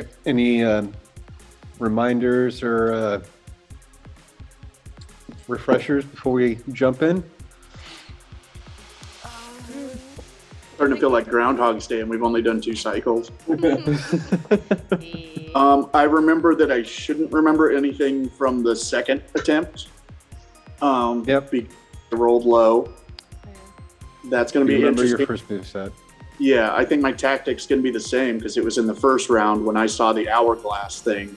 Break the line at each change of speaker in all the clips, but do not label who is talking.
right. Any reminders or refreshers before we jump in?
Starting to feel like Groundhog's Day, and we've only done 2 cycles. I remember that I shouldn't remember anything from the second attempt.
Yep.
I rolled low. That's going to be
Remember
interesting.
your first move set.
Yeah, I think my tactic's going to be the same because it was in the first round when I saw the hourglass thing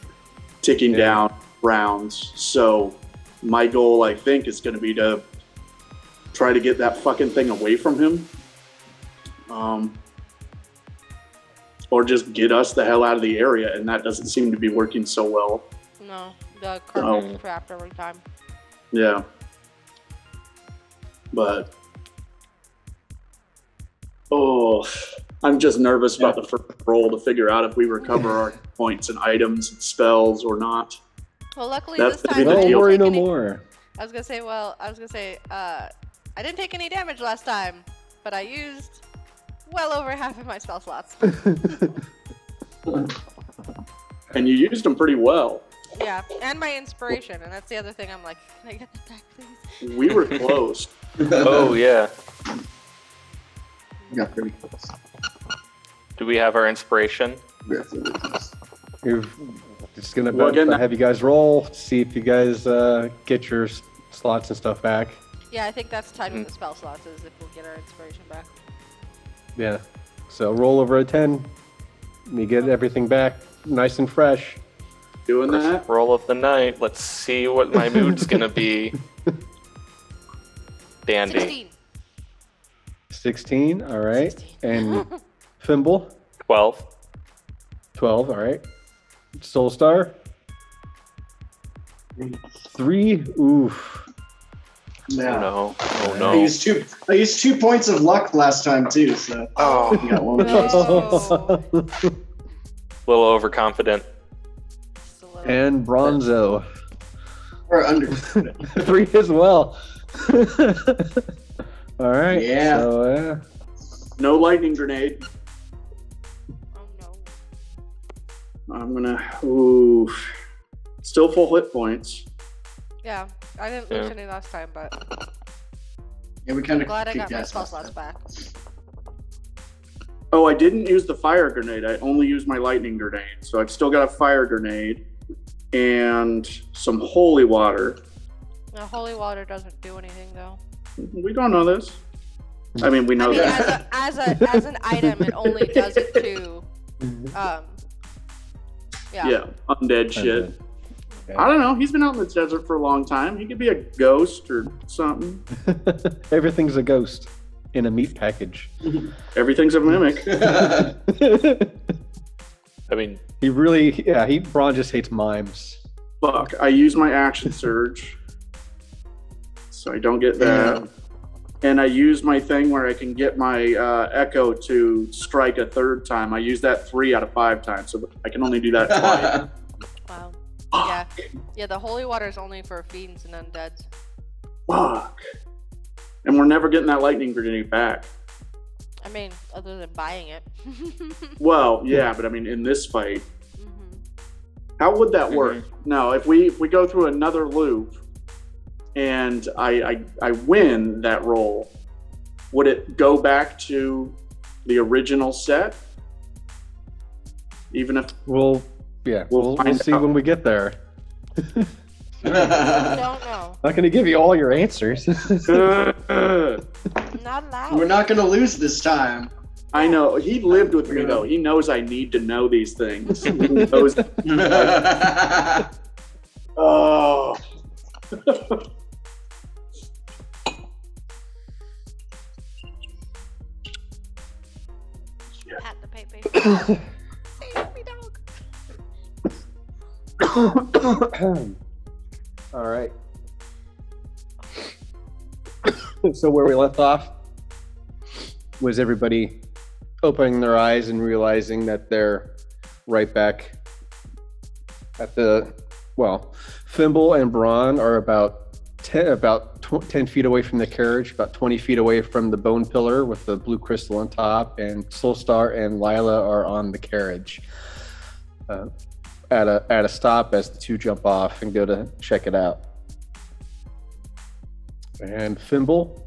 ticking down rounds. So my goal, I think, is going to be to try to get that fucking thing away from him. Or just get us the hell out of the area, and that doesn't seem to be working so well.
No, the cart gets trapped every time.
Yeah. But I'm just nervous about the first roll to figure out if we recover our points and items and spells or not.
Well, luckily
That's
this time
the
I
deal.
didn't
Don't worry
take
no
any-
more.
I was gonna say, I didn't take any damage last time, but I used well over half of my spell slots.
And you used them pretty well.
Yeah, and my inspiration, and that's the other thing. I'm like, can I get that back, please?
We were close.
Oh, yeah.
Got pretty close.
Do we have our inspiration?
We got pretty close.
You're just gonna
Well, again,
have you guys roll, see if you guys get your slots and stuff back.
Yeah, I think that's tied with the spell slots, is if we'll get our inspiration back.
Yeah. So roll over a 10. And you get everything back nice and fresh.
Doing
First
that?
roll of the night. Let's see what my mood's gonna be. Dandy.
16.
16, all right.
16.
And Fimble,
12.
12, all right. Soulstar, 3. Oof.
Oh
Yeah.
no. Oh
I
no.
used 2 points of luck last time too, so
Oh,
I got one of those.
No.
a little overconfident.
Just a little.
And Bronzo,
Or under.
3 as well. All right.
Yeah.
So,
No lightning grenade.
Oh no.
I'm gonna. Still full hit points.
Yeah, I didn't lose
Yeah.
any last time, but
Yeah, we kind
I'm
of
glad I got my
ass
spell
last
slots
time.
back.
Oh, I didn't use the fire grenade. I only used my lightning grenade. So I've still got a fire grenade and some holy water.
Now, holy water doesn't do anything though.
We don't know this. I mean, we
I
know
mean,
that.
as an item, it only does it to,
Yeah, undead shit.
Okay.
I don't know. He's been out in the desert for a long time. He could be a ghost or something.
Everything's a ghost in a meat package.
Everything's a mimic.
I mean,
Braun just hates mimes.
Fuck. I use my action surge. So I don't get that. And I use my thing where I can get my echo to strike a 3rd time. I use that 3 out of 5 times. So I can only do that twice.
wow. Yeah, the holy water is only for fiends and undeads.
Fuck. And we're never getting that lightning grenade back.
I mean, other than buying it.
Well, yeah, but I mean, in this fight,
Mhm.
how would that work? Now, if we go through another loop and I win that roll, would it go back to the original set? Even if
We'll
We'll find
see
out.
when we get there.
I don't know.
Not going to give you all your answers.
Not allowed.
We're not gonna lose this time.
I know he lived with me though. He knows I need to know these things. He knows. Oh.
Pat the paper. Save me, dog.
All right. So where we left off was everybody opening their eyes and realizing that they're right back at Thimble and Braun are about 10 feet away from the carriage, about 20 feet away from the bone pillar with the blue crystal on top, and Soulstar and Lila are on the carriage. at a stop as the two jump off and go to check it out. And Fimble,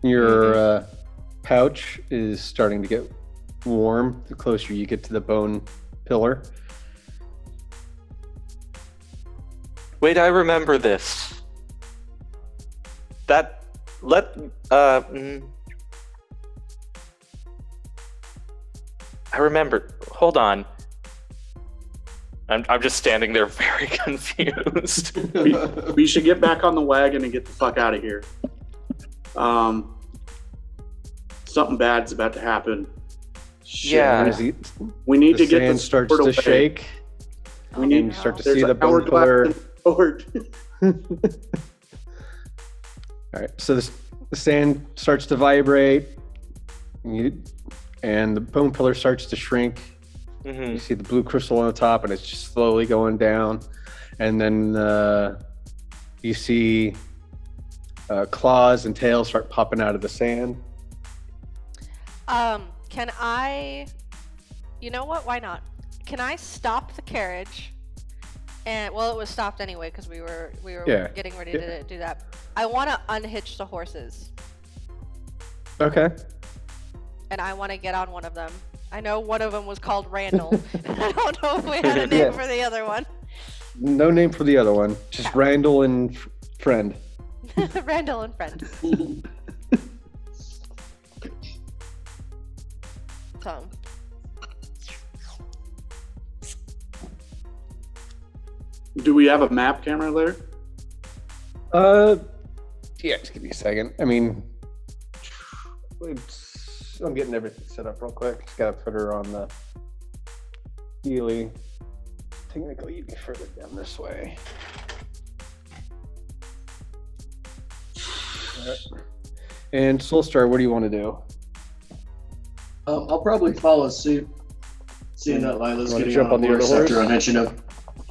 your pouch is starting to get warm the closer you get to the bone pillar.
Wait, I remember this. I remember. Hold on. I'm just standing there very confused.
We should get back on the wagon and get the fuck out of here. Something bad's about to happen.
Yeah.
As
We need
the
to get
sand
the
starts
sword
to
away.
shake.
We need
And you start to
There's
see the
an
bone
hourglass
pillar.
in the sword.
All right, so the sand starts to vibrate, and the bone pillar starts to shrink. You see the blue crystal on the top, and it's just slowly going down. And then you see claws and tails start popping out of the sand.
Can I? You know what? Why not? Can I stop the carriage? And well, it was stopped anyway because we were
Yeah.
getting ready to do that. I want to unhitch the horses,
Okay.
and I want to get on one of them. I know one of them was called Randall. I don't know if we had a name
Yeah.
for the other one.
No name for the other one. Just Randall and friend.
Randall and friend. So,
Do we have a map camera there?
Yeah, just give me a second. I mean, I'm getting everything set up real quick. Just gotta put her on the Healy. Technically, you'd be further down this way. All right. And Soulstar, what do you want to do?
I'll probably follow suit. Seeing that Lila's
You wanna
getting
jump on the other horse?
after I mention him.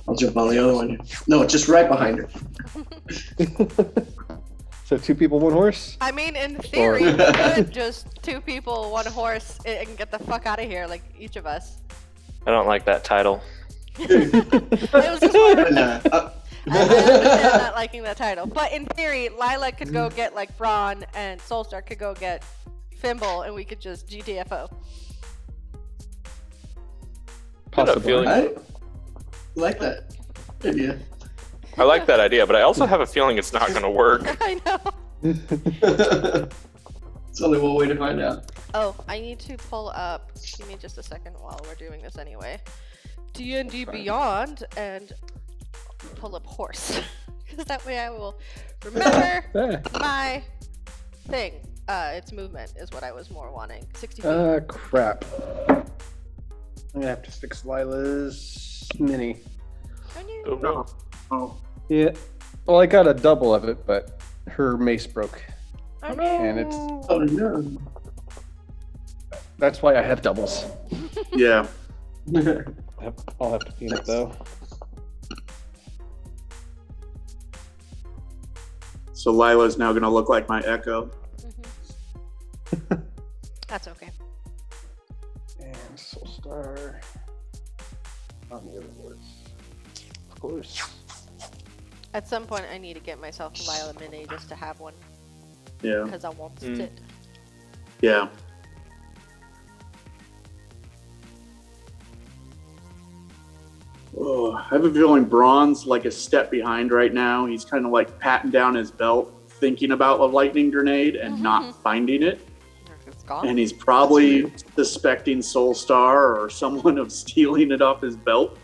I'll jump on the other one. No, just right behind her.
So 2 people, 1 horse?
I mean, in theory, we could just 2 people, 1 horse, and get the fuck out of here, like each of us.
I don't like that title.
It was just more,
Nah,
I understand not liking that title, but in theory, Lila could go get like Braun, and Soulstar could go get Fimble, and we could just GTFO.
I have a feeling-
I like that idea.
I like that idea, but I also have a feeling it's not going to work.
I know.
It's only one way to find out.
Oh, I need to pull up. Give me just a second while we're doing this anyway. D&D Beyond and pull up horse, because that way I will remember my thing. Its movement is what I was more wanting. 60 feet.
Crap. I'm gonna have to fix Lila's mini.
Can you?
Oh, no.
Oh,
Yeah. Well, I got a double of it, but her mace broke.
Oh, no.
And it's
Oh no.
that's why I have doubles.
yeah.
I'll have to clean it though.
So Lila's now going to look like my Echo.
That's okay.
And Soulstar on the other horse. Of course.
At some point, I need to get myself a Lila Mini just to have one,
Yeah.
because I want
Mm.
it.
Yeah. Oh, I have a feeling Braun's like a step behind right now. He's kind of like patting down his belt, thinking about a lightning grenade and not finding it.
It's gone.
And he's probably suspecting Soulstar or someone of stealing it off his belt.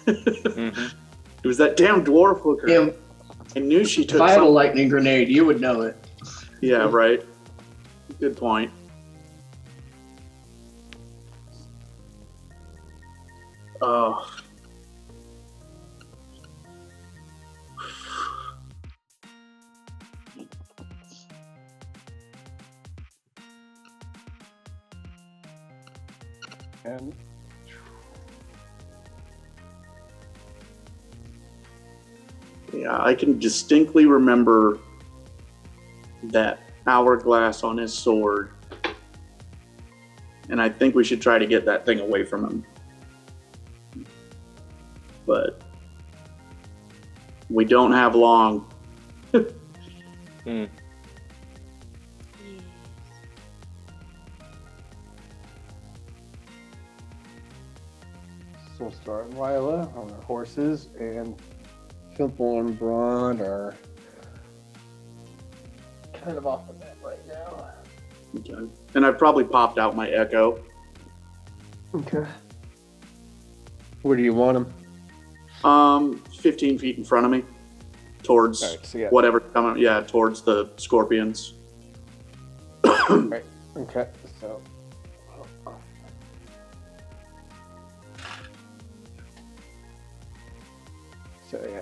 Mhm.
It was that damn dwarf hooker.
Yeah,
I knew she
if
took
I had a
something.
lightning grenade, you would know it.
Yeah, right. Good point. Oh.
And
Yeah, I can distinctly remember that hourglass on his sword. And I think we should try to get that thing away from him. but we don't have long.
Hmm.
Soulstar and Lila on their horses, and Fimple and Braun are kind of off the map right now.
Okay. And I've probably popped out my echo.
Okay. Where do you want them?
15 feet in front of me, towards
All right, so yeah.
whatever coming. Yeah, towards the scorpions.
Right. Okay. So. So yeah.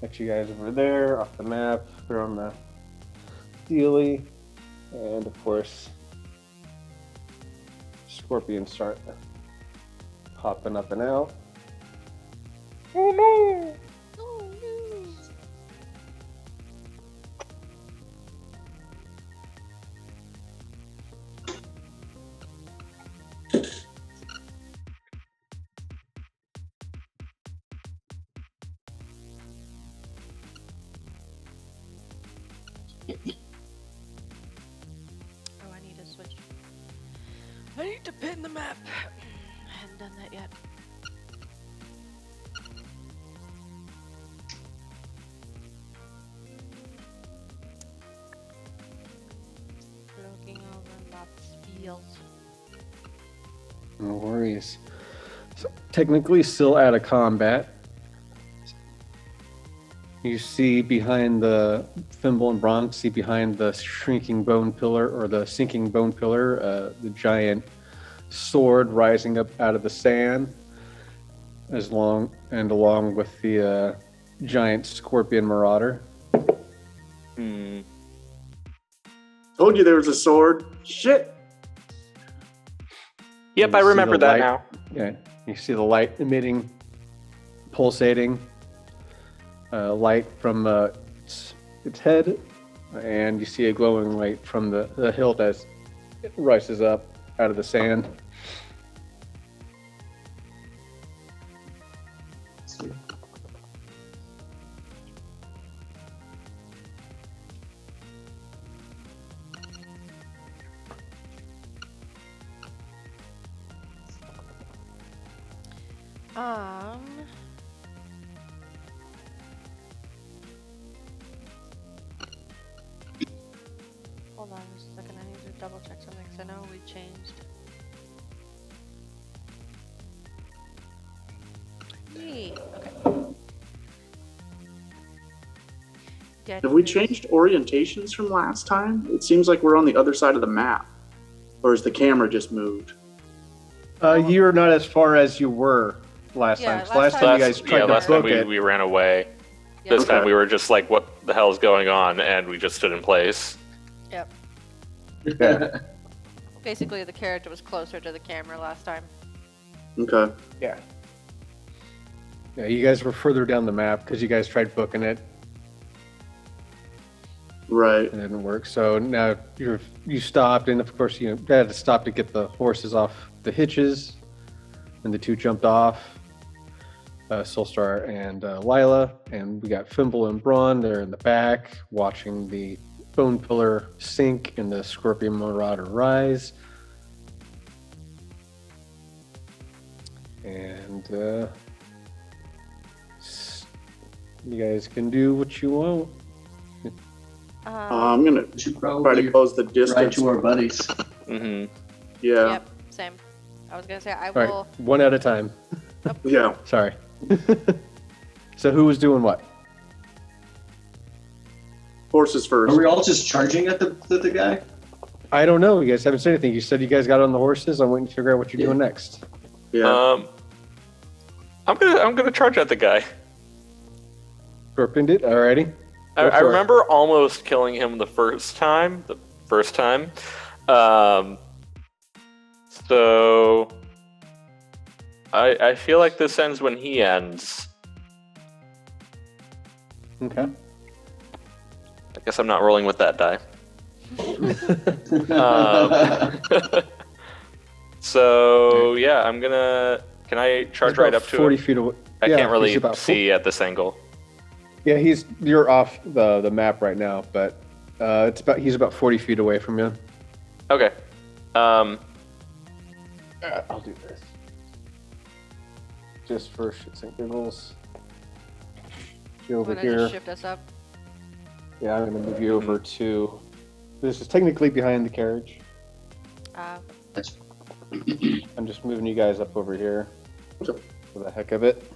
Got you guys over there off the map. They're on the dealy, and of course, scorpions start popping up and out. Oh no!
Oh, no. Oh, I need to switch. I need to pin the map. I hadn't done that yet. Looking over lots of fields.
No worries. So technically still out of combat. You see behind the Thimble and Bronx, see behind the shrinking bone pillar or the sinking bone pillar, the giant sword rising up out of the sand, along with the giant scorpion marauder.
Hmm.
Told you there was a sword. Shit.
Yep,
You
I
see
remember
the
that
light-
now.
Yeah, you see the light emitting, pulsating light from its head, and you see a glowing light from the hilt as it rises up out of the sand.
Um. Hold on just a second. I need to double check something because I know we changed. Yay. Okay. Yeah, I
Have
think
we
there's-
changed orientations from last time? It seems like we're on the other side of the map. Or has the camera just moved?
You're not as far as you were last
Yeah,
time. 'Cause
last
last
time
time you
we-
guys tried
last
to
time
book it.
we ran away.
Yeah.
This time
Okay.
we were just like, what the hell is going on? And we just stood in place.
Yep.
Yeah.
Basically, the character was closer to the camera last time.
Okay.
Yeah. Yeah, you guys were further down the map because you guys tried booking it
Right.
and it didn't work. So now you stopped, and of course you had to stop to get the horses off the hitches, and the two jumped off. Soulstar and Lila, and we got Fimble and Braun. They're in the back watching the bone pillar sink and the scorpion marauder rise. And you guys can do what you want.
I'm going
We should
to try
probably
to close the
ride
distance.
to our buddies.
Mm-hmm.
Yeah.
Yep, same. I was gonna say I
All right,
will.
one at a time.
Yeah.
Sorry. So who was doing what?
Horses first.
Are we all just charging at the guy?
I don't know. You guys haven't said anything. You said you guys got on the horses. I'm waiting to figure out what you're
Yeah.
doing next.
Yeah.
I'm gonna charge at the guy.
Scorpioned it. Alrighty.
I
Go for it.
remember almost killing him the first time. So I feel like this ends when he ends.
Okay.
I guess I'm not rolling with that die. So yeah, I'm gonna Can I charge
He's about
right up to
40
him?
feet away.
I
Yeah,
can't really
he's about
see at this angle.
Yeah, you're off the map right now, but he's about 40 feet away from you.
Okay.
I'll do this. Just for shits and giggles. You over
Wanna
here.
just shift us up?
Yeah, I'm gonna move you over to. This is technically behind the carriage. I'm just moving you guys up over here for the heck of it.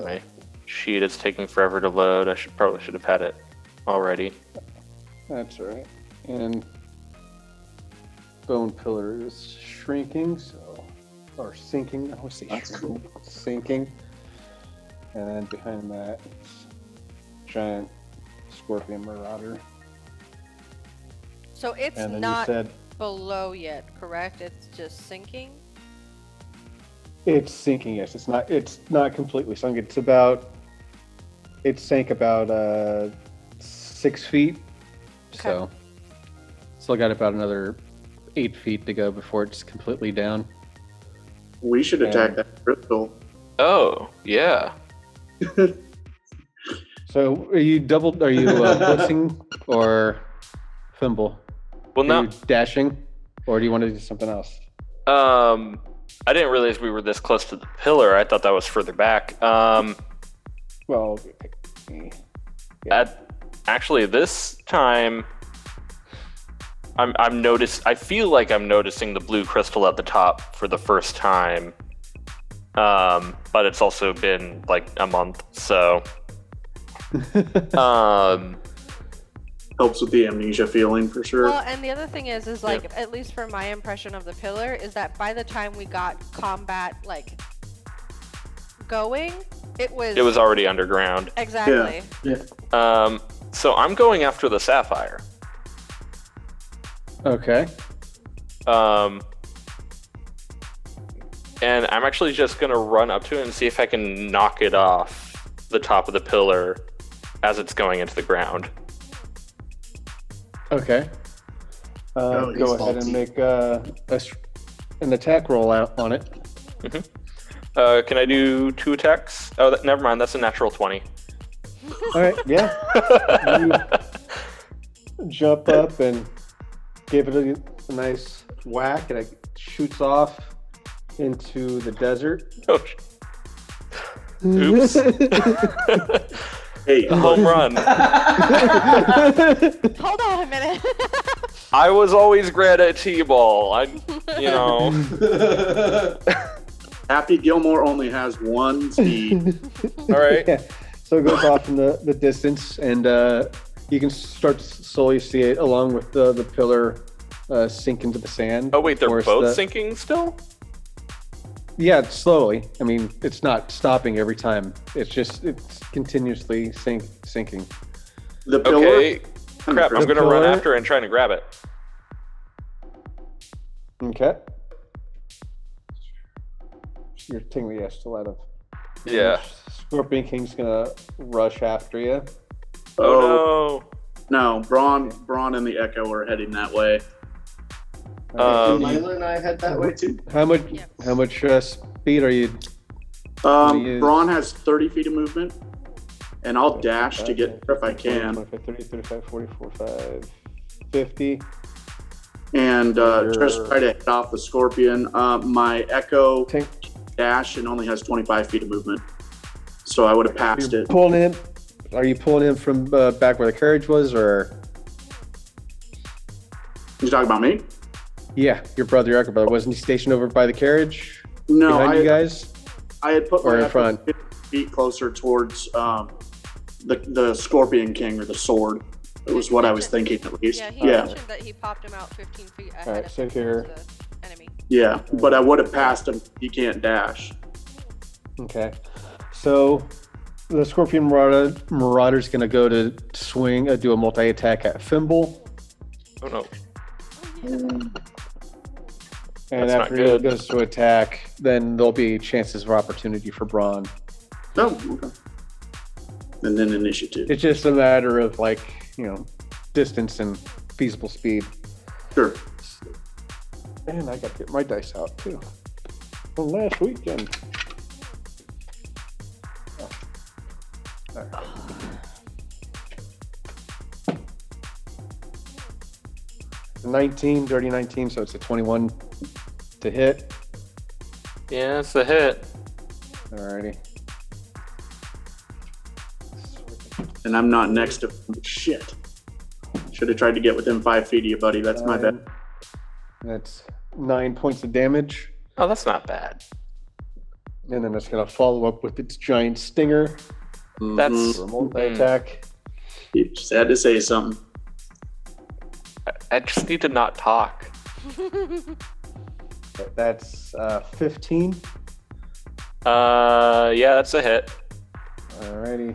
My sheet is taking forever to load. I probably should have had it already.
That's all right. And bone pillar is shrinking, or sinking. I always say
That's
shrinking. Sinking. And then behind that, it's giant scorpion marauder.
So it's
And then
not
you said
below yet, correct? It's just sinking?
it's sinking. Yes, it's not completely sunk. It sank about 6 feet. So still got about another 8 feet to go before it's completely down.
We should attack that crystal.
Oh, yeah.
So are you blitzing or thimble?
Well,
Are
no.
you dashing, or do you want to do something else?
I didn't realize we were this close to the pillar. I thought that was further back.
Well,
Actually, this time, I feel like I'm noticing the blue crystal at the top for the first time. But it's also been like a month, so.
Helps with the amnesia feeling for sure.
Well, and the other thing is like, at least for my impression of the pillar, is that by the time we got combat like going, it was
already underground.
exactly.
Yeah.
So I'm going after the sapphire.
Okay.
And I'm actually just gonna run up to it and see if I can knock it off the top of the pillar as it's going into the ground.
Okay.
Oh,
Go
he's
ahead and
salty.
make an attack roll out on it.
Can I do 2 attacks? Oh, never mind. That's a natural 20.
All right. Yeah. You jump up and give it a nice whack, and it shoots off into the desert.
Oh, oops.
Hey,
A home run.
Hold on a minute.
I was always great at T-ball.
Happy Gilmore only has 1 speed.
All right.
Yeah. So it goes off in the distance, and you can start to slowly see it along with the pillar sink into the sand.
Oh, wait, they're
Of course,
both sinking still?
Yeah, slowly. I mean, it's not stopping every time. It's continuously sinking.
The pillar.
Okay. Crap, I'm
The
going to run
pillar-
after and try to grab it.
Okay. You're taking the still out of.
Yeah.
Scorpion King's gonna rush after you.
Oh,
No, Braun and the Echo are heading that way.
Um,
Lila and I head that way too.
How much?
Yeah.
How much speed are you? use-
Braun has 30 feet of movement, and I'll dash to get there if I can.
25, 30, 35, 40, 45, 50.
And just try to hit off the Scorpion. My Echo
Tank.
dash and only has 25 feet of movement, so I would have passed
You're
it.
pulling in. Are you pulling in from back where the carriage was, or?
You talking about me?
Yeah, your brother wasn't he stationed over by the carriage
No,
behind you guys?
I had put
Or
my
in
Echo
front?
50 feet closer towards the Scorpion King or the sword. It was what I was thinking at least.
Yeah, he
Yeah.
mentioned that he popped him out 15 feet ahead
Alright,
of
so
him
here-
towards the enemy.
Yeah, but I would have passed him. He can't dash.
Okay, so the Scorpion Marauder's gonna go to swing, do a multi-attack at Fimble,
oh no.
and
That's not
after he
good.
goes to attack, then there'll be chances of opportunity for Braun.
Oh, okay. And then initiative.
It's just a matter of distance and feasible speed.
Sure.
And I got to get my dice out too. From last weekend. Oh. All right. 19, dirty 19, so it's a 21 to hit.
Yeah, it's a hit.
Alrighty.
And I'm not next to shit. Should have tried to get within 5 feet of you, buddy. That's my bad.
That's 9 points of damage.
Oh, that's not bad.
And then it's going to follow up with its giant stinger.
That's
For multi-attack.
You just had to say something.
I just need to not talk.
That's 15.
Yeah, that's a hit.
Alrighty.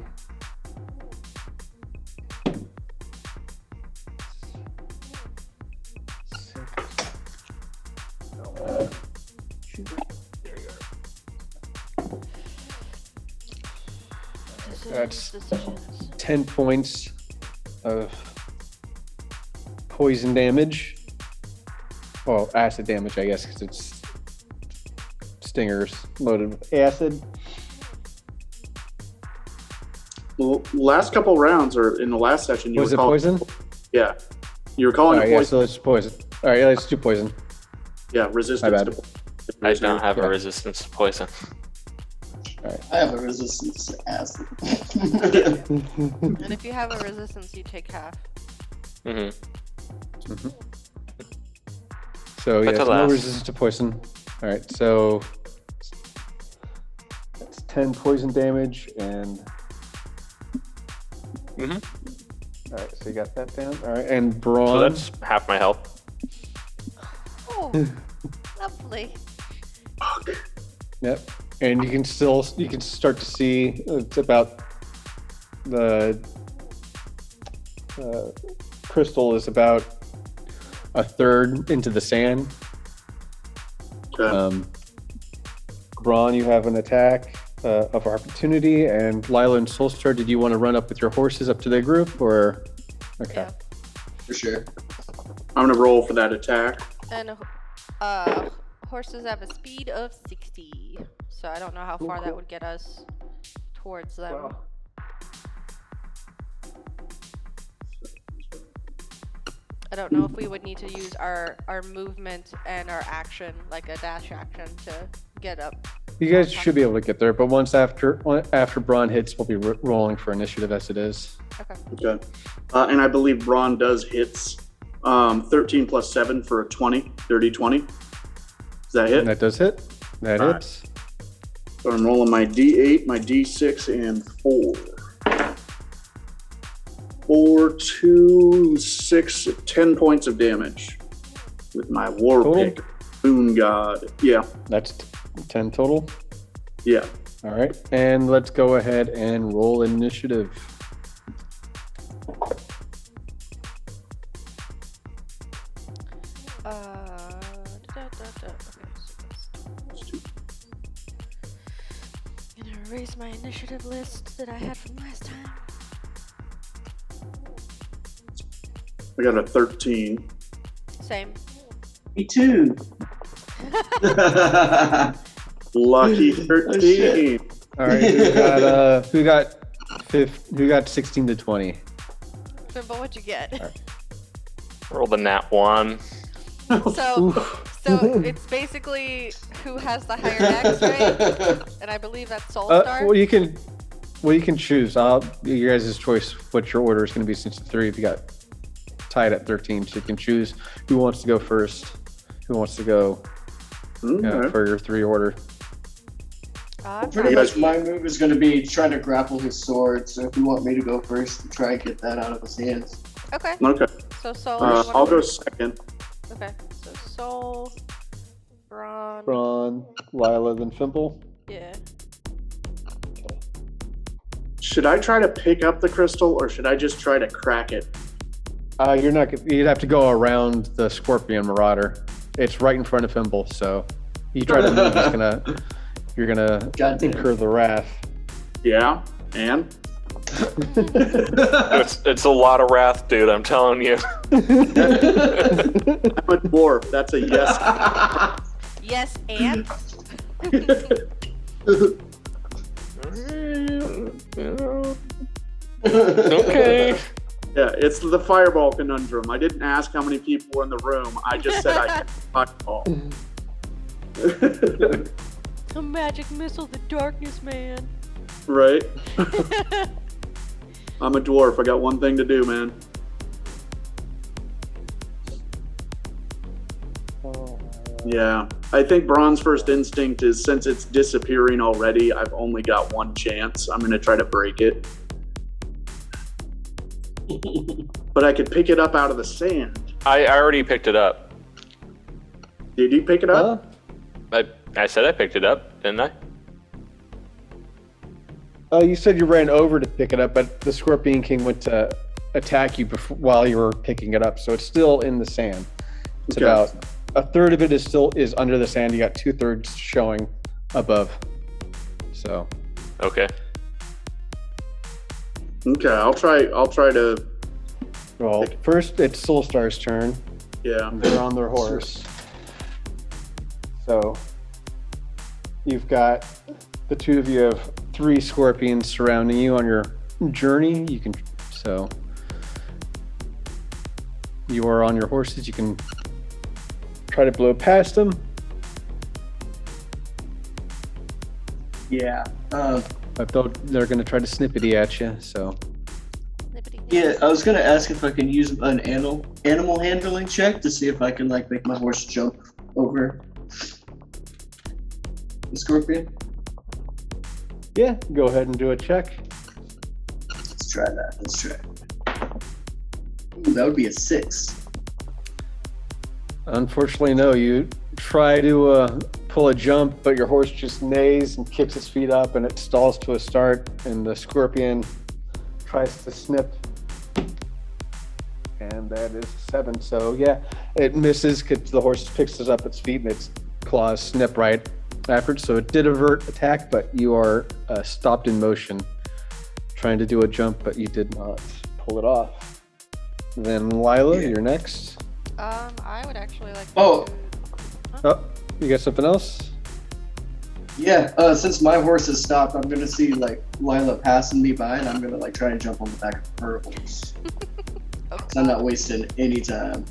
That's 10 points of poison damage. Well, acid damage, I guess, because it's stingers loaded with acid.
Well, last couple rounds, or in the last session, you
Was
were
it
calling,
poison?
Yeah, you were calling
Alright,
it
yeah,
poison.
so let's poison. Alright, yeah, let's do poison.
Yeah, resistance.
My bad.
To
I don't have
Yeah.
a resistance to poison.
I have a resistance to acid.
And if you have a resistance, you take half.
Mm-hmm.
So yeah,
But
so no
alas.
resistance to poison. Alright, so that's 10 poison damage and alright, so you got that down. Alright, and
So
bronze.
that's half my health.
Oh, lovely.
Yep. And you can start to see it's about the crystal is about a third into the sand.
Okay.
Braun, you have an attack of opportunity, and Lila and Soulstar, did you want to run up with your horses up to the group, or? Okay.
Yeah.
For sure.
I'm gonna roll for that attack.
And horses have a speed of 60, so I don't know how far that would get us towards them.
Wow.
I don't know if we would need to use our movement and our action, like a dash action, to get up.
You guys should be able to get there, but once after Braun hits, we'll be rolling for initiative as it is.
Okay.
Okay. And I believe Braun does hits 13 plus 7 for a 20, dirty 20. Does that hit?
That does hit. That
All right.
hits.
So I'm rolling my D8, my D6, and 4. 4, 2, 6, 10 points of damage with my war
Total?
pick, Moon God. Yeah,
That's 10 total.
yeah.
All right, and let's go ahead and roll initiative.
Okay, so I'm gonna erase my initiative list that I had from last time.
I got a 13.
Same.
Me too.
Lucky
Oh,
13.
All right, who got 16 to 20?
Fimbo, what'd you get?
Roll the nat 1.
So it's basically who has the higher dex, right? And I believe that's Soulstar.
Well, you can choose. You guys' choice what your order is going to be since the three of you got tied at 13. So you can choose who wants to go first, who wants to go
Okay.
for your 3 order.
I'm
Pretty
not-
much my move is going to be trying to grapple his sword, so if you want me to go first to try and get that out of his hands.
Okay.
Okay.
So Soul.
I'll go second.
Okay. So Soul, Braun.
Braun, Lila, then Fimple.
Yeah.
Should I try to pick up the crystal or should I just try to crack it?
You're not. You'd have to go around the Scorpion Marauder. It's right in front of Fimple, so you try to move, you're gonna
Goddamn.
incur the wrath.
Yeah. And
It's a lot of wrath, dude. I'm telling you.
I'm a dwarf. That's a yes.
Yes, and
Okay.
Yeah, it's the fireball conundrum. I didn't ask how many people were in the room. I just said I can fireball.
a magic missile, the darkness man.
Right? I'm a dwarf. I got one thing to do, man. Yeah. I think Braun's first instinct is, since it's disappearing already, I've only got one chance. I'm going to try to break it. But I could pick it up out of the sand.
I already picked it up.
Did you pick it up?
I said I picked it up, didn't I?
Oh, you said you ran over to pick it up, but the Scorpion King went to attack you while you were picking it up, so it's still in the sand. It's
Okay.
about a third of it is under the sand. You got 2/3 showing above. So
Okay.
Okay, I'll try to.
well, first it's Soulstar's turn.
Yeah.
They're on their horse. So you've got the two of you have 3 scorpions surrounding you on your journey. So you are on your horses. You can try to blow past them.
Yeah.
But they're going to try to snippety at you. So
Yeah, I was gonna ask if I can use an animal handling check to see if I can like make my horse jump over the scorpion.
yeah, go ahead and do a check.
Let's try that. Ooh, that would be a 6.
Unfortunately, no. You try to pull a jump, but your horse just neighs and kicks its feet up, and it stalls to a start, and the scorpion tries to snip. And that is 7. So, yeah, it misses because the horse picks it up its feet, and its claws snip right after it. So it did avert attack, but you are stopped in motion, trying to do a jump, but you did not pull it off. Then, Lila, you're next.
I would actually like.
Oh.
Oh, you got something else?
Yeah, since my horse has stopped, I'm gonna see like Lila passing me by, and I'm gonna like try and jump on the back of her horse.
Okay.
I'm not wasting any time.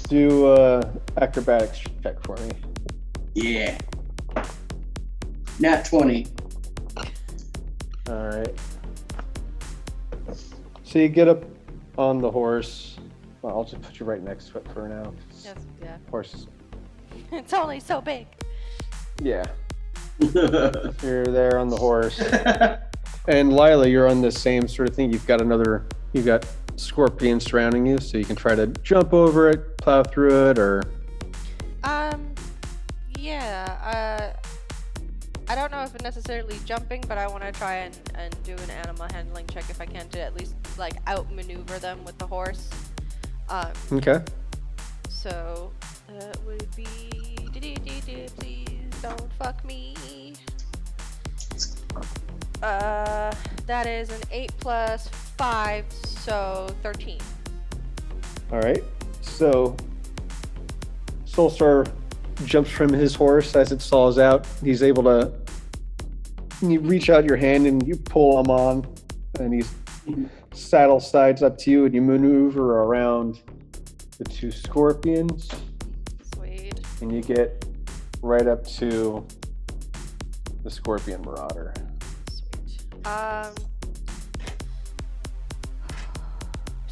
Do acrobatics check for me.
Yeah. Nat 20.
All right. So you get up on the horse. Well, I'll just put you right next to it for now.
Yes, yeah.
Horse.
It's only so big.
Yeah. You're there on the horse. And Lila, you're on the same sort of thing. You've got scorpions surrounding you, so you can try to jump over it, plow through it, or
Yeah. I don't know if it's necessarily jumping, but I want to try and do an animal handling check if I can to at least like outmaneuver them with the horse.
okay.
So that would be. Please don't fuck me. That is an 8 plus 5, so 13.
All right. So Soulstar jumps from his horse as it stalls out. He's able to. You reach out your hand and you pull him on, and he's saddle sides up to you, and you maneuver around the 2 scorpions,
Sweet.
and you get right up to the scorpion marauder.
Sweet.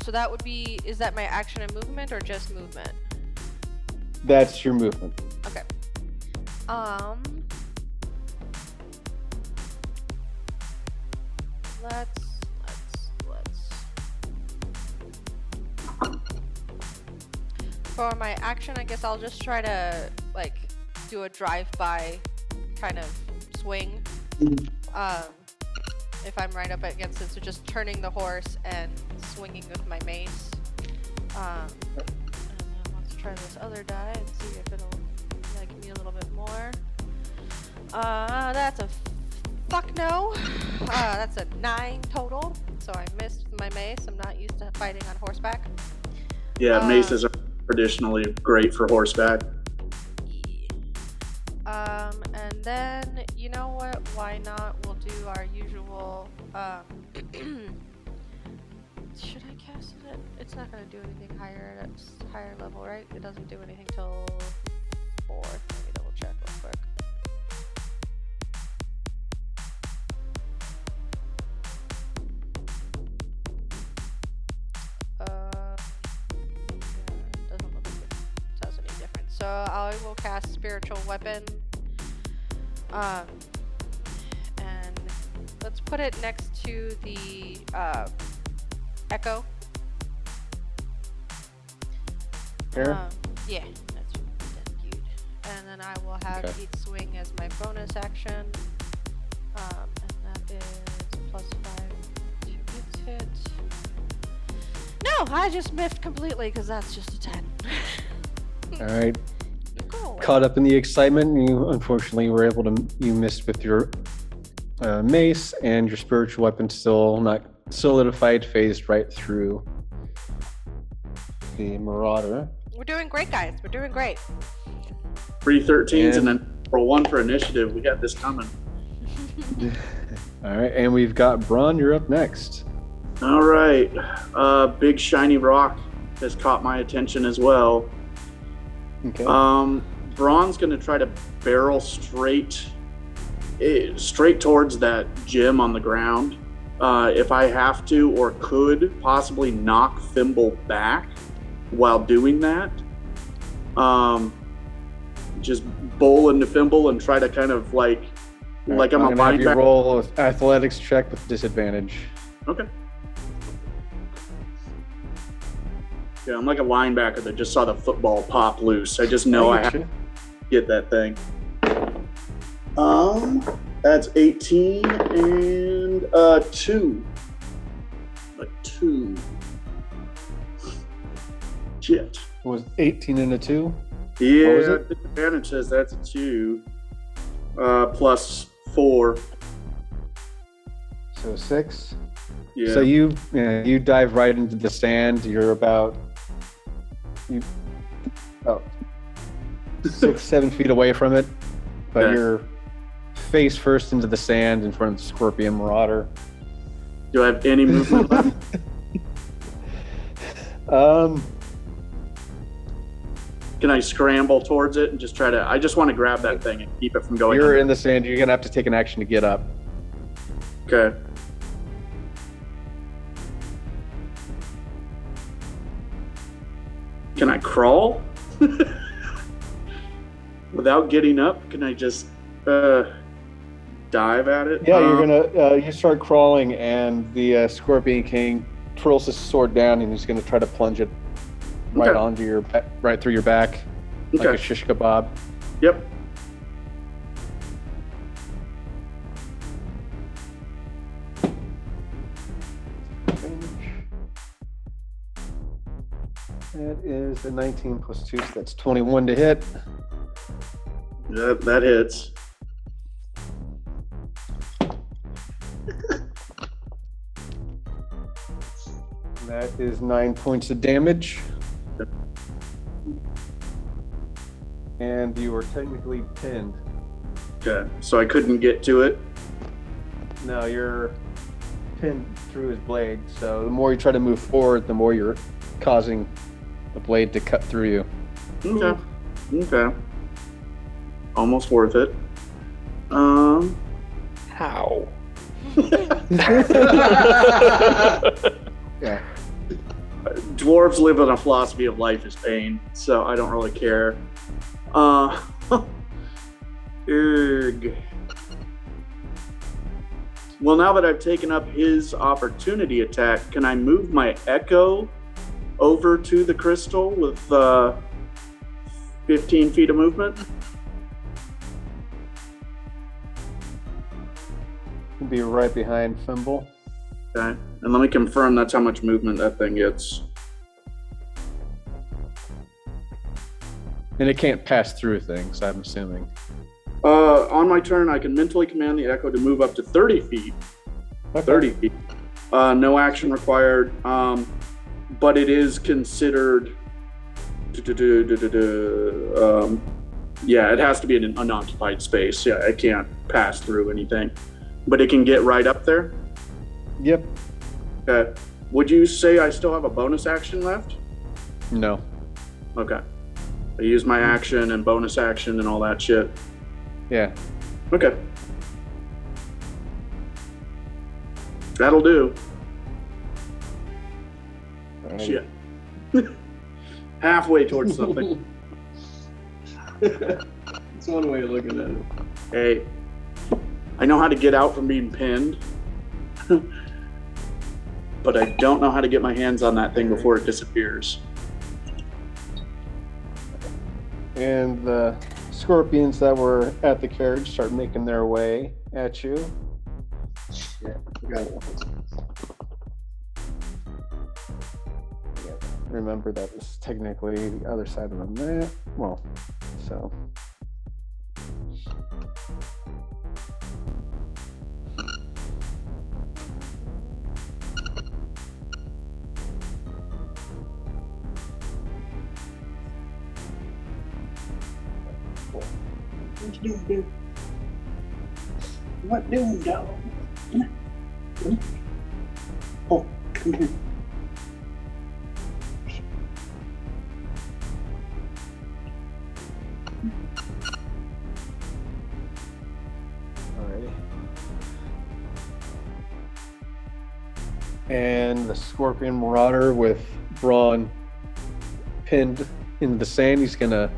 So that would be. Is that my action and movement or just movement?
That's your movement.
Okay. Let's. For my action, I guess I'll just try to like do a drive-by kind of swing. If I'm right up against it, so just turning the horse and swinging with my mace. And then let's try this other die and see if it'll like me a little bit more. That's a Fuck no. That's a 9 total. So I missed my mace. I'm not used to fighting on horseback.
Yeah, maces are traditionally great for horseback.
And then, you know what? Why not? We'll do our usual, should I cast it? It's not gonna do anything higher at higher level, right? It doesn't do anything till 4. Let me double check real quick. It doesn't look like it does any different. So I will cast Spiritual Weapon. And let's put it next to the Echo.
Here?
Yeah, that's good. And then I will have
Okay.
each swing as my bonus action. And that is +5 to its hit. No, I just miffed completely because that's just a 10.
All right.
Go away.
Caught up in the excitement, you unfortunately were able to, you missed with your mace, and your spiritual weapon still not solidified, phased right through the marauder.
We're doing great, guys. We're doing great.
3 13s and then roll 1 for initiative. We got this coming.
All right, and we've got Braun. You're up next.
All right. Big shiny rock has caught my attention as well.
Okay.
Braun's going to try to barrel straight towards that gem on the ground. If I have to or could possibly knock Thimble back while doing that. Just bowl into Thimble and try to kind of like
All right,
I'm a
gonna have you
linebacker.
roll an athletics check with disadvantage.
Okay. Yeah, I'm like a linebacker that just saw the football pop loose. I just know I have to get that thing. That's 18 and 2. A 2. Shit.
Was 18 and a 2?
Yeah,
What was it?
disadvantage says that's a 2. Plus 4.
So 6.
Yeah.
So you dive right into the sand. You're about 6-7 feet away from it, but
Okay.
you're face first into the sand in front of the scorpion marauder.
Do I have any movement left? Can I scramble towards it and just try to? I just want to grab that thing and keep it from going.
You're
under.
in the sand. You're gonna have to take an action to get up.
Okay. Can I crawl? Without getting up, can I just dive at it?
Yeah, you're gonna. You start crawling, and the Scorpion King twirls his sword down, and he's gonna try to plunge it right
Okay.
onto your, right through your back, like a
Okay.
shish kebab.
Yep.
That is a 19 plus 2, so that's 21 to hit.
That hits.
That is 9 points of damage. And you are technically pinned.
Okay. So I couldn't get to it.
No, you're pinned through his blade, so the more you try to move forward, the more you're causing the blade to cut through you.
Okay. Okay. Almost worth it.
How?
Yeah.
Dwarves live in a philosophy of life is pain, so I don't really care. Erg. Well, now that I've taken up his opportunity attack, can I move my echo over to the crystal with 15 feet of movement?
You'll be right behind Fimble.
Okay. And let me confirm that's how much movement that thing gets.
And it can't pass through things, I'm assuming.
On my turn, I can mentally command the echo to move up to 30 feet.
Okay.
30 feet. No action required, but it is considered. Yeah, it has to be in an unoccupied space. Yeah, I can't pass through anything, but it can get right up there.
Yep.
Okay. Would you say I still have a bonus action left?
No.
Okay. I use my action and bonus action and all that shit.
Yeah.
Okay. That'll do.
Alrighty.
Shit. Halfway towards something.
It's one way of looking at it.
Hey, I know how to get out from being pinned, but I don't know how to get my hands on that thing before it disappears.
And the scorpions that were at the carriage start making their way at you.
Shit, forgot about this.
Remember that this is technically the other side of the map. Well, so.
What you doing, dude? What doing, dog? Oh, come here.
Alrighty. And the scorpion marauder with Braun pinned in the sand, he's gonna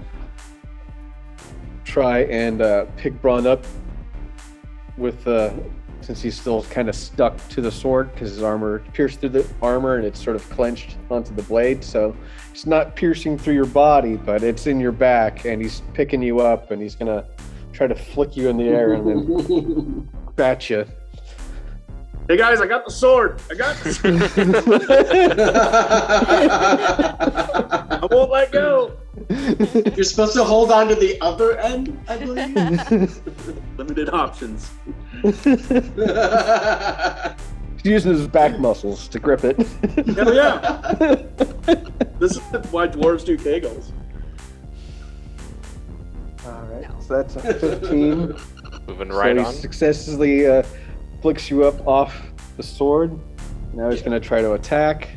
try and pick Braun up with since he's still kind of stuck to the sword because his armor pierced through the armor and it's sort of clenched onto the blade, so it's not piercing through your body, but it's in your back, and he's picking you up, and he's gonna try to flick you in the air and then bat you.
Hey guys, I got the sword. I got the sword. I won't let go.
You're supposed to hold on to the other end, I believe.
Limited options.
He's using his back muscles to grip it.
Hell yeah. This is why dwarves do kegels.
Alright,
No.
so that's a 15.
Moving right
so
on.
he successfully flicks you up off the sword. Now he's going to try to attack.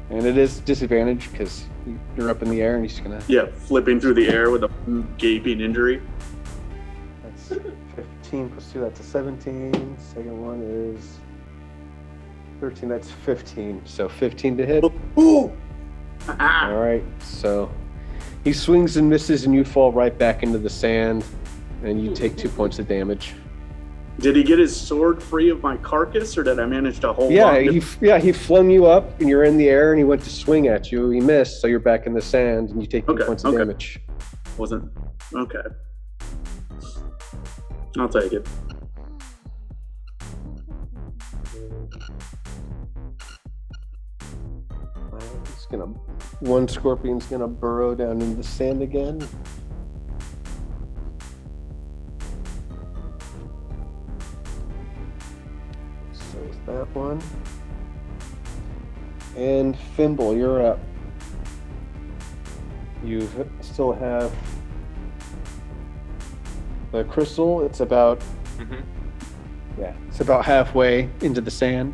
And it is disadvantage because you're up in the air and he's going to...
Yeah, flipping through the air with a gaping injury.
That's 15 plus 2, that's a 17. Second one is 13, that's 15. So 15 to hit.
Ooh!
All right, so he swings and misses and you fall right back into the sand and you take 2 points of damage.
Did he get his sword free of my carcass, or did I manage to hold
Yeah,
on?
he flung you up and you're in the air and he went to swing at you. He missed, so you're back in the sand and you take 2 points of damage.
Wasn't okay. I'll take it.
One scorpion's gonna burrow down in the sand again. So is that one. And Fimble, you're up. You still have the crystal. It's about it's about halfway into the sand.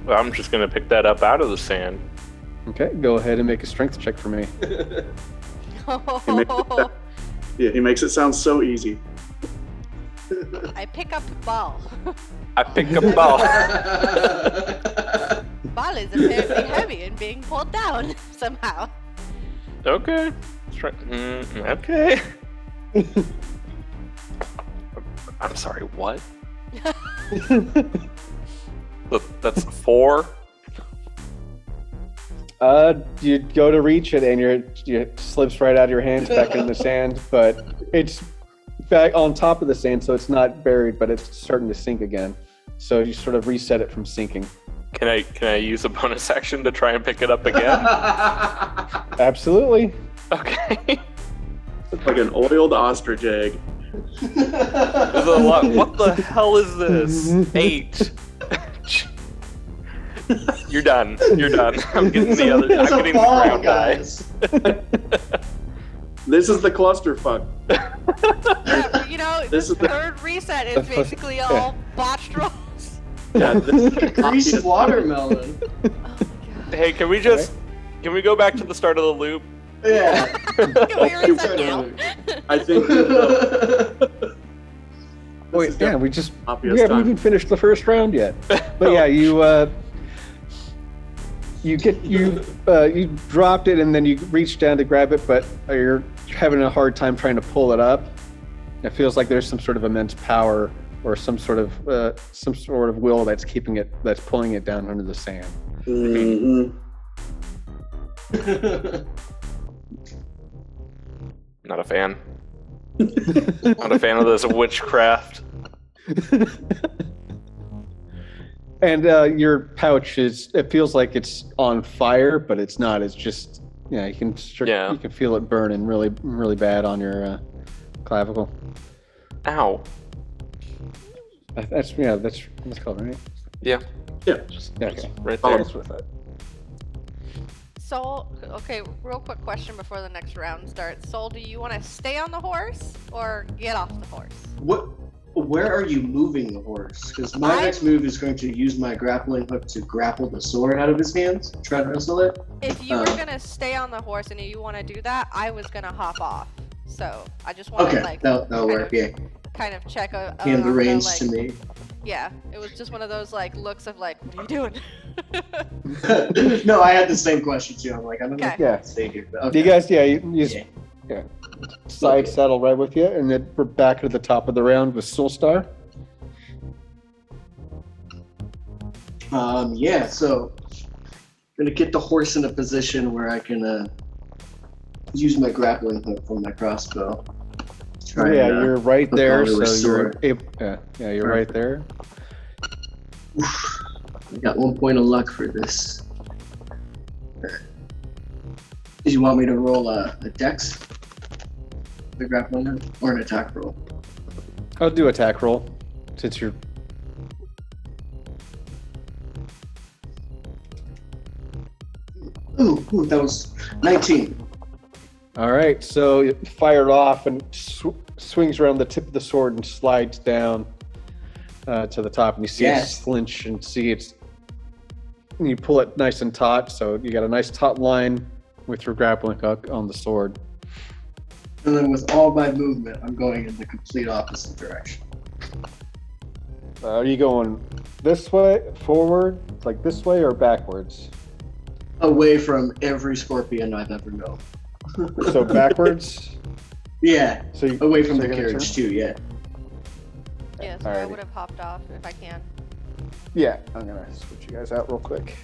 Well, I'm just gonna pick that up out of the sand.
Okay, go ahead and make a strength check for me.
He makes it sound so easy.
I pick up ball.
I pick a ball.
Ball is apparently heavy and being pulled down somehow.
Okay. Okay. I'm sorry, what? Look, that's 4.
You go to reach it and it slips right out of your hands back in the sand, but it's back on top of the sand, so it's not buried, but it's starting to sink again. So you sort of reset it from sinking.
Can I use a bonus action to try and pick it up again?
Absolutely.
Okay.
Like an oiled ostrich egg.
There's a lot. What the hell is this? 8. You're done. You're done. I'm getting the other.
It's
I'm
a
getting the
ball,
ground die.
guys.
This is the clusterfuck.
Yeah, you know,
This
this
is the-
third reset is basically all botched rolls.
Yeah, this is the
Greased
copy-
watermelon.
Oh my god.
Hey, can we just? Can we go back to the start of the loop?
Yeah.
Can we reset now?
I think
Wait,
is
yeah, we just
obvious
we haven't
time.
even finished the first round yet. But yeah, you dropped it and then you reached down to grab it, but you're having a hard time trying to pull it up. It feels like there's some sort of immense power or some sort of will that's pulling it down under the sand.
Mhm.
Not a fan. Not a fan of this witchcraft.
And your pouch it feels like it's on fire, but it's not. It's just, you can feel it burning really, really bad on your clavicle.
Ow.
That's called, right?
Yeah.
Yeah.
Okay.
Right
Oh.
there.
That's with it.
Soul, okay, real quick question before the next round starts. Soul, do you want to stay on the horse or get off the horse?
Where are you moving the horse? Because my next move is going to use my grappling hook to grapple the sword out of his hands, try to wrestle it.
If you were going to stay on the horse and you want to do that, I was going to hop off. So I just want to
Okay, that'll work. Yeah,
kind of check
hand the reins to me.
Yeah, it was just one of those looks of what are you doing?
No, I had the same question too. I'm like, I'm
Okay.
gonna stay here. But okay.
You guys, side saddle right with you, and then we're back at the top of the round with Soulstar.
Yeah. So, I'm gonna get the horse in a position where I can use my grappling hook for my crossbow.
You're right there,
onto his
so you're
sword.
able. Yeah, you're right there.
I got 1 point of luck for this. Did you want me to roll a dex? The grappling hook? Or an attack roll?
I'll do attack roll since you're.
Ooh, that was 19.
All right, so it fired off and swings around the tip of the sword and slides down to the top, and you see it flinch and and you pull it nice and taut, so you got a nice taut line with your grappling hook on the sword.
And then with all my movement, I'm going in the complete opposite direction.
Are you going this way, forward, like this way, or backwards?
Away from every scorpion I've ever known.
So backwards?
Yeah,
So you,
away from
so
the
you're gonna
carriage
turn?
too, yeah.
Yeah, so I
Alrighty.
would have hopped off if I can.
Yeah, I'm gonna switch you guys out real quick.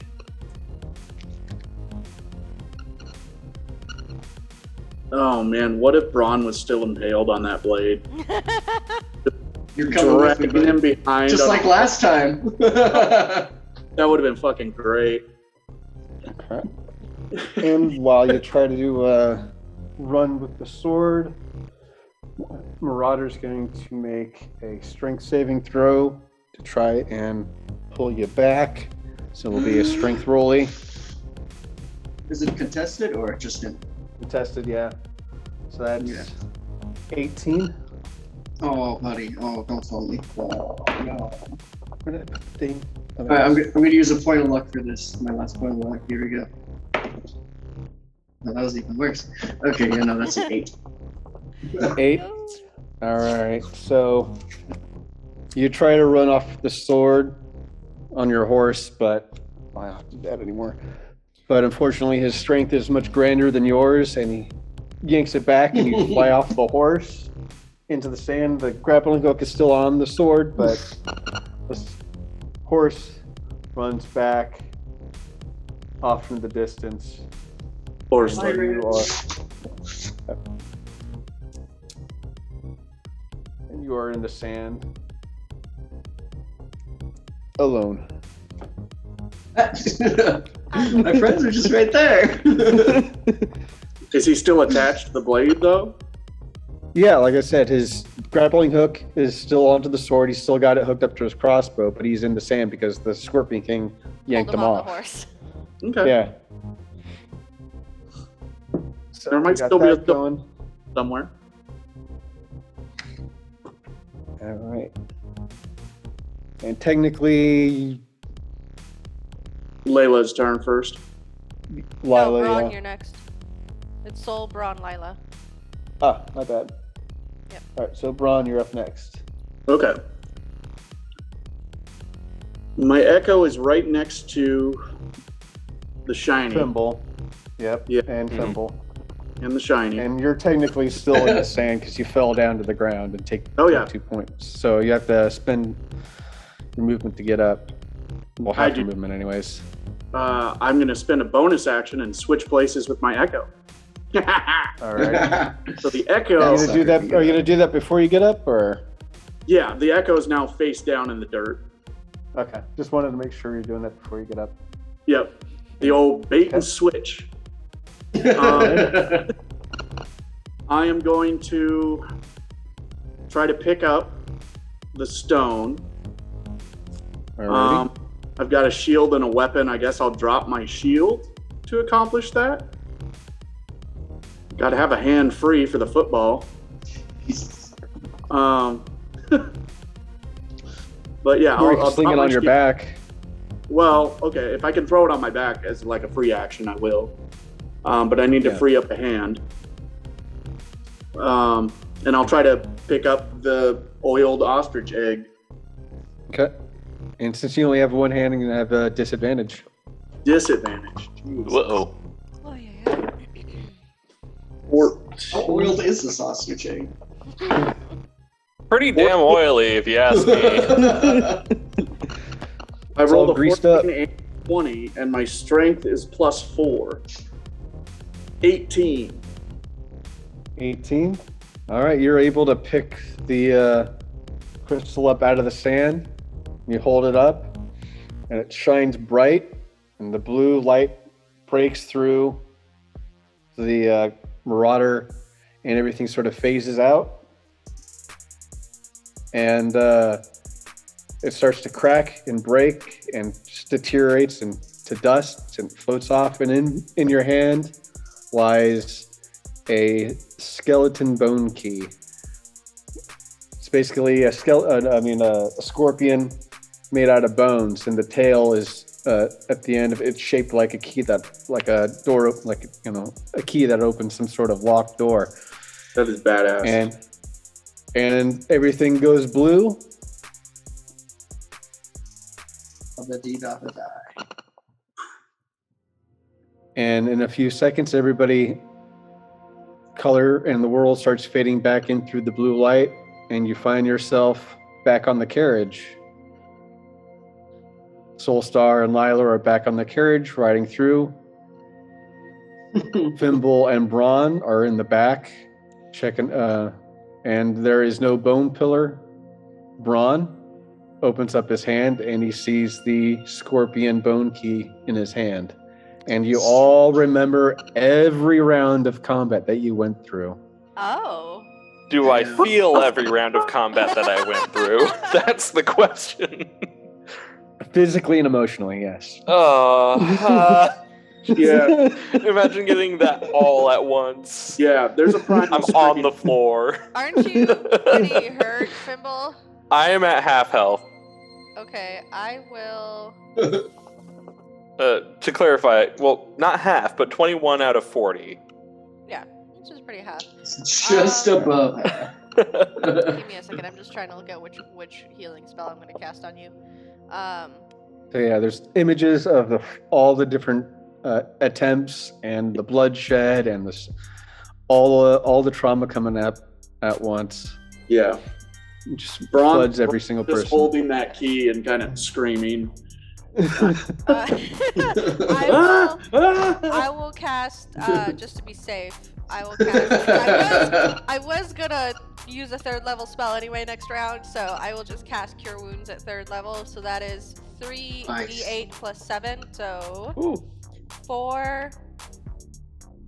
Oh man, what if Braun was still impaled on that blade?
You're coming with me,
Dragging him
buddy.
behind.
Just
on
like
a-
last time.
That would have been fucking great.
Okay. And while you try to run with the sword, Marauder's going to make a strength saving throw to try and pull you back. So it'll be a strength rolly.
Is it contested or just in?
Contested, yeah. So that's
Yeah.
18.
Oh, buddy. Oh, don't fall me. Oh, no.
Where did I put the thing?
All right, I'm going to use a point of luck for this. My last point of luck. Here we go. No, that was even worse. Okay, yeah, no, that's an 8.
8. All right. So you try to run off the sword on your horse, but I don't have to do that anymore. But unfortunately, his strength is much grander than yours, and he yanks it back, and you fly off the horse into the sand. The grappling hook is still on the sword, but the horse runs back off in the distance.
Or
And you are in the sand alone.
My friends are just right there.
is he still attached to the blade though?
Yeah, like I said, his grappling hook is still onto the sword. He's still got it hooked up to his crossbow, but he's in the sand because the Scorpion King yanked
Hold
him
on
off.
the horse.
Okay.
Yeah. So
There might
we got
still be a
that going.
somewhere.
All right. And technically,
Layla's turn first.
No,
Lila.
Braun,
Yeah.
you're next. It's Soul, Braun, Lila.
Ah, my bad.
Yep.
All right, so Braun, you're up next.
Okay. My echo is right next to the shiny
Thimble. Yep.
Yeah.
And
Mhm.
Thimble.
and the shiny.
And you're technically still in the sand because you fell down to the ground and take
Oh, yeah.
2 points. So you have to spend your movement to get up. Well,
I
half your
do.
movement, anyways.
I'm going to spend a bonus action and switch places with my echo.
All right.
So the
Are
echo,
you
That's-
gonna do that? Are you gonna do that before you get up, or?
yeah, the echo is now face down in the dirt.
Okay. Just wanted to make sure you're doing that before you get up.
Yep. The old bait and switch. I am going to try to pick up the stone.
Alrighty.
I've got a shield and a weapon. I guess I'll drop my shield to accomplish that. Got to have a hand free for the football. But yeah,
Or you can
I'll
sling
drop
it
my
on your
shield.
back.
Well, okay, if I can throw it on my back as like a free action, I will. But I need to
Yeah.
free up a hand. And I'll try to pick up the oiled ostrich egg.
Okay. And since you only have one hand, you're gonna have a disadvantage.
Disadvantage.
Whoa.
Oh, yeah.
How oiled is this ostrich egg?
Pretty damn oily, if you ask me.
I
It's
rolled
all
a
greased
14 and 20, and my strength is +4. 18.
18. All right, you're able to pick the crystal up out of the sand. You hold it up, and it shines bright, and the blue light breaks through the marauder, and everything sort of phases out. And it starts to crack and break and just deteriorates into dust and floats off. And in your hand lies a skeleton bone key. It's basically a scorpion made out of bones, and the tail is at the end of it's shaped like a key like a door, a key that opens some sort of locked door.
That is badass.
And everything goes blue.
Of the deed of the die.
And in a few seconds, everybody color and the world starts fading back in through the blue light, and you find yourself back on the carriage. Soulstar and Lila are back on the carriage, riding through. Thimble and Braun are in the back, checking. And there is no bone pillar. Braun opens up his hand, and he sees the scorpion bone key in his hand. And you all remember every round of combat that you went through.
Oh.
Do I feel every round of combat that I went through? That's the question.
Physically and emotionally, yes.
Yeah,
Imagine getting that all at once.
yeah. There's a primal
I'm on the floor.
Aren't you pretty hurt, Fimble?
I am at half health.
Okay, I will.
To clarify, well, not half, but 21 out of 40.
Yeah, which is pretty half.
It's just above half.
Give me a second. I'm just trying to look at which healing spell I'm going to cast on you.
So yeah, there's images of all the different attempts and the bloodshed and all the trauma coming up at once.
Yeah.
It just
Braun
floods every single
just
person.
holding that key and kind of screaming.
I will cast just to be safe. I will cast. I was gonna use a 3rd level spell anyway next round, so I will just cast Cure Wounds at 3rd level. So that is 3d8 plus 7, so
Ooh.
4,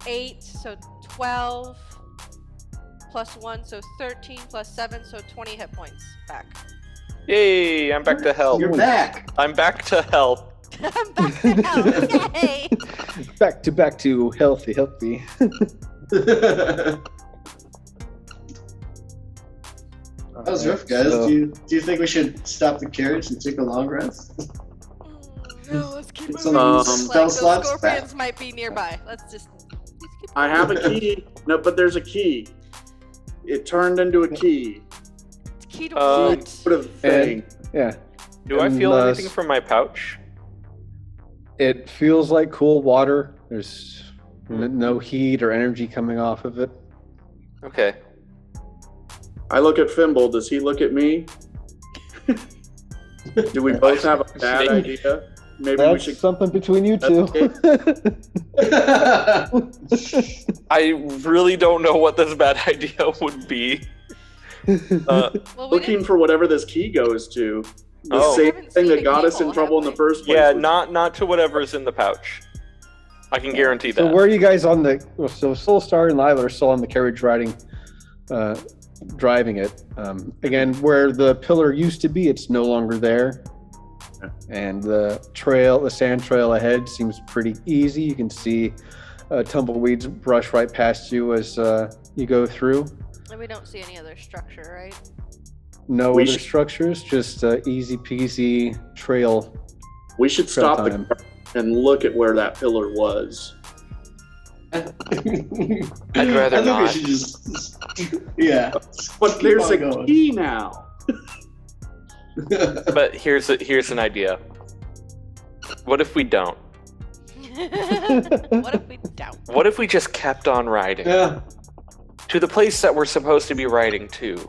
8, so 12 plus 1, so 13 plus 7, so 20 hit points back.
Yay! I'm back to health.
You're back.
I'm back to health.
I'm back to health. Yay!
Back to healthy.
That was rough, guys.
So-
Do you think we should stop the carriage and take a long rest?
No, let's keep
Get
moving.
some
Like,
spell
those
slots
scorpions
back.
might be nearby. Let's just keep
I have a key. No, but there's a key. It turned into a key.
key to
Um,
what?
Sort of thing.
Yeah.
Do I feel
Unless-
anything from my pouch?
It feels like cool water. There's no heat or energy coming off of it.
Okay.
I look at Fimble. Does he look at me? Do we both have a bad idea? Maybe we
That's
should.
something between you two.
I really don't know what this bad idea would be.
Well, we
Looking
didn't-
for whatever this key goes to. The
Oh.
same
Haven't
thing
seen
that
a
got us in
keyhole,
trouble in
have
the first place.
Yeah,
was-
not to whatever's in the pouch. I can guarantee that.
So where are you guys on the? So Soulstar and Lila are still on the carriage driving it. Again, where the pillar used to be, it's no longer there, and the sand trail ahead seems pretty easy. You can see tumbleweeds brush right past you as you go through.
And we don't see any other structure, right?
No
We
other
should-
structures, just easy peasy trail.
We should
Trail
stop the
time.
car and look at where that pillar was.
I'd rather
I think
not.
we should just yeah.
But
Keep
there's
on
a
going.
key now.
But here's an idea. What if we don't?
What if we don't?
What if we just kept on riding
Yeah.
to the place that we're supposed to be riding to?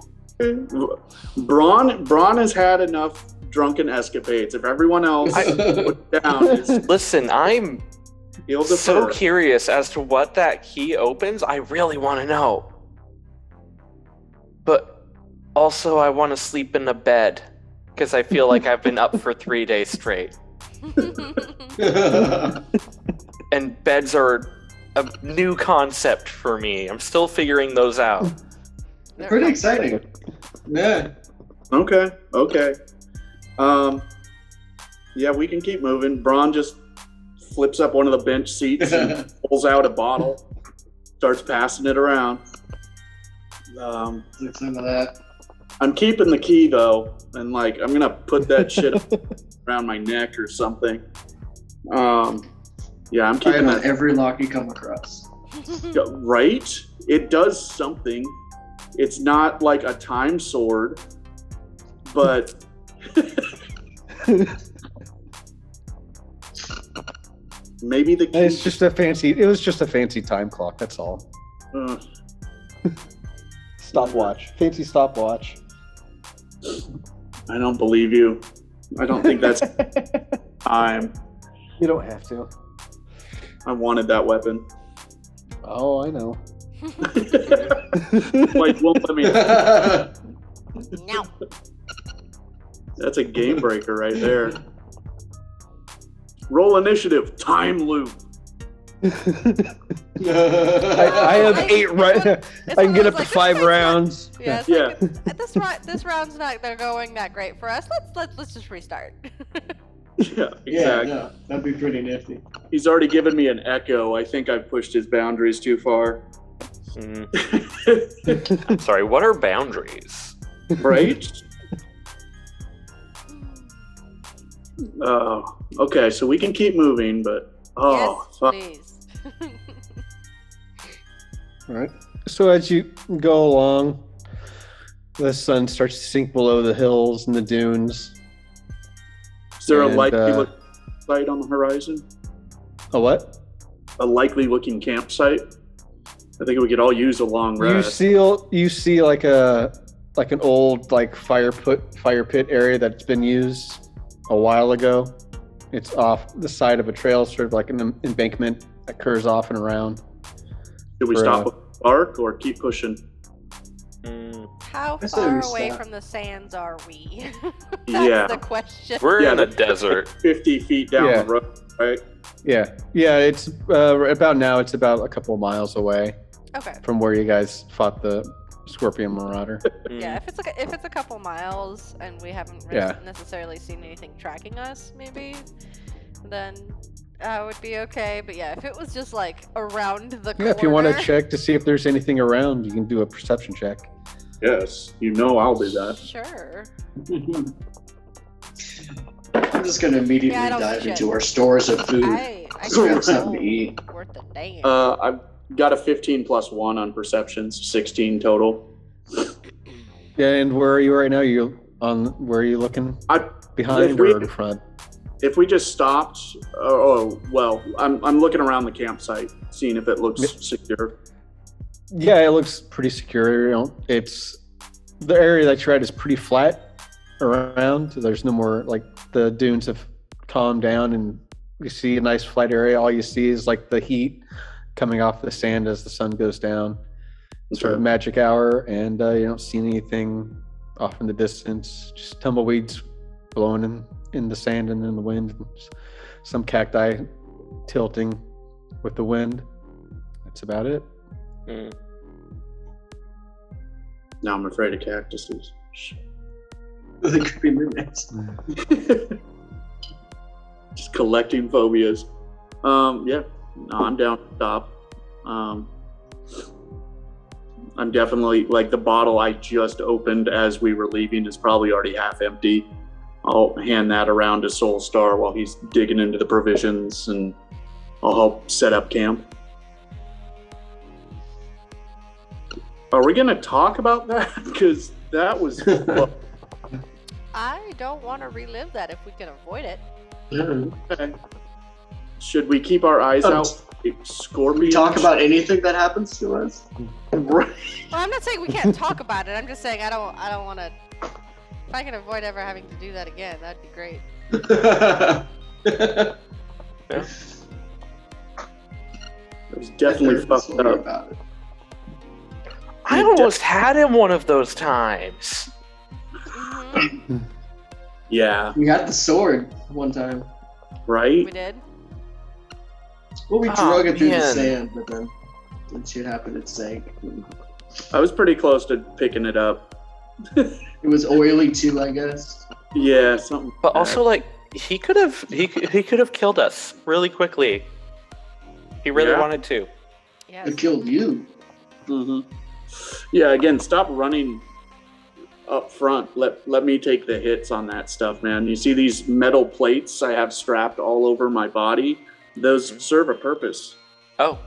Braun has had enough drunken escapades. If everyone else put down,
Listen, I'm
he'll
so
defer.
curious as to what that key opens. I really want to know. But also, I want to sleep in a bed because I feel like I've been up for 3 days straight. And beds are a new concept for me. I'm still figuring those out.
They're
Pretty
comfortable.
exciting. Yeah.
Okay. Yeah, we can keep moving. Braun just flips up one of the bench seats and pulls out a bottle, starts passing it around.
Like some of that.
I'm keeping the key though, and like I'm gonna put that shit around my neck or something. Yeah, I'm
Try it
keeping
on
that.
every lock you come across.
Right? It does something. It's not like a time sword, but maybe the key.
It was just a fancy time clock. That's all.
uh,
Stopwatch. Fancy stopwatch.
I don't believe you. I don't think that's time.
You don't have to.
I wanted that weapon.
Oh, I know.
Like, won't let me.
No.
That's a game breaker right there. Roll initiative. Time loop.
I have
I-
8 right.
It's
I
one
can get
of
up
those,
to
like,
5 rounds.
Yeah, it's
Yeah.
like, this round's not they're going that great for us. Let's just restart.
Yeah,
Yeah,
exactly.
no, that'd be pretty nifty.
He's already given me an echo. I think I've pushed his boundaries too far.
I'm sorry, what are boundaries?
Right? Oh, okay. So we can keep moving, but
yes,
fuck.
please.
All right. So as you go along, the sun starts to sink below the hills and the dunes.
Is there a
And,
likely looking site on the horizon?
A what?
A likely looking campsite? I think we could all use a long rest.
You see like an old like fire pit area that's been used a while ago. It's off the side of a trail, sort of like an embankment that curves off and around.
Should we
for,
stop with Ark or keep pushing?
How
I say
far
we
away
stop.
from the sands are we? That's
Yeah.
the question.
We're
Yeah,
in a
the-
desert.
50 feet down
Yeah.
the road, right?
Yeah. It's about now. It's about a couple of miles away
Okay.
from where you guys fought the Scorpion Marauder.
Yeah, if it's a couple miles and we haven't
Yeah.
necessarily seen anything tracking us, maybe, then I would be okay. But yeah, if it was just like around the corner.
Yeah, if you want to check to see if there's anything around, you can do a perception check.
Yes, I'll do that.
Sure.
I'm just gonna immediately
Yeah, I don't
dive
see
into
shit.
our stores of food.
I
Grab
can't
something to
roll
eat.
worth a damn.
I've got a 15 plus 1 on perceptions, 16 total.
Yeah, and where are you right now? Where are you looking? Behind
if we-
or in front?
If we just stopped, I'm looking around the campsite, seeing if it looks secure.
Yeah, it looks pretty secure. It's the area that you're at is pretty flat around. There's no more, like, the dunes have calmed down, and you see a nice flat area. All you see is like the heat coming off the sand as the sun goes down. Sort of magic hour, and you don't see anything off in the distance. Just tumbleweeds blowing in the sand and in the wind. Some cacti tilting with the wind. That's about it.
Now I'm afraid of cactuses.
The creepy midnights.
Just collecting phobias. Yeah. No, I'm down to stop. I'm definitely, like, the bottle I just opened as we were leaving is probably already half empty. I'll hand that around to Soulstar while he's digging into the provisions, and I'll help set up camp. Are we going to talk about that? Because that was...
I don't want to relive that if we can avoid it.
Okay. Should we keep our eyes out for scorpions?
We talk about anything that happens to us.
Right.
Well, I'm not saying we can't talk about it. I'm just saying I don't want to. If I can avoid ever having to do that again, that'd be great.
It was definitely fucked up.
About it.
I almost had him one of those times.
Mhm.
Yeah,
We had the sword one time.
right?
We did.
Well, we
Oh,
drug it through the
man.
sand, but then when shit happened, it sank.
I was pretty close to picking it up.
It was oily too, I guess.
Yeah, something.
But also, like, he could have killed us really quickly. He really
Yeah.
wanted to.
Yes.
It killed you.
Yeah, again, stop running up front. Let me take the hits on that stuff, man. You see these metal plates I have strapped all over my body? Those serve a purpose.
Oh,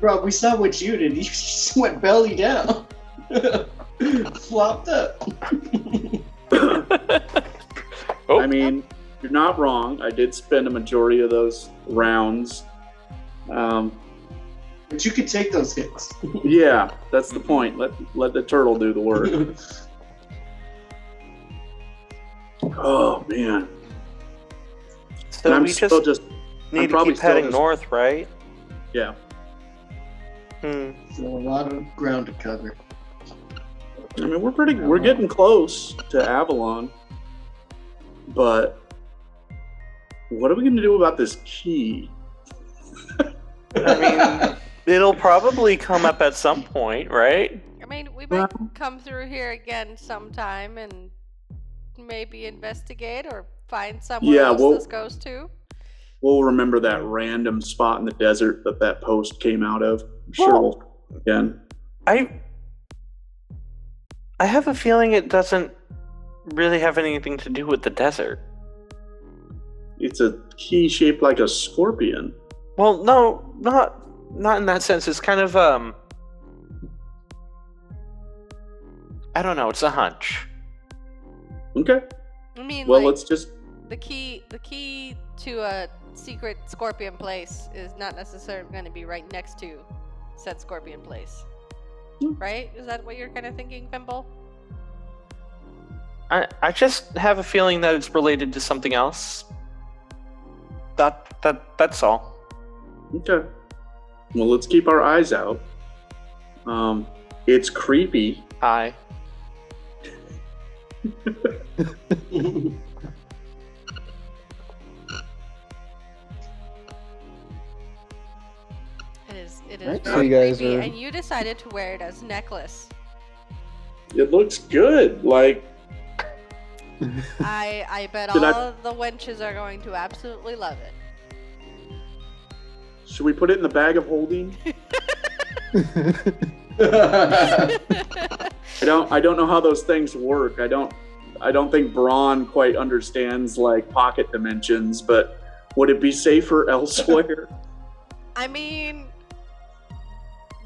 Bro, we saw what you did. You just went belly down. Flopped up.
Oh.
I mean, you're not wrong. I did spend a majority of those rounds.
But you could take those hits.
Yeah, that's the point. Let the turtle do the work. Oh man.
so
And I'm
we
still
just
just
need to
probably
keep heading
still just-
north, right?
yeah.
So a lot of ground to cover.
I mean, we're getting close to Avalon, but what are we going to do about this key?
I mean, it'll probably come up at some point, right?
I mean, we might come through here again sometime and maybe investigate or find somewhere
Yeah,
else
well-
this goes to.
We'll remember that random spot in the desert that post came out of. I'm sure
Well-
we'll again.
I have a feeling it doesn't really have anything to do with the desert.
It's a key shaped like a scorpion.
Well, no, not in that sense. It's kind of I don't know. It's a hunch.
Okay.
I mean,
Well,
like,
let's just.
the key to a secret scorpion place is not necessarily going to be right next to said scorpion place. Right? Is that what you're kind of thinking, Pimple?
I just have a feeling that it's related to something else. That's all.
Okay. Well, let's keep our eyes out. It's creepy.
Hi.
It is
Right, so
very
you guys
creepy,
are-
and you decided to wear it as a necklace.
It looks good. Like,
I bet
Did
all
I-
of the wenches are going to absolutely love it.
should we put it in the bag of holding? I don't know how those things work. I don't think Braun quite understands like pocket dimensions, but would it be safer elsewhere?
I mean,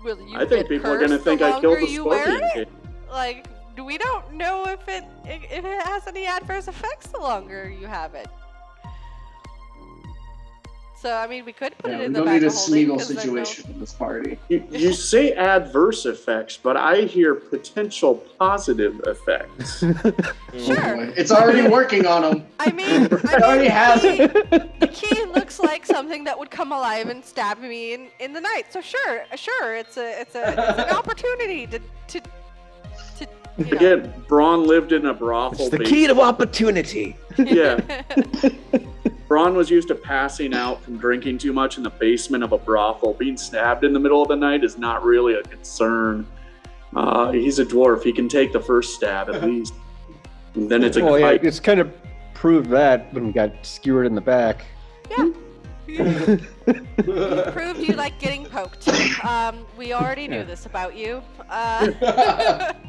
will you
I think
get
people are gonna
cursed the
think I killed
longer
the
you wear
Scorpion
it?
King.
Like, we don't know if it has any adverse effects the longer you have it. So I mean, we could put
Yeah,
it
we
in the
don't
bag
need a
of holding.
Smeagol
'cause then
situation in this party.
You say adverse effects, but I hear potential positive effects.
Sure.
Boy, it's already working on him.
I mean,
It already has it.
The key looks like something that would come alive and stab me in the night. So sure, it's an opportunity to you know.
Again, Braun lived in a brothel.
It's the key to opportunity.
Yeah. Braun was used to passing out from drinking too much in the basement of a brothel. Being stabbed in the middle of the night is not really a concern. He's a dwarf. He can take the first stab at least. And then it's a
Well, yeah,
fight.
it's kind of proved that when we got skewered in the back.
Yeah. You proved you like getting poked. We already knew this about you.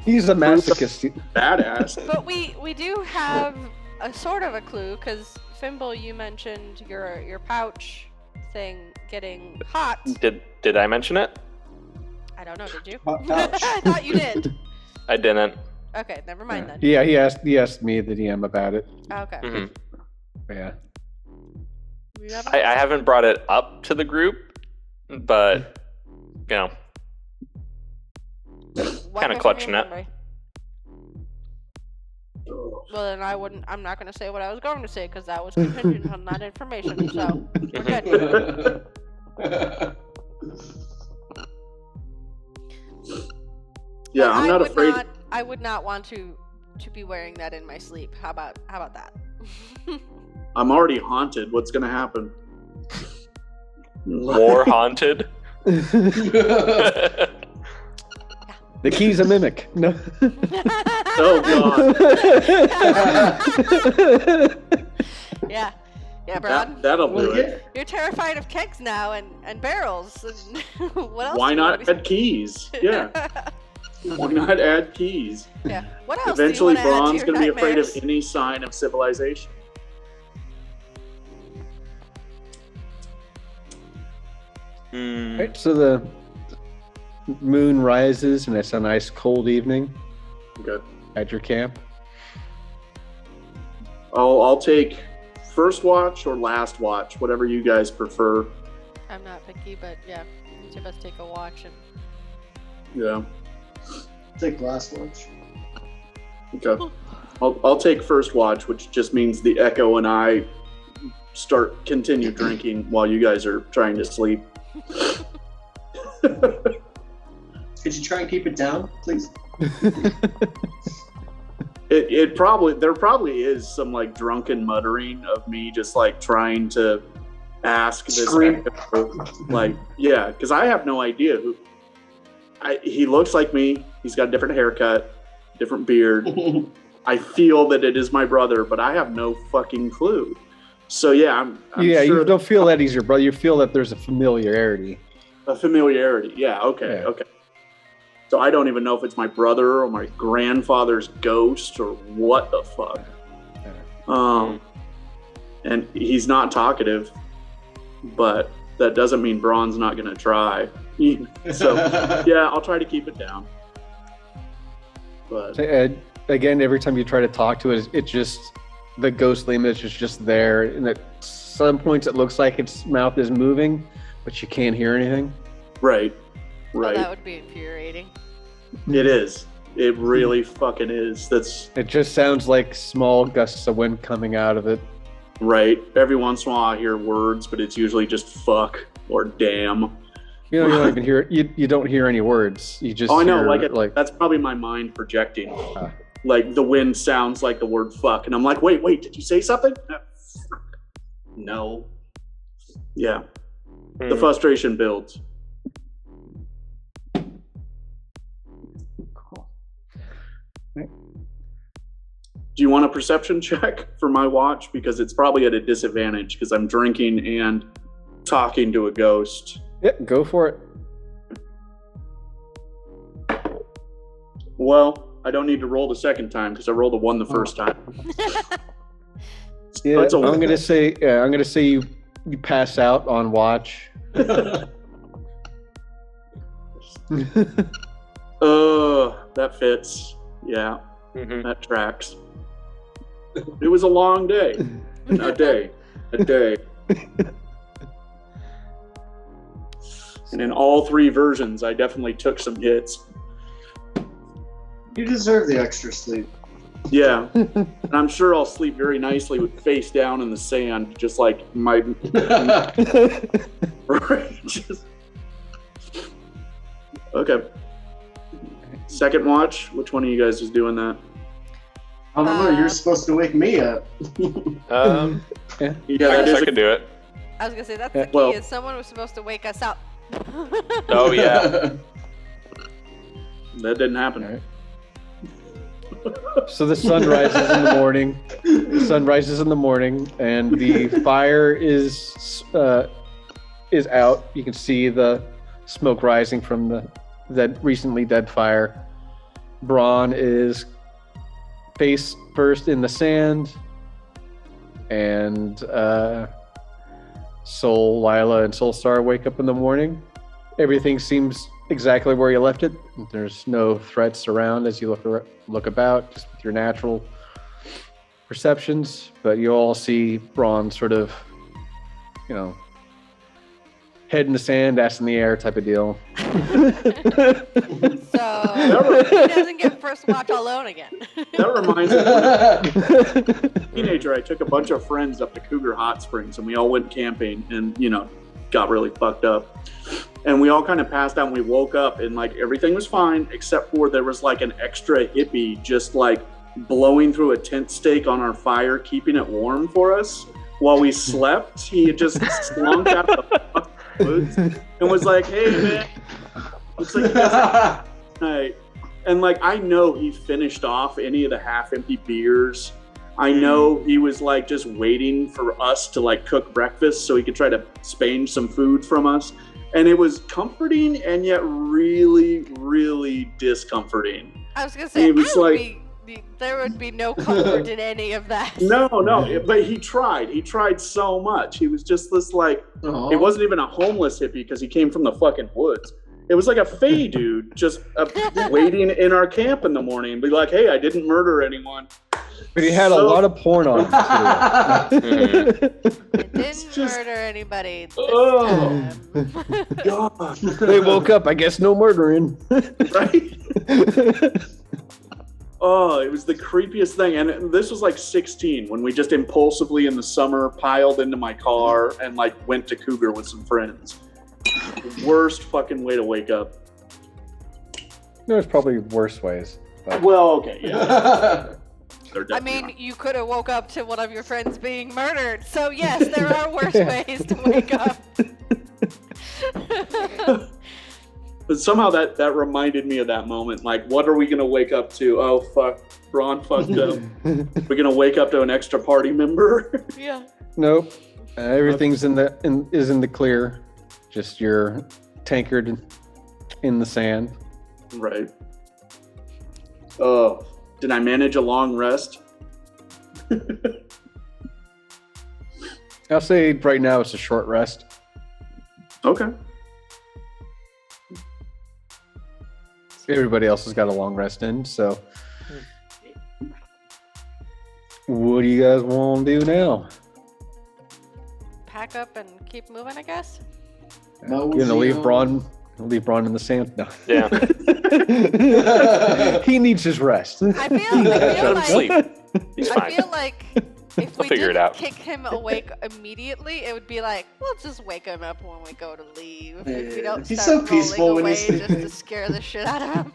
He's a masochist.
Badass.
But we do have a sort of a clue, because Fimble, you mentioned your pouch thing getting hot.
Did I mention it?
I don't know, did you?
Hot pouch.
I thought you did.
I didn't.
Okay, never mind then.
Yeah, he asked me, the DM, about it.
Okay.
Mhm.
Yeah.
We have
I haven't brought it up to the group, but you know,
What
kinda
goes
clutching
in your
it.
memory? Well, then I'm not going to say what I was going to say, because that was contingent on that information, so we're good.
Yeah,
But
I'm not afraid.
I would not want to be wearing that in my sleep. How about that?
I'm already haunted. What's going to happen?
More haunted.
The key's a mimic. No.
Oh, God.
Yeah. Yeah, Brad.
That'll do
Well,
it.
yeah.
You're terrified of kegs now and barrels. And what else?
Why
do you wanna
not add keys? Yeah. Why not add keys?
Yeah. What else?
Eventually,
do you wanna add
Braun's
to
going to be
your
afraid of
nightmares?
any sign of civilization.
Mm,
Right, so the moon rises and it's a nice cold evening
Good.
at your camp.
I'll take first watch or last watch, whatever you guys prefer.
I'm not picky, but yeah, each of us take a watch and.
Yeah.
Take last watch.
Okay. I'll take first watch, which just means the Echo and I continue drinking while you guys are trying to sleep.
Could you try and keep it down, please?
There probably is some like drunken muttering of me just like trying to ask this
Scream.
Echo, like, yeah, because I have no idea who. He looks like me. He's got a different haircut, different beard. I feel that it is my brother, but I have no fucking clue. So yeah, I'm
Yeah,
sure
you don't feel that he's your brother. You feel that there's a familiarity.
a familiarity. Yeah, okay,
Yeah.
okay. So I don't even know if it's my brother or my grandfather's ghost or what the fuck. And he's not talkative, but that doesn't mean Braun's not gonna try. So yeah, I'll try to keep it down. But
So, again, every time you try to talk to it, it's just the ghostly image is just there. And at some points, it looks like its mouth is moving, but you can't hear anything.
right,
Oh,
right.
that would be infuriating.
It is. It really fucking is. That's
It just sounds like small gusts of wind coming out of it.
right. Every once in a while I hear words, but it's usually just fuck or damn.
You don't even hear. You don't hear any words. You just.
Oh, I know.
hear,
Like that's probably my mind projecting.
Ah.
Like the wind sounds like the word fuck, and I'm like, wait, did you say something? No. Yeah. The
mm.
frustration builds. Do you want a perception check for my watch? Because it's probably at a disadvantage because I'm drinking and talking to a ghost.
Yeah, go for it.
Well, I don't need to roll the second time because I rolled a 1 the first time.
Yeah,
it's a-
I'm gonna say you pass out on watch.
That fits. Yeah,
Mhm.
that tracks. It was a long day. A day. And in all 3 versions, I definitely took some hits.
You deserve the extra sleep.
Yeah. And I'm sure I'll sleep very nicely with face down in the sand, just like my. Just... Okay. Second watch. Which one of you guys is doing that?
I don't know. You're supposed to wake me up.
Yeah,
I
that
guess
is
I could do it.
I was gonna say that's the key.
Well-
Is someone was supposed to wake us up.
Oh yeah.
That didn't happen.
All right. So the sun rises in the morning. And the fire is out. You can see the smoke rising from that recently dead fire. Braun is face first in the sand, and Soul, Lila, and Soulstar wake up in the morning. Everything seems exactly where you left it. There's no threats around as you look about, just with your natural perceptions. But you all see Braun sort of, head in the sand, ass in the air type of deal.
So he doesn't get first watch alone again.
That reminds me. As a teenager, I took a bunch of friends up to Cougar Hot Springs, and we all went camping, and got really fucked up. And we all kind of passed out, and we woke up, and like everything was fine, except for there was like an extra hippie just like blowing through a tent stake on our fire, keeping it warm for us while we slept. He had just slunk out the fucking woods and was like, "Hey man, looks like you guys have a good night." And like I know he finished off any of the half-empty beers. I know he was like just waiting for us to like cook breakfast so he could try to spange some food from us. And it was comforting and yet really, really discomforting.
I was gonna say
It was
there would be no comfort in any of that.
No, but he tried. He tried so much. He was just this like,
Aw.
it wasn't even a homeless hippie because he came from the fucking woods. It was like a Fey dude just waiting in our camp in the morning and be like, "Hey, I didn't murder anyone."
But he had a lot of porn on.
I didn't murder anybody. This
Oh.
time.
God.
They woke up, I guess no murdering.
Right? Oh, it was the creepiest thing. And this was like 16 when we just impulsively in the summer piled into my car and like went to Cougar with some friends. The worst fucking way to wake up.
There's probably worse ways. But
Well, okay, yeah. They're
I
definitely
mean, you could have woke up to one of your friends being murdered. So yes, there are worse ways to wake up.
not. But somehow that reminded me of that moment. Like, what are we going to wake up to? Oh, fuck. Braun fucked up. We're going to wake up to an extra party member?
Yeah.
nope. Everything's in the clear. Just your tankard in the sand.
Right. Oh, did I manage a long rest?
I'll say right now it's a short rest.
Okay.
Everybody else has got a long rest in, so what do you guys want to do now?
Pack up and keep moving, I guess.
No,
You're gonna leave
no.
Braun in the sand? No.
Yeah.
He needs his rest.
I feel
Let him
like
sleep. He's
I
fine.
feel like if
We'll
we
figure it
didn't
out.
kick him awake immediately, it would be like, let's just wake him up when we go to leave. If we don't
He's
start
so peaceful
rolling
when
away
he's
just to
sleeping.
scare the shit out of him.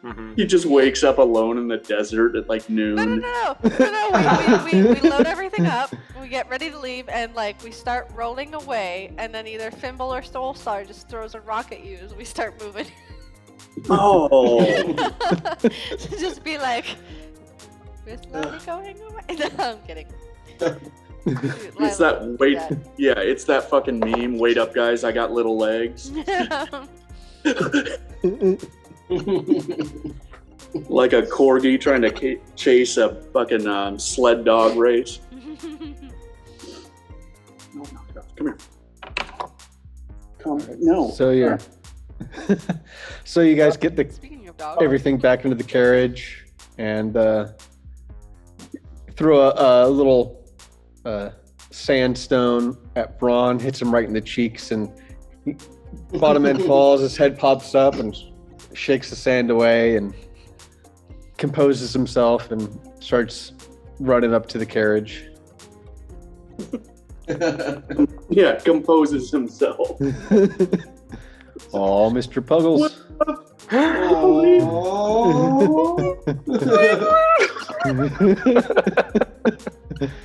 Mhm.
He just wakes up alone in the desert at like noon.
No. We load everything up. We get ready to leave, and like we start rolling away, and then either Fimble or Soulstar just throws a rock at you as we start moving.
Oh.
Just be like, Is Mommy going away? No, I'm kidding.
It's that wait. Yeah, it's that fucking meme. Wait up, guys. I got little legs. Like a corgi trying to chase a fucking sled dog race. No, knock it off. Come here. Come. No.
So you're. So you guys get the
Speaking of dogs.
everything back into the carriage and throw a little sandstone at Braun, hits him right in the cheeks, and bottom end falls. His head pops up and shakes the sand away and composes himself and starts running up to the carriage.
Yeah, composes himself.
Oh, Mr. Puggles.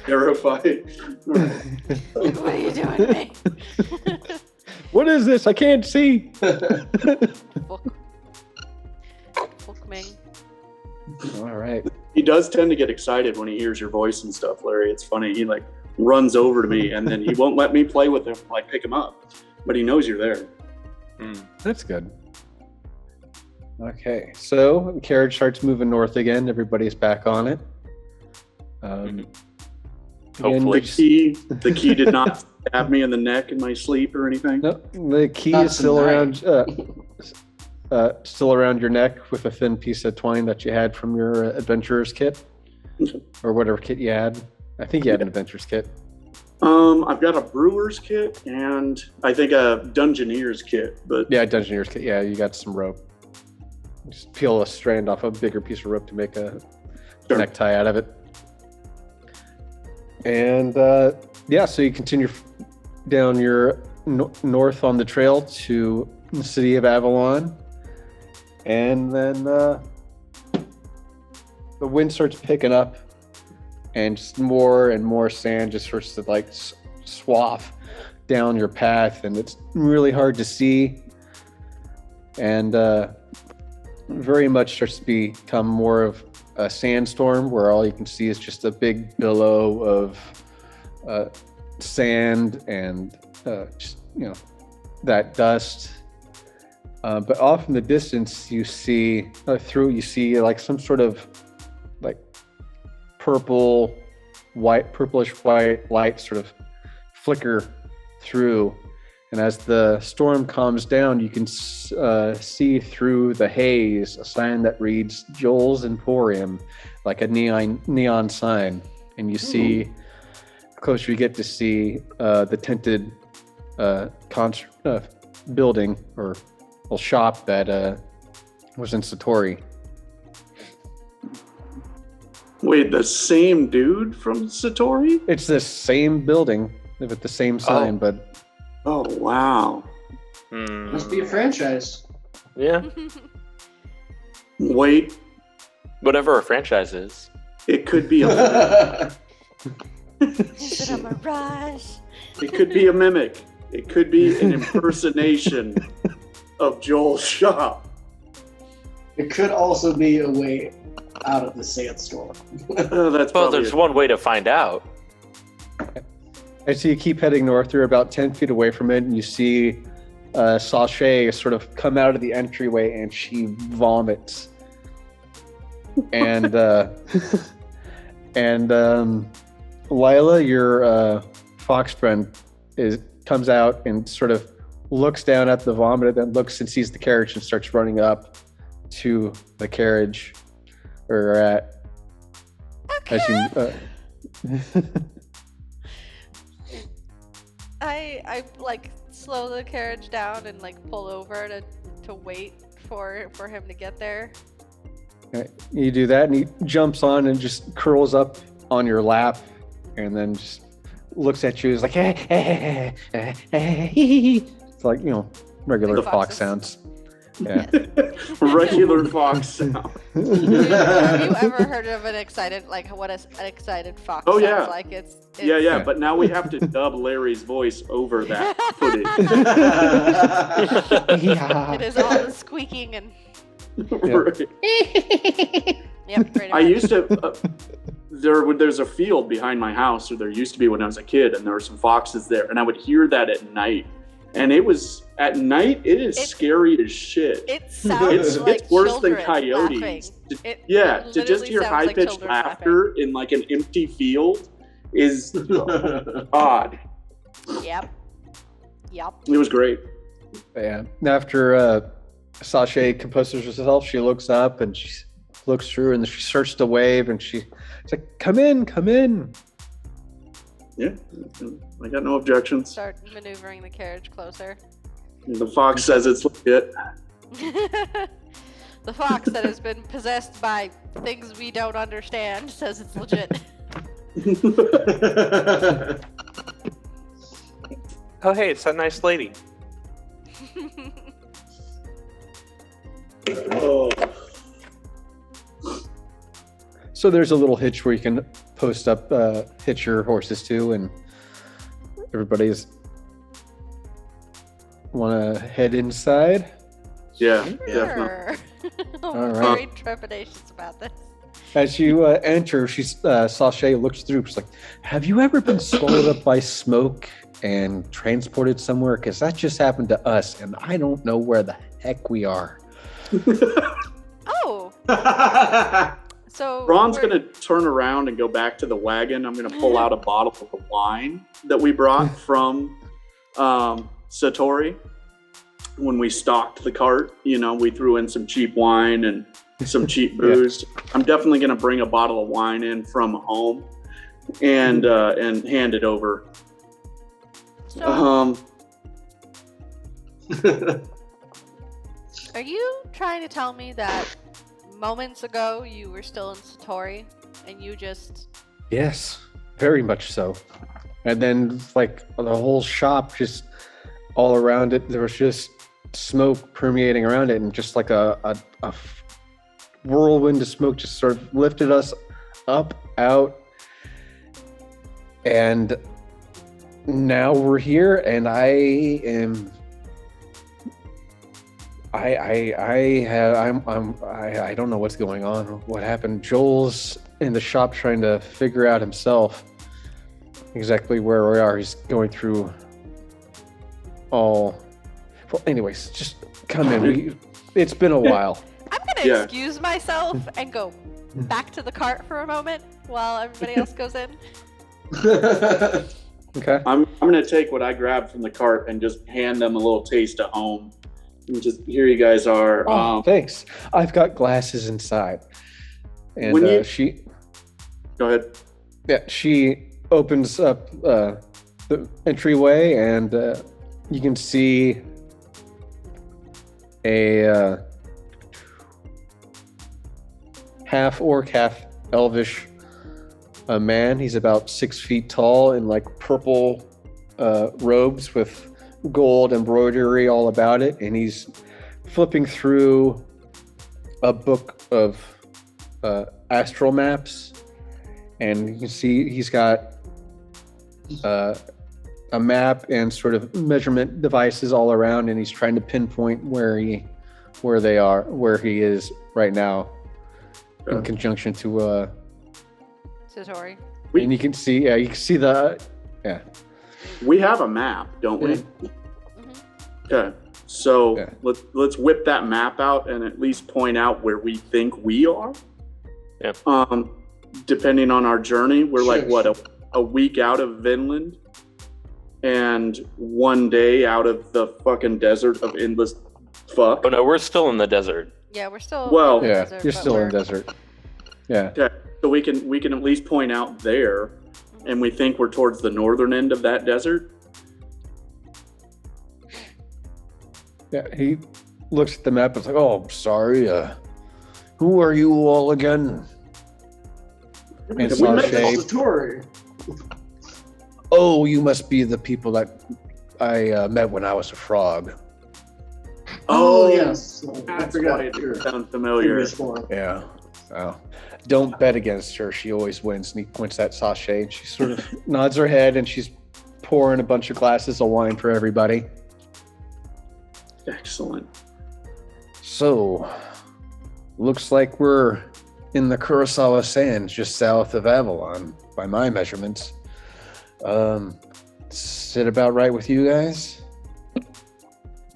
Terrified.
What are you doing to me?
What is this? I can't see.
Fuck. Fuck me.
All right.
He does tend to get excited when he hears your voice and stuff, Larry. It's funny. He like runs over to me and then he won't let me play with him, like pick him up. But he knows you're there.
That's good. Okay, so the carriage starts moving north again. Everybody's back on it. Again,
Hopefully.
The key did not stab me in the neck in my sleep or anything.
No, the key
Not
is still
tonight.
around your neck with a thin piece of twine that you had from your adventurer's kit, or whatever kit you had. I think you had an adventurer's kit.
I've got a brewer's kit and I think a dungeoneer's kit, but
Yeah, dungeoneer's kit. Yeah, you got some rope. Just peel a strand off a bigger piece of rope to make a
Sure.
necktie out of it. And yeah, so you continue down your north on the trail to the city of Avalon, and then the wind starts picking up, and just more and more sand just starts to like swath down your path, and it's really hard to see, and very much starts to become more of a sandstorm where all you can see is just a big billow of sand and just, you know, that dust. But off in the distance, you see like some sort of like purplish white light sort of flicker through. And as the storm calms down, you can see through the haze a sign that reads Joel's Emporium, like a neon sign. And you see, the closer you get to see the tinted building or shop that was in Satori.
wait, the same dude from Satori?
It's the same building with the same sign, but
Oh, wow.
Must be a franchise.
Yeah.
Wait,
Whatever a franchise is.
it could be a
Is it a mirage?
it could be a mimic. It could be an impersonation of Joel's shop.
It could also be a way out of the sandstorm.
That's
Well,
probably
there's one way to find out.
and so you keep heading north. You're about 10 feet away from it, and you see Sashay sort of come out of the entryway, and she vomits. And Lila, your fox friend, comes out and sort of looks down at the vomit, and then looks and sees the carriage and starts running up to the carriage, or as you.
I like slow the carriage down and like pull over to wait for him to get there.
You do that, and he jumps on and just curls up on your lap, and then just looks at you. He's like, it's like, you know, regular
Like
fox
foxes.
sounds. Yeah.
regular fox sound.
Have you ever heard of an excited, like what an excited fox
Oh,
sounds
yeah.
like? It's
Yeah, but now we have to dub Larry's voice over that footage.
It is all the squeaking and
Right.
Yep, pretty
I
much.
used to. There's a field behind my house, or there used to be when I was a kid, and there were some foxes there, and I would hear that at night. And it is scary as shit.
It sounds like
It's worse than
children
coyotes.
laughing. It
To just
literally
hear
sounds
high
like
pitched
children
laughter in like an empty field is odd.
Yep.
It was great.
Yeah. After Sasha composes herself, she looks up and she looks through and she starts to wave and she's like, come in, come in.
Yeah, I got no objections.
Start maneuvering the carriage closer.
The fox says it's legit.
The fox that has been possessed by things we don't understand says it's legit.
Oh, hey, it's that nice lady.
Oh.
So there's a little hitch where you can post up, hitch your horses to, and everybody's want to head inside.
Yeah, definitely.
I'm
All
very trepidatious about this.
As you enter, Sasha looks through. She's like, "Have you ever been swallowed up by smoke and transported somewhere? Because that just happened to us, and I don't know where the heck we are."
Oh, so
Ron's going to turn around and go back to the wagon. I'm going to pull out a bottle of the wine that we brought from Satori. When we stocked the cart, we threw in some cheap wine and some cheap booze. Yeah. I'm definitely going to bring a bottle of wine in from home and hand it over.
So, are you trying to tell me that moments ago you were still in Satori and you just...
Yes, very much so. And then like the whole shop, just all around it, there was just smoke permeating around it, and just like a whirlwind of smoke just sort of lifted us up, out, and now we're here, and I don't know what's going on. What happened? Joel's in the shop trying to figure out himself exactly where we are. He's going through all. Well, anyways, just come in. It's been a while.
I'm gonna excuse myself and go back to the cart for a moment while everybody else goes in.
Okay.
I'm gonna take what I grabbed from the cart and just hand them a little taste of home. And just here you guys are.
Oh, thanks. I've got glasses inside. And she.
Go ahead.
Yeah, she opens up the entryway, and you can see a half orc, half elvish man. He's about 6 feet tall in like purple robes with gold embroidery all about it, and he's flipping through a book of astral maps, and you can see he's got a map and sort of measurement devices all around, and he's trying to pinpoint where he is right now, in conjunction to
Satori.
and you can see
We have a map, don't we?
Mm-hmm.
Okay. So let's whip that map out and at least point out where we think we are.
Yep.
Depending on our journey, we're a week out of Vinland and 1 day out of the fucking desert of endless fuck.
Oh no, we're still in the desert.
Yeah, we're still.
Well,
in the
yeah,
desert,
you're
but
still in
we're-
desert. Yeah.
Okay. So we can at least point out there, and we think we're towards the northern end of that desert.
Yeah, he looks at the map and is like, "Oh, I'm sorry. Who are you all again?" And
We met
Sasha,
Satori.
"Oh, you must be the people that I met when I was a frog."
Oh, yes. I
That's
forgot
why it
your
sounds familiar.
previous form.
Yeah. Oh. Don't bet against her. She always wins. And he points at Sasha, and she sort of nods her head, and she's pouring a bunch of glasses of wine for everybody.
Excellent.
So, looks like we're in the Kurosawa Sands, just south of Avalon, by my measurements. Is it about right with you guys?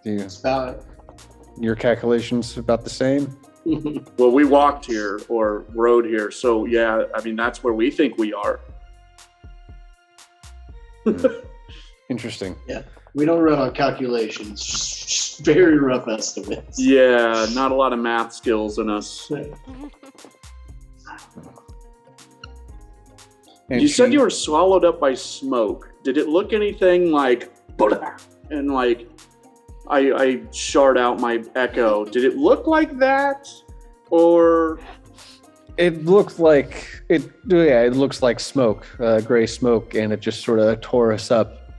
It's about
Your calculations about the same?
it.
Well, we walked here or rode here, so yeah, I mean that's where we think we are.
Interesting.
We don't run on calculations, just very rough estimates.
Yeah, not a lot of math skills in us.
And
You said you were swallowed up by smoke. Did it look anything like and like I shard out my echo? Did it look like that, or
It looked like it. Yeah, it looks like smoke, gray smoke, and it just sort of tore us up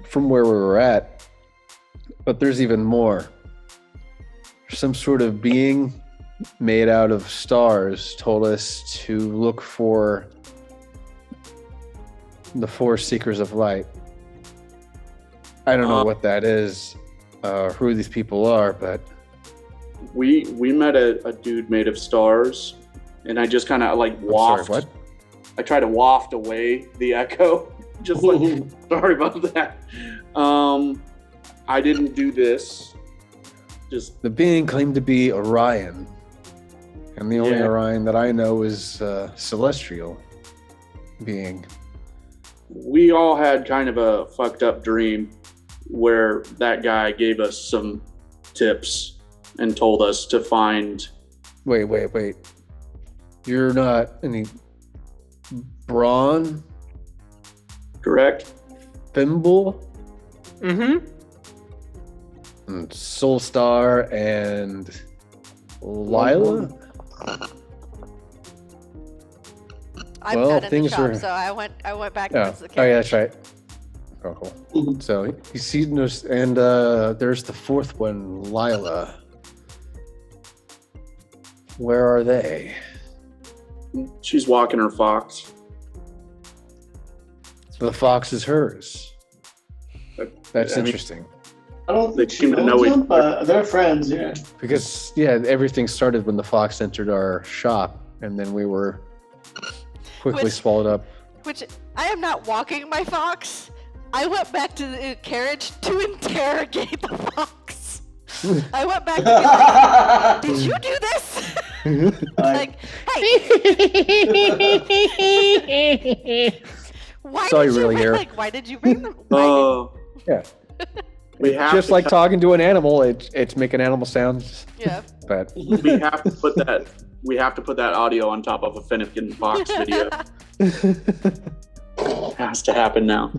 from where we were at. But there's even more. Some sort of being made out of stars told us to look for the four seekers of light. I don't know what that is, who these people are, but
we met a dude made of stars, and I just kind of like waft.
sorry, what?
I try to waft away the echo. Just like sorry about that. I didn't do this. Just
The being claimed to be Orion, and the only
Yeah.
Orion that I know is celestial being.
we all had kind of a fucked up dream where that guy gave us some tips and told us to find.
Wait. You're not any Braun,
Correct?
Thimble,
Mm-hmm.
and Soulstar, and Lila?
I'm
Well,
not in the
things
shop,
are-
so I went back
Oh,
towards the
oh yeah,
carriage.
that's right. Oh, cool. So you see, and there's the fourth one, Lila. Where are they?
She's walking her fox.
The fox is hers. That's
I mean-
interesting.
I don't
They
think she
seem to
owns
know each
them, but they're friends, yeah.
Because everything started when the fox entered our shop, and then we were quickly
Which-
swallowed up.
Which I am not walking my fox. I went back to the carriage to interrogate the fox. I went back to be like, did you do this? Like, hey, why
Saw
did
you
you
really
bring,
here.
like, why did you bring them?
Yeah.
We have
Just
to
like talking to an animal, it's making animal sounds.
Yeah.
But
we have to put that. We have to put that audio on top of a Finnegan Fox video. Has to happen now.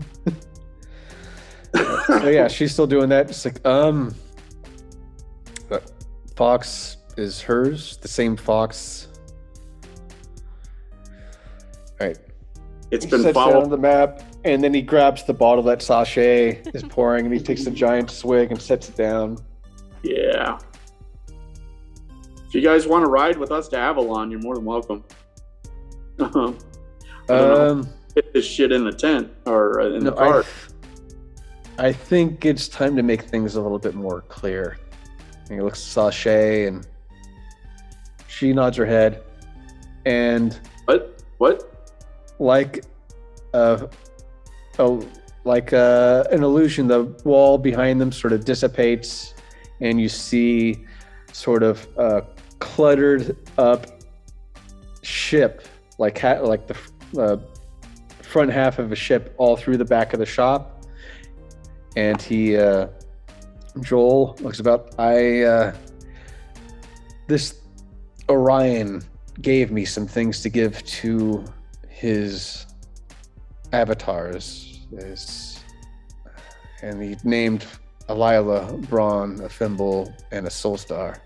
so yeah, she's still doing that. Just like, the fox is hers, the same fox. All right.
It's
He
been
sets down
followed.
the map, and then he grabs the bottle that Sachet is pouring, and he takes a giant swig and sets it down.
Yeah. If you guys want to ride with us to Avalon, you're more than welcome. I don't know. Get this shit in the tent or in the cart.
I think it's time to make things a little bit more clear. And he looks at Sachet, and she nods her head, and
What?
like an illusion, the wall behind them sort of dissipates, and you see sort of a cluttered up ship, like the front half of a ship all through the back of the shop. And Joel looks about, this Orion gave me some things to give to his avatars, and he named a Lila, Braun, a Thimble, and a Soulstar.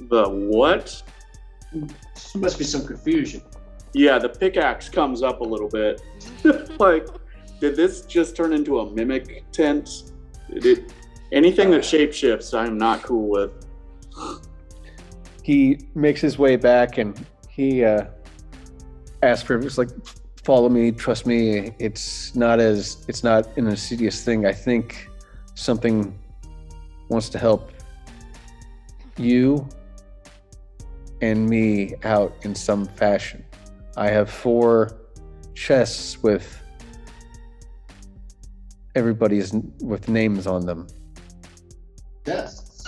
The what?
There must be some confusion.
Yeah, the pickaxe comes up a little bit. Like, did this just turn into a mimic tent? Anything that shapeshifts, I'm not cool with.
He makes his way back, and he asks for, it's like, follow me, trust me. It's not an insidious thing. I think something wants to help you and me out in some fashion. I have 4 chests with with names on them.
Yes.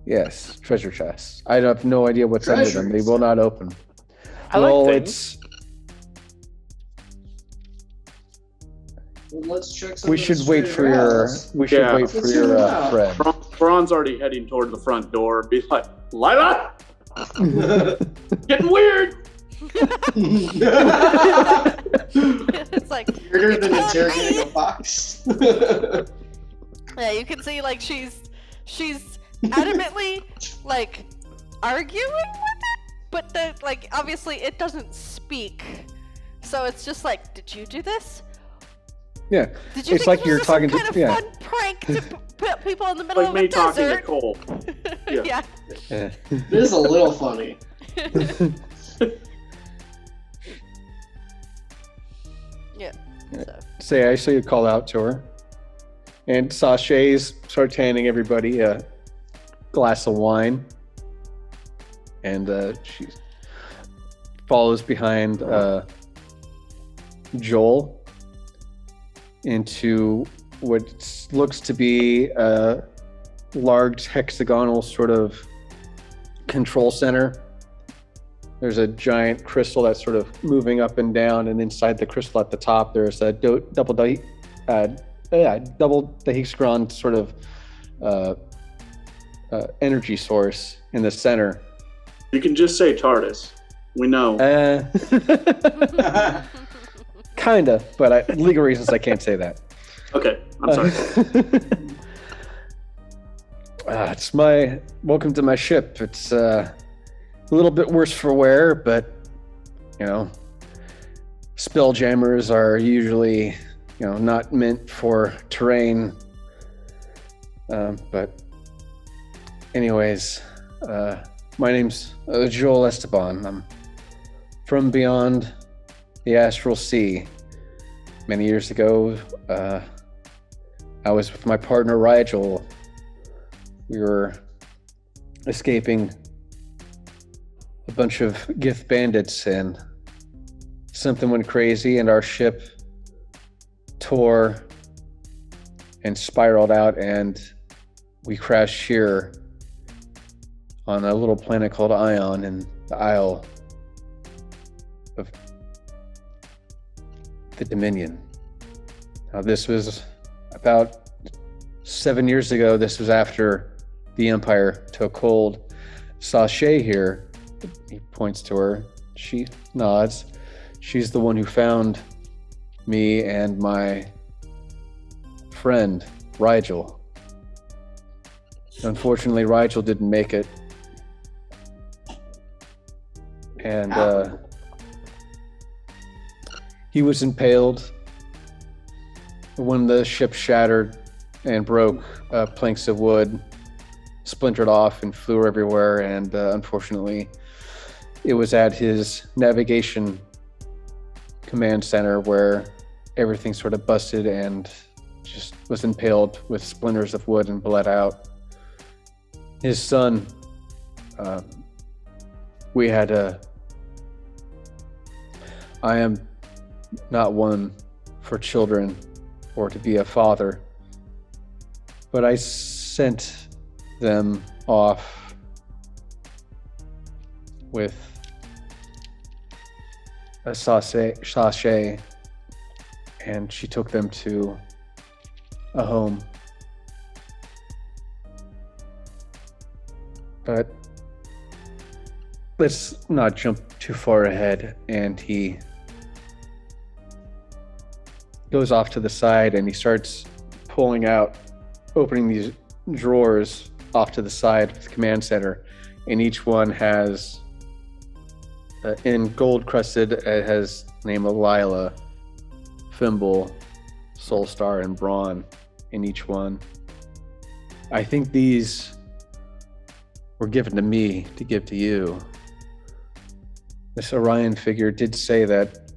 Yes, treasure chests. I have no idea what's under them. They
Treasures.
will not open.
I like things.
Well, let's check some
We should wait for your. We should
Yeah.
wait for
Let's
your
hear it out.
friend.
Braun's already heading toward the front door. Be like, Lila, getting weird.
It's like
Weirder than interrogating a fox.
yeah, you can see like she's adamantly like arguing with it, but the like obviously it doesn't speak. So it's just like, did you do this?
Yeah,
Did you
It's
think
like
this
you're
was some
talking to-
kind of
yeah.
fun prank to put people in the middle
Like
of
me
a
talking to
desert?
Cole. Yeah.
Yeah.
yeah.
It is a little funny.
Yeah. So.
Say, I saw you call out to her, and Sachets starts handing everybody a glass of wine, and she follows behind Joel into what looks to be a large hexagonal sort of control center. There's a giant crystal that's sort of moving up and down, and inside the crystal at the top, there's a double dihedron sort of energy source in the center.
You can just say TARDIS. We know.
Kinda, but legal reasons I can't say that.
Okay, I'm sorry.
It's my welcome to my ship. It's a little bit worse for wear, but you know, spelljammers are usually not meant for terrain. But anyways, my name's Joel Esteban. I'm from beyond the astral sea. Many years ago, I was with my partner Rigel. We were escaping a bunch of Gith bandits, and something went crazy, and our ship tore and spiraled out, and we crashed here on a little planet called Ion in the Isle of the Dominion. Now, this was about 7 years ago. This was after the Empire took hold. Sachet here, he points to her. She nods. She's the one who found me and my friend, Rigel. Unfortunately, Rigel didn't make it. And he was impaled when the ship shattered and broke. Planks of wood splintered off and flew everywhere, and unfortunately it was at his navigation command center where everything sort of busted and just was impaled with splinters of wood and bled out. His son, we had I am not one for children or to be a father, but I sent them off with a sachet, and she took them to a home. But let's not jump too far ahead. And he goes off to the side and he starts opening these drawers off to the side of the command center, and each one has in gold crusted, it has the name of Lila, Thimble, Soulstar, and Braun in each one. I think these were given to me to give to you. This Orion figure did say that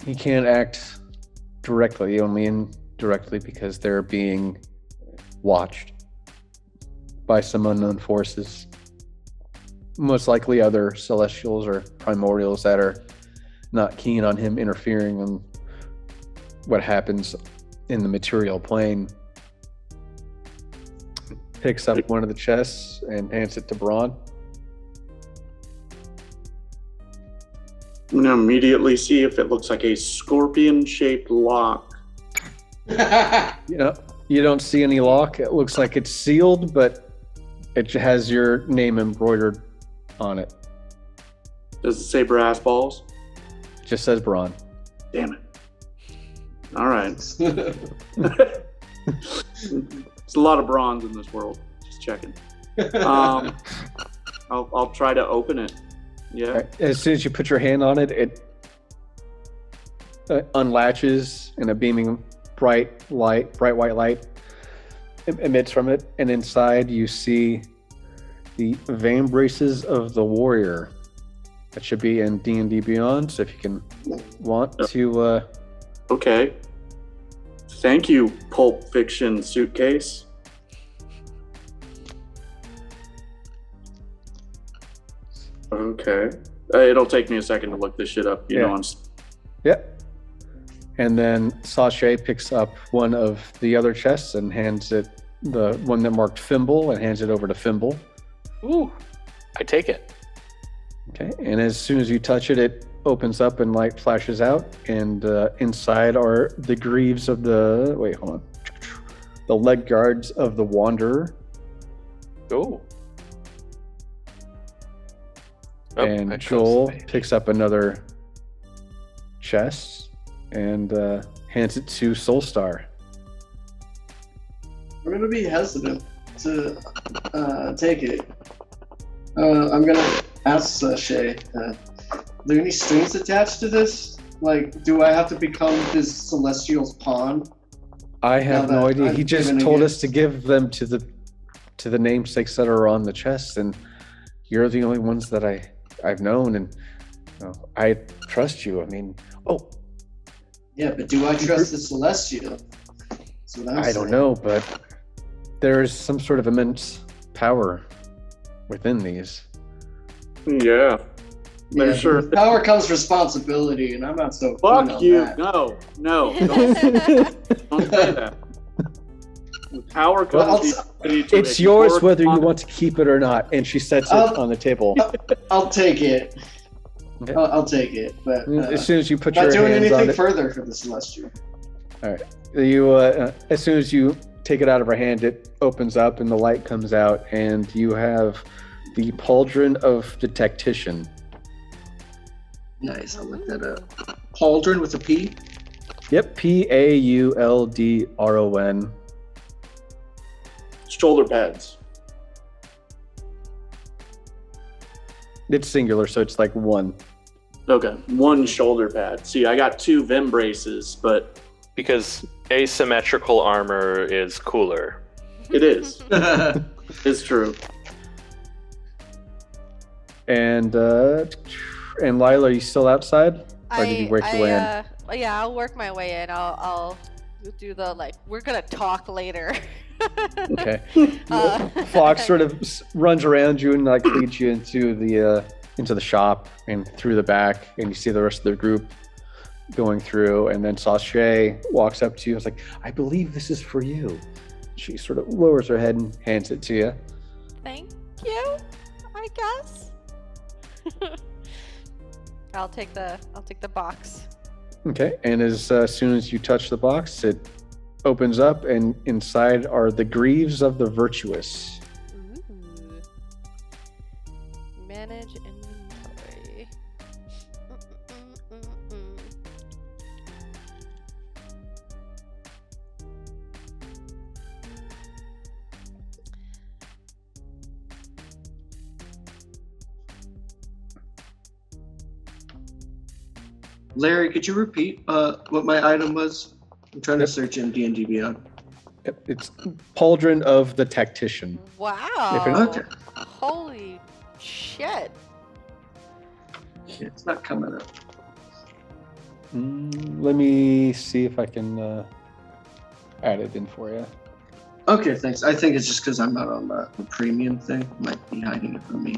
he can't act directly, only indirectly, because they're being watched by some unknown forces. most likely other celestials or primordials that are not keen on him interfering in what happens in the material plane. Picks up one of the chests and hands it to Braun.
I'm gonna immediately see if it looks like a scorpion-shaped lock.
You don't see any lock. It looks like it's sealed, but it has your name embroidered on it.
Does it say brass balls?
It just says Braun.
Damn it. All right. There's a lot of bronze in this world. Just checking. I'll try to open it. Yeah.
Right. As soon as you put your hand on it, it unlatches and a beaming bright white light emits from it. And inside you see the vein braces of the warrior. That should be in D&D Beyond. So if you want to...
Okay. Thank you, Pulp Fiction suitcase. Okay. It'll take me a second to look this shit up. You know,
Yep. And then Sasha picks up one of the other chests and hands it, the one that marked Fimble, and hands it over to Fimble.
Ooh, I take it.
Okay. And as soon as you touch it, it opens up and light flashes out. And inside are the greaves of the... Wait, hold on. The leg guards of the Wanderer.
Ooh.
And Joel picks up another chest and hands it to Soulstar.
I'm going to be hesitant to take it. I'm going to ask Shay, are there any strings attached to this? Like, do I have to become this Celestial's pawn?
I have no idea. He just told us to give them to the namesakes that are on the chest, and you're the only ones that I've known, and I trust you. I mean,
yeah, but do I trust the Celestial? That's what I'm saying.
don't know, but there is some sort of immense power within these.
Yeah.
Yeah,
Sure.
with power comes responsibility, and I'm not so keen
Fuck
on
you.
that.
No. Don't say that. With power comes the ability to
It's yours
ignore
whether you want to keep it or not, and she sets it on the table.
I'll take it.
Okay.
I'll take it, but
As soon as you put
not
your
doing
hands on
anything
it,
further for the Celestial.
you as soon as you take it out of her hand, it opens up and the light comes out, and you have the Pauldron of the Tactician.
Nice, I'll look that up. Pauldron with a P?
Yep, Pauldron.
shoulder pads.
It's singular, so it's like one.
Okay, one shoulder pad. See, I got two Vim braces, but
Because asymmetrical armor is cooler.
it is. It's true.
And Lila, are you still outside? Or did you work your way in?
Yeah, I'll work my way in. I'll do the we're gonna talk later.
Okay. Fox sort of runs around you and leads you into the shop and through the back, and you see the rest of the group going through, and then Sasha walks up to you and is like, I believe this is for you. She sort of lowers her head and hands it to you.
Thank you, I guess. I'll take the box.
Okay, and as soon as you touch the box, it opens up, and inside are the greaves of the virtuous.
Ooh. Manage inventory.
Larry, could you repeat what my item was? I'm trying to search in D&D Beyond.
Yep, it's Pauldron of the Tactician.
Wow.
Okay.
Holy shit.
Yeah, it's not coming up.
Let me see if I can add it in for you.
Okay, thanks. I think it's just because I'm not on the premium thing. Might be hiding it from me.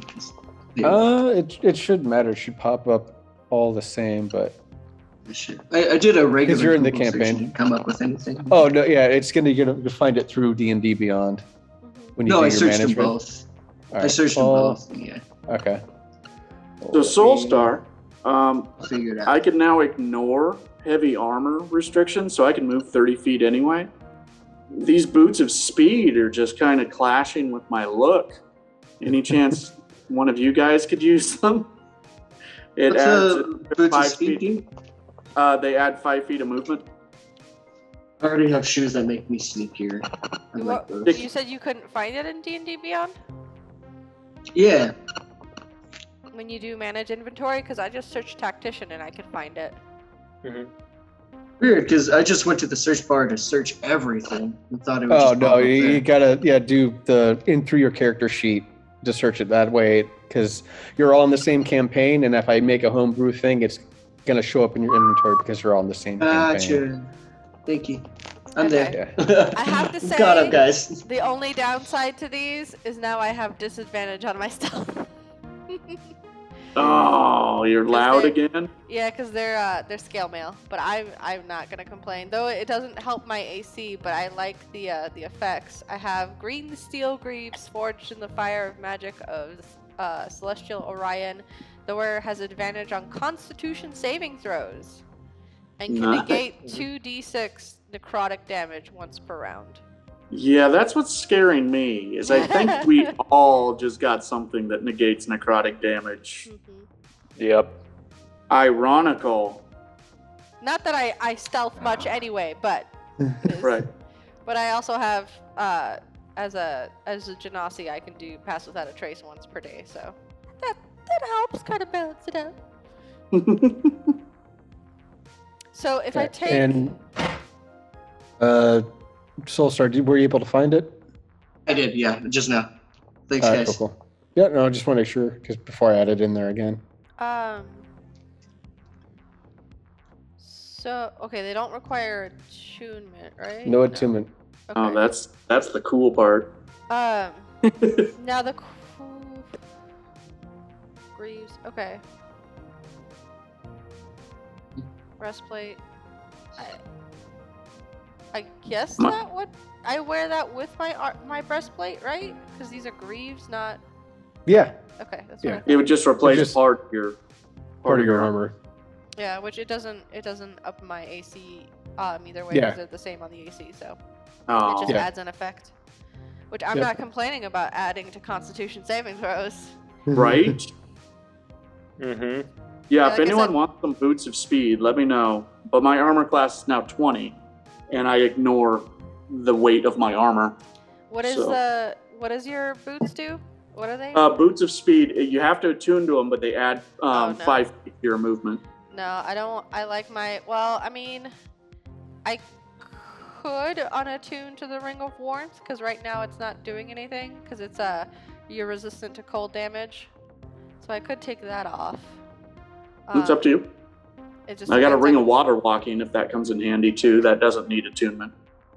It shouldn't matter. It should pop up all the same, but
I did a regular.
you're in the
Google search
campaign.
and didn't come up with anything.
oh no, yeah, it's gonna find it through D&D Beyond when you
No,
do
I
your
searched them
management.
both.
All
I
right,
searched them
well,
both. Yeah,
Okay.
So Soulstar,
I'll figure it out.
I can now ignore heavy armor restrictions, so I can move 30 feet anyway. These boots of speed are just kind of clashing with my look. Any chance one of you guys could use them? It
What's
adds
boots of
5
speed
feet.
do?
They add 5 feet of movement.
I already have shoes that make me sneakier. I like those.
You said you couldn't find it in D&D Beyond
Yeah,
when you do manage inventory, because I just searched tactician and I could find it.
weird, because I just went to the search bar to search everything and thought it would
Oh
just
no,
pop up
you
there.
gotta do the in through your character sheet to search it that way because you're all in the same campaign, and if I make a homebrew thing, it's gonna show up in your inventory because you're all in the same campaign.
Gotcha. Thank you. I'm
Okay.
there.
I have to say-
Caught up, guys.
The only downside to these is now I have disadvantage on my stealth.
Oh, you're loud
they-
again?
Yeah, because they're scale mail, but I'm not gonna complain. Though it doesn't help my AC, but I like the effects. I have green steel greaves forged in the fire of magic of celestial Orion. The wearer has advantage on Constitution saving throws, and can
Nice.
negate 2d6 necrotic damage once per round.
Yeah, that's what's scaring me, is I think we all just got something that negates necrotic damage.
Yep.
Ironical.
Not that I stealth much anyway, but
Right.
But I also have as a genasi, I can do pass without a trace once per day, so that helps kind of balance it out. So if I take
And Soulstar, were you able to find it?
I did, yeah, just now. Thanks,
All right,
guys.
cool. Yeah, no, I just want to make sure because before I add it in there again.
So okay, they don't require attunement, right?
No attunement.
Okay.
Oh, that's the cool part.
Now the greaves. Okay. Breastplate. I guess that would I wear that with my breastplate, right? Because these are greaves, not.
Yeah,
Okay, that's
Yeah.
what I
It would just replace
Just-
part of your
part of your armor.
Yeah, which it doesn't up my AC either way
Yeah.
because they're the same on the AC, so it
Oh,
just
Yeah.
adds an effect. Which I'm
Yep.
not complaining about adding to Constitution saving throws.
right?
Mm-hmm.
Yeah,
like
if
I
anyone
said-
wants some boots of speed, let me know. But my armor class is now 20, and I ignore the weight of my armor.
What is
So-
what does your boots do? What are they?
Boots of speed, you have to attune to them, but they add
Oh, no.
5 feet to your movement.
No, I don't. I like my. Well, I mean, I could unattune to the Ring of Warmth because right now it's not doing anything because it's you're resistant to cold damage. So I could take that off.
It's up to you.
It just
I got a
depends
ring
on-
of water walking if that comes in handy too. That doesn't need attunement.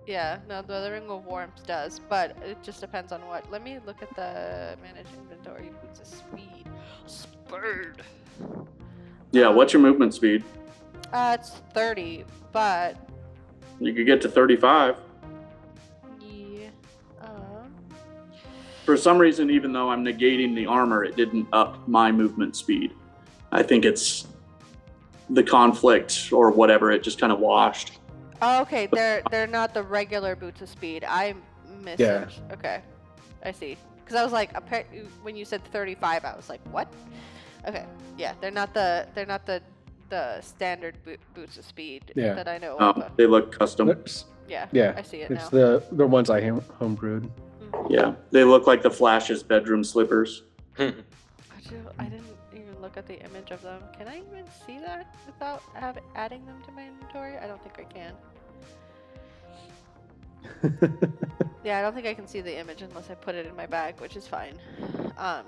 Yeah, no, the Ring of Warmth does, but it just depends on what. Let me look at the manage inventory. Boots of speed. Spurred.
Yeah, what's your movement speed?
It's 30, but
You could get to 35.
yeah.
For some reason, even though I'm negating the armor, it didn't up my movement speed. I think it's the conflict or whatever. It just kind of washed.
Oh, okay, they're not the regular boots of speed. I missed.
Yeah.
Okay, I see. Because I was like, when you said 35, I was like, what? Okay, yeah, they're not the standard boots of speed
Yeah.
that I know
Oh,
of.
they look custom.
Oops.
Yeah,
Yeah,
I see it
it's
now.
the ones I homebrewed.
Yeah, they look like the Flash's bedroom slippers.
I didn't even look at the image of them. Can I even see that without adding them to my inventory? I don't think I can. Yeah, I don't think I can see the image unless I put it in my bag, which is fine. That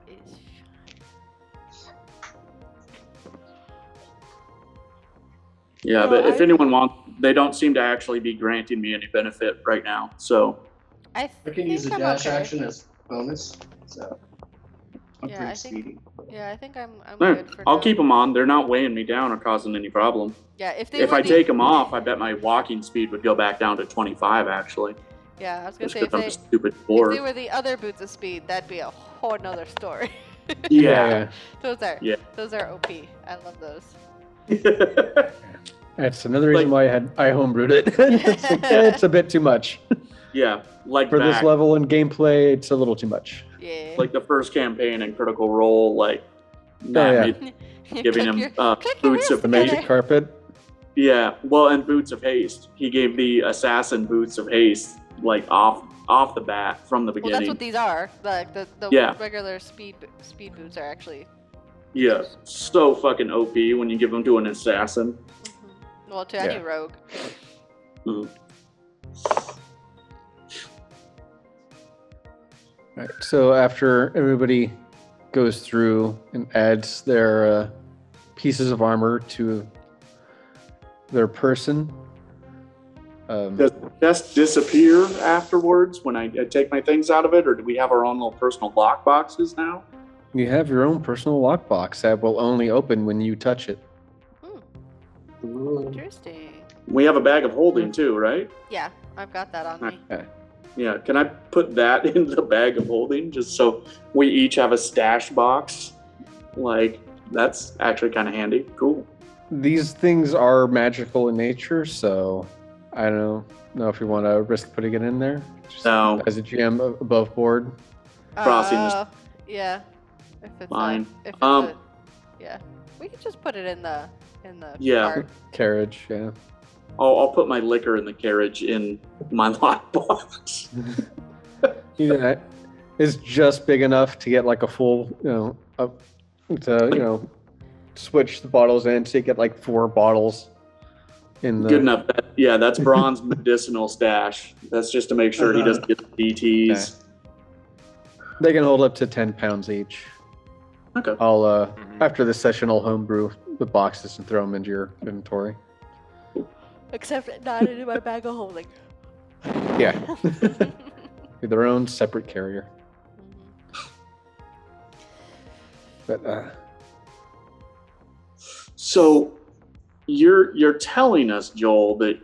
is
Yeah,
No,
but if
I-
anyone wants, they don't seem to actually be granting me any benefit right now. So
I
I can use
think
a
I'm
dash
okay.
action as bonus. So I'm
Yeah,
pretty
I think-
speedy.
Yeah, I think I'm
Alright,
good for
I'll
now.
keep them on. They're not weighing me down or causing any problem.
Yeah, if
If I take them off, I bet my walking speed would go back down to 25, actually.
Yeah, I was gonna
Just
say
because I'm a
if
stupid
they
dwarf.
were the other boots of speed, that'd be a whole nother story.
Yeah.
Those are OP. I love those.
That's another reason
Like-
why I homebrewed it. It's, like, it's a bit too much.
Yeah, like
For this
back,
level in gameplay, it's a little too much.
Yeah.
like the first campaign in Critical Role, like Matt
yeah.
made
You
giving
click
him
your- click your
boots
heels
of
The
together.
magic carpet.
Yeah, well, and boots of haste. He gave the assassin boots of haste, like off the bat from the
Well,
beginning.
that's what these are. Like the
Yeah.
regular speed boots are actually.
Yeah, so fucking OP when you give them to an assassin.
Well, to any
Yeah.
rogue.
Mm.
Right. So after everybody goes through and adds their pieces of armor to their person,
Does the chest disappear afterwards when I take my things out of it, or do we have our own little personal lock boxes now?
you have your own personal lockbox that will only open when you touch it.
Interesting.
We have a bag of holding too, right?
Yeah, I've got that on me.
Yeah, can I put that in the bag of holding just so we each have a stash box? Like, that's actually kind of handy. Cool.
These things are magical in nature, so I don't know if you want to risk putting it in there. Just
No.
As a GM above board.
Crossing this-
Yeah. If it's
Fine.
if it's
Um,
yeah, we could just put it in the
Yeah.
cart.
Carriage, yeah.
I'll put my liquor in the carriage in my lockbox.
Yeah, it's just big enough to get like a full, to switch the bottles in, so you get like 4 bottles in the.
Good enough. Yeah, that's Braun's medicinal stash. That's just to make sure he doesn't get the DTs.
They can hold up to 10 pounds each.
Okay.
I'll after this session, I'll homebrew the boxes and throw them into your inventory.
Except not in my bag of holding.
Yeah, with their own separate carrier. But
So you're telling us, Joel, that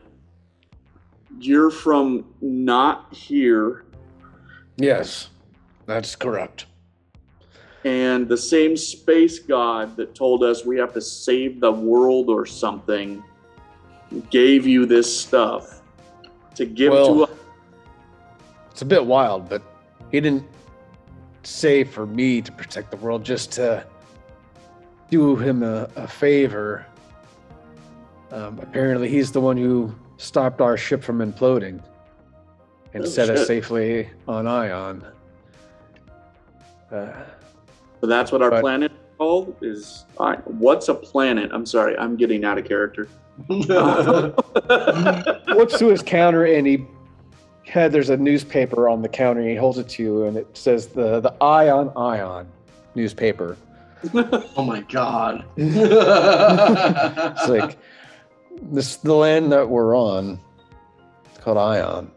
you're from not here,
yes, that's correct.
and the same space god that told us we have to save the world or something gave you this stuff to give to us.
It's a bit wild, but he didn't say for me to protect the world, just to do him a favor. Apparently, he's the one who stopped our ship from imploding and
Oh,
set us
shit.
safely on Ion.
So that's what our
But-
planet is called. Is what's a planet? I'm sorry, I'm getting out of character.
Looks to his counter, and there's a newspaper on the counter, and he holds it to you, and it says the Ion newspaper.
Oh my god.
It's like the land that we're on. It's called Ion,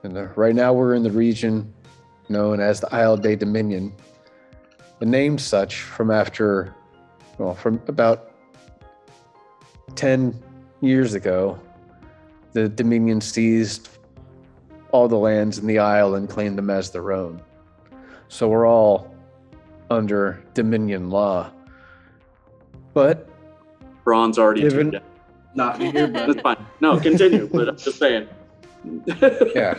and right now we're in the region known as the Isle de Dominion. The name such from about 10 years ago, the Dominion seized all the lands in the Isle and claimed them as their own. So we're all under Dominion law. But
Braun's already
Given-
tuned out.
Not me here,
That's
but
fine. No, continue. But I'm just saying.
yeah,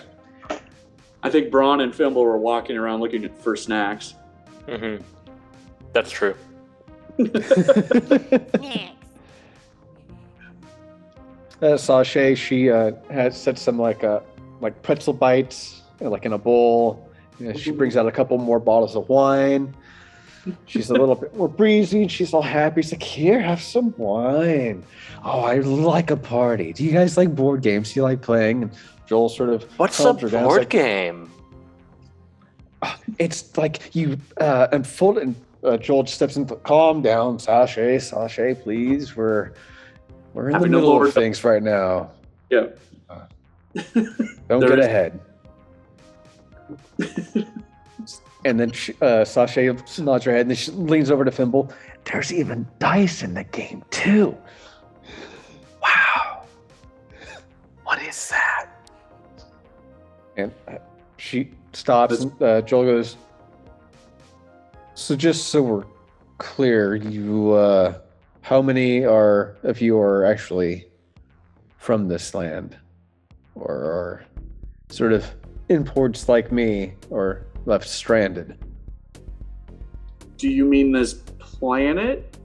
I think Braun and Fimble were walking around looking for snacks.
Mm-hmm. That's true.
Sashay, she has set some like pretzel bites like in a bowl. She brings out a couple more bottles of wine. She's a little bit more breezy. She's all happy. She's like, "Here, have some wine." Oh, I like a party. Do you guys like board games? Do you like playing? And Joel sort of
What's a
calms her down. It's
board
like,
game?
It's like you unfold it. And Joel just steps in. Calm down, Sashay, please. We're in
Having
the
to
middle
lower
of things right now.
Yeah.
Don't
There
get
is-
ahead. And then Sasha nods her head and then she leans over to Fimble. There's even dice in the game too. Wow. What is that? And she stops and Joel goes, so just so we're clear, you, how many of you are actually from this land? Or are sort of imports like me or left stranded?
Do you mean this planet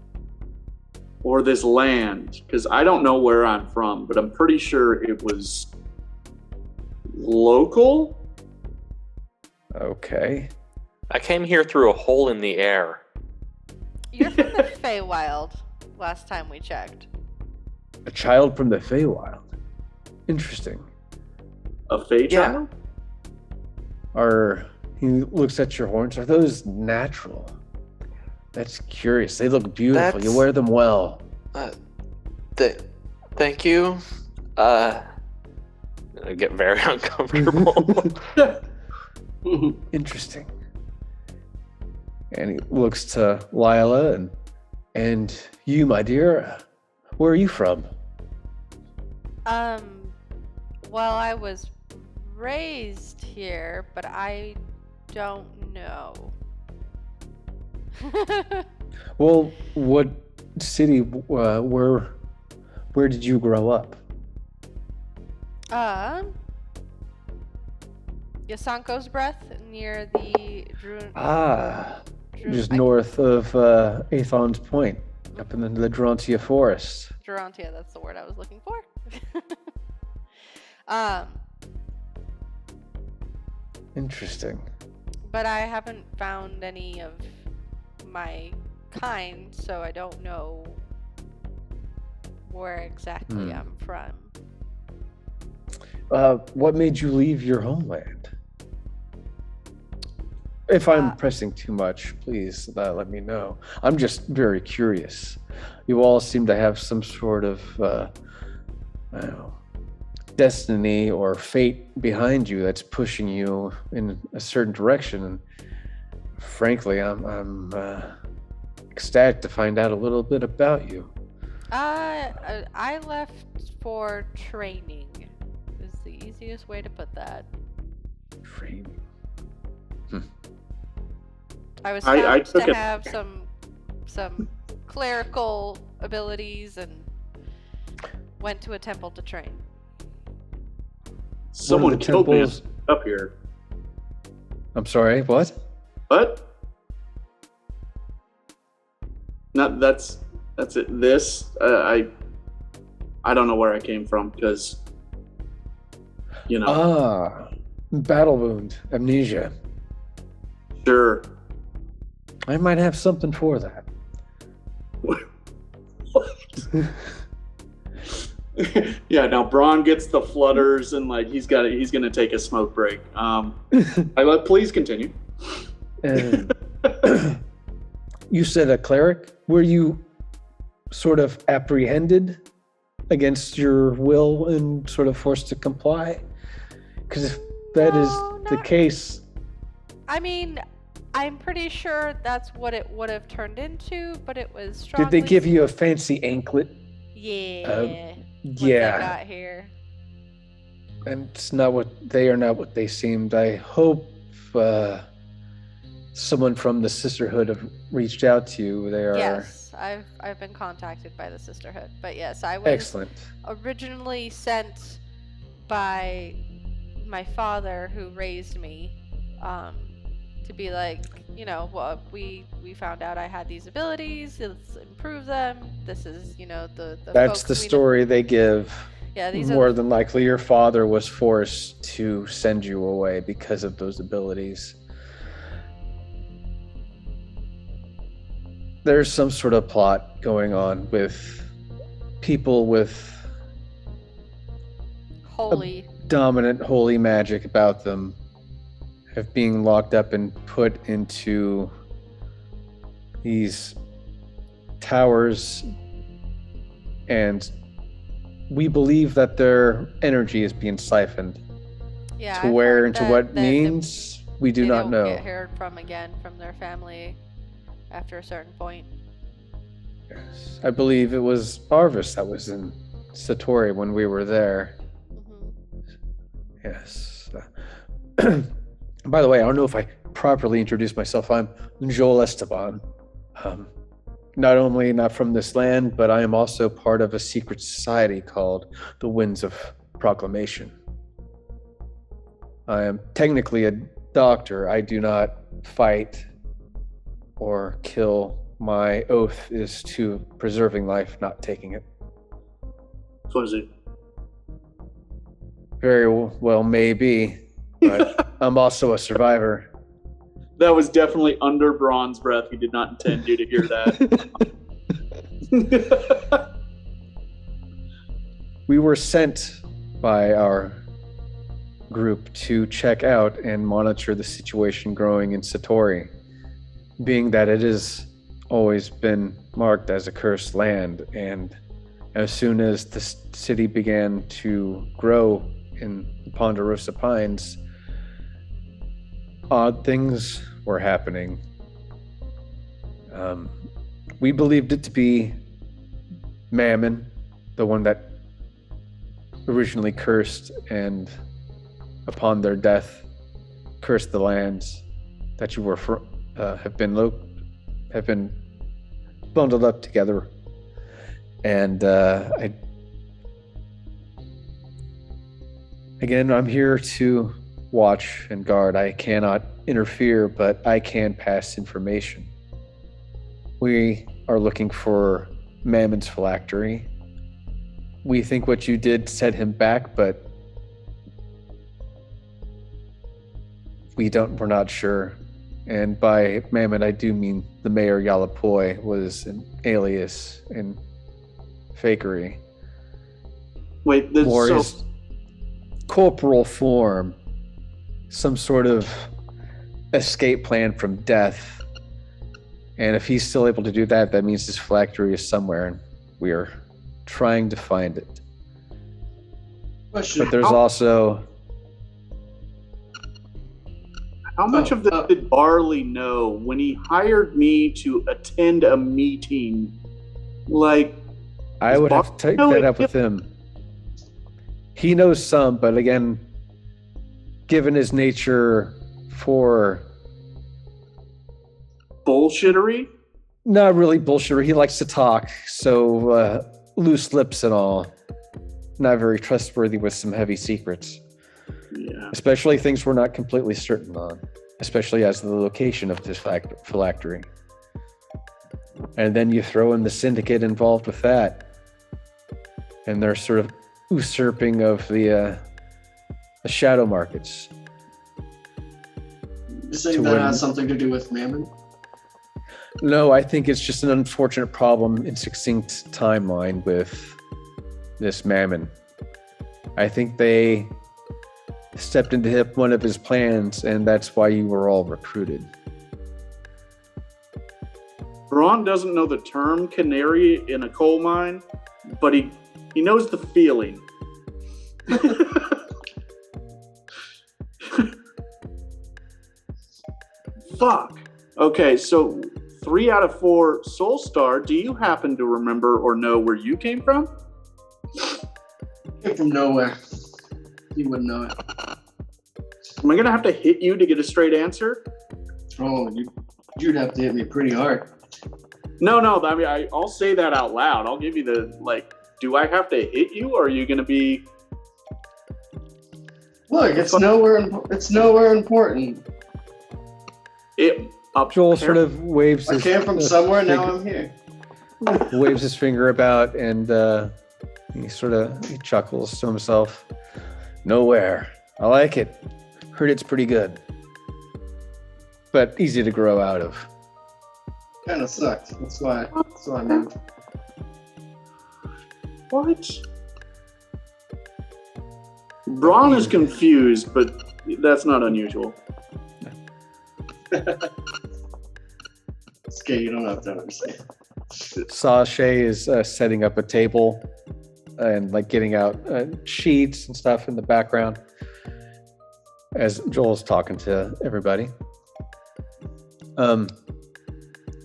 or this land? Because I don't know where I'm from, but I'm pretty sure it was local.
Okay.
I came here through a hole in the air.
You're from the Feywild, last time we checked.
A child from the Feywild. Interesting.
A Fey
Yeah.
child?
He looks at your horns. Are those natural? That's curious. They look beautiful. You
That's-
wear them well.
Thank you. I get very uncomfortable.
Interesting. And he looks to Lila and you, my dear, where are you from?
Well, I was raised here, but I don't know.
Well, what city? Where did you grow up?
Yasanko's breath near the
Just north of Athon's Point, up in the Drontia Forest.
Durantia, that's the word I was looking for.
Interesting.
But I haven't found any of my kind, so I don't know where exactly I'm from.
What made you leave your homeland? If I'm pressing too much, please let me know. I'm just very curious. You all seem to have some sort of, I don't know, destiny or fate behind you that's pushing you in a certain direction. And frankly, I'm ecstatic to find out a little bit about you.
I left for training. Is the easiest way to put that.
Training.
I was
I
found
took
to
it-
have some clerical abilities and went to a temple to train.
Someone
One of the
killed me
temples-
up here.
I'm sorry, what?
What? Not that's it. This I don't know where I came from because
Battle wound, amnesia.
Sure.
I might have something for that.
Yeah. Now Braun gets the flutters and like he's gonna take a smoke break. Please continue.
And you said a cleric. Were you sort of apprehended against your will and sort of forced to comply? Because if that is
No,
the
not-
case,
I mean, I'm pretty sure that's what it would have turned into, but it was strongly...
did they give you a fancy anklet?
Yeah. When
Yeah,
they got here.
and they are not what they seemed. I hope someone from the Sisterhood have reached out to you. They are
Yes, I've been contacted by the Sisterhood, but yes, I was
excellent.
originally sent by my father who raised me to be like, well, we found out I had these abilities, let's improve them. This is, the
That's
folks
the
we know-
story they give.
Yeah, these
More
are
than likely, your father was forced to send you away because of those abilities. There's some sort of plot going on with people with
holy.
dominant holy magic about them of being locked up and put into these towers, and we believe that their energy is being siphoned.
Yeah,
To
I've
where
heard
and to
that-
what
that
means, We do
they
not
don't
know.
get heard from again from their family after a certain point.
Yes. I believe it was Arvis that was in Satori when we were there. Yes. By the way, I don't know if I properly introduced myself. I'm Joel Esteban. Not only not from this land, but I am also part of a secret society called the 1's of Proclamation. I am technically a doctor. I do not fight or kill. My oath is to preserving life, not taking it.
Fuzzy.
Very well, maybe, but I'm also a survivor.
That was definitely under Braun's breath. He did not intend you to hear that.
We were sent by our group to check out and monitor the situation growing in Satori, being that it has always been marked as a cursed land, and as soon as the city began to grow in the Ponderosa Pines, odd things were happening. We believed it to be Mammon, the one that originally cursed and upon their death cursed the lands that you were have been bundled up together. And I'm here to watch and guard. I cannot interfere, but I can pass information. We are looking for Mammon's phylactery. We think what you did set him back, but we're not sure. And by Mammon, I do mean the Mayor Yalapoi was an alias and fakery.
Wait, this
Or
so
his corporal form, some sort of escape plan from death. And if he's still able to do that, that means his phylactery is somewhere, and we are trying to find it.
Question.
But there's also...
how much of this did Barley know when he hired me to attend a meeting? Like,
I would have to take that up with him. He knows some, but again, given his nature for...
bullshittery?
Not really bullshit. He likes to talk, so loose lips and all. Not very trustworthy with some heavy secrets.
Yeah.
Especially things we're not completely certain on. Especially as to the location of this phylactery. And then you throw in the syndicate involved with that. And they're sort of usurping of the shadow markets.
You think that has something to do with Mammon?
No, I think it's just an unfortunate problem in succinct timeline with this Mammon. I think they stepped into one of his plans, and that's why you were all recruited.
Braun doesn't know the term canary in a coal mine, but he knows the feeling. Fuck. Okay, so 3 out of 4 Soul Star. Do you happen to remember or know where you came from?
Came from nowhere. You wouldn't know it.
Am I gonna have to hit you to get a straight answer?
Oh, you'd have to hit me pretty hard.
No. I mean, I'll say that out loud. I'll give you the do I have to hit you, or are you gonna be?
Look, it's nowhere important.
Joel sort of waves
I
his...
came from somewhere, now I'm here.
waves his finger about, and he chuckles to himself. Nowhere. I like it. Heard it's pretty good. But easy to grow out of.
Kind of sucks. That's why I moved.
What? Braun is confused, but that's not unusual.
It's okay, you don't have to understand.
Sashay is setting up a table and getting out sheets and stuff in the background. as Joel's talking to everybody.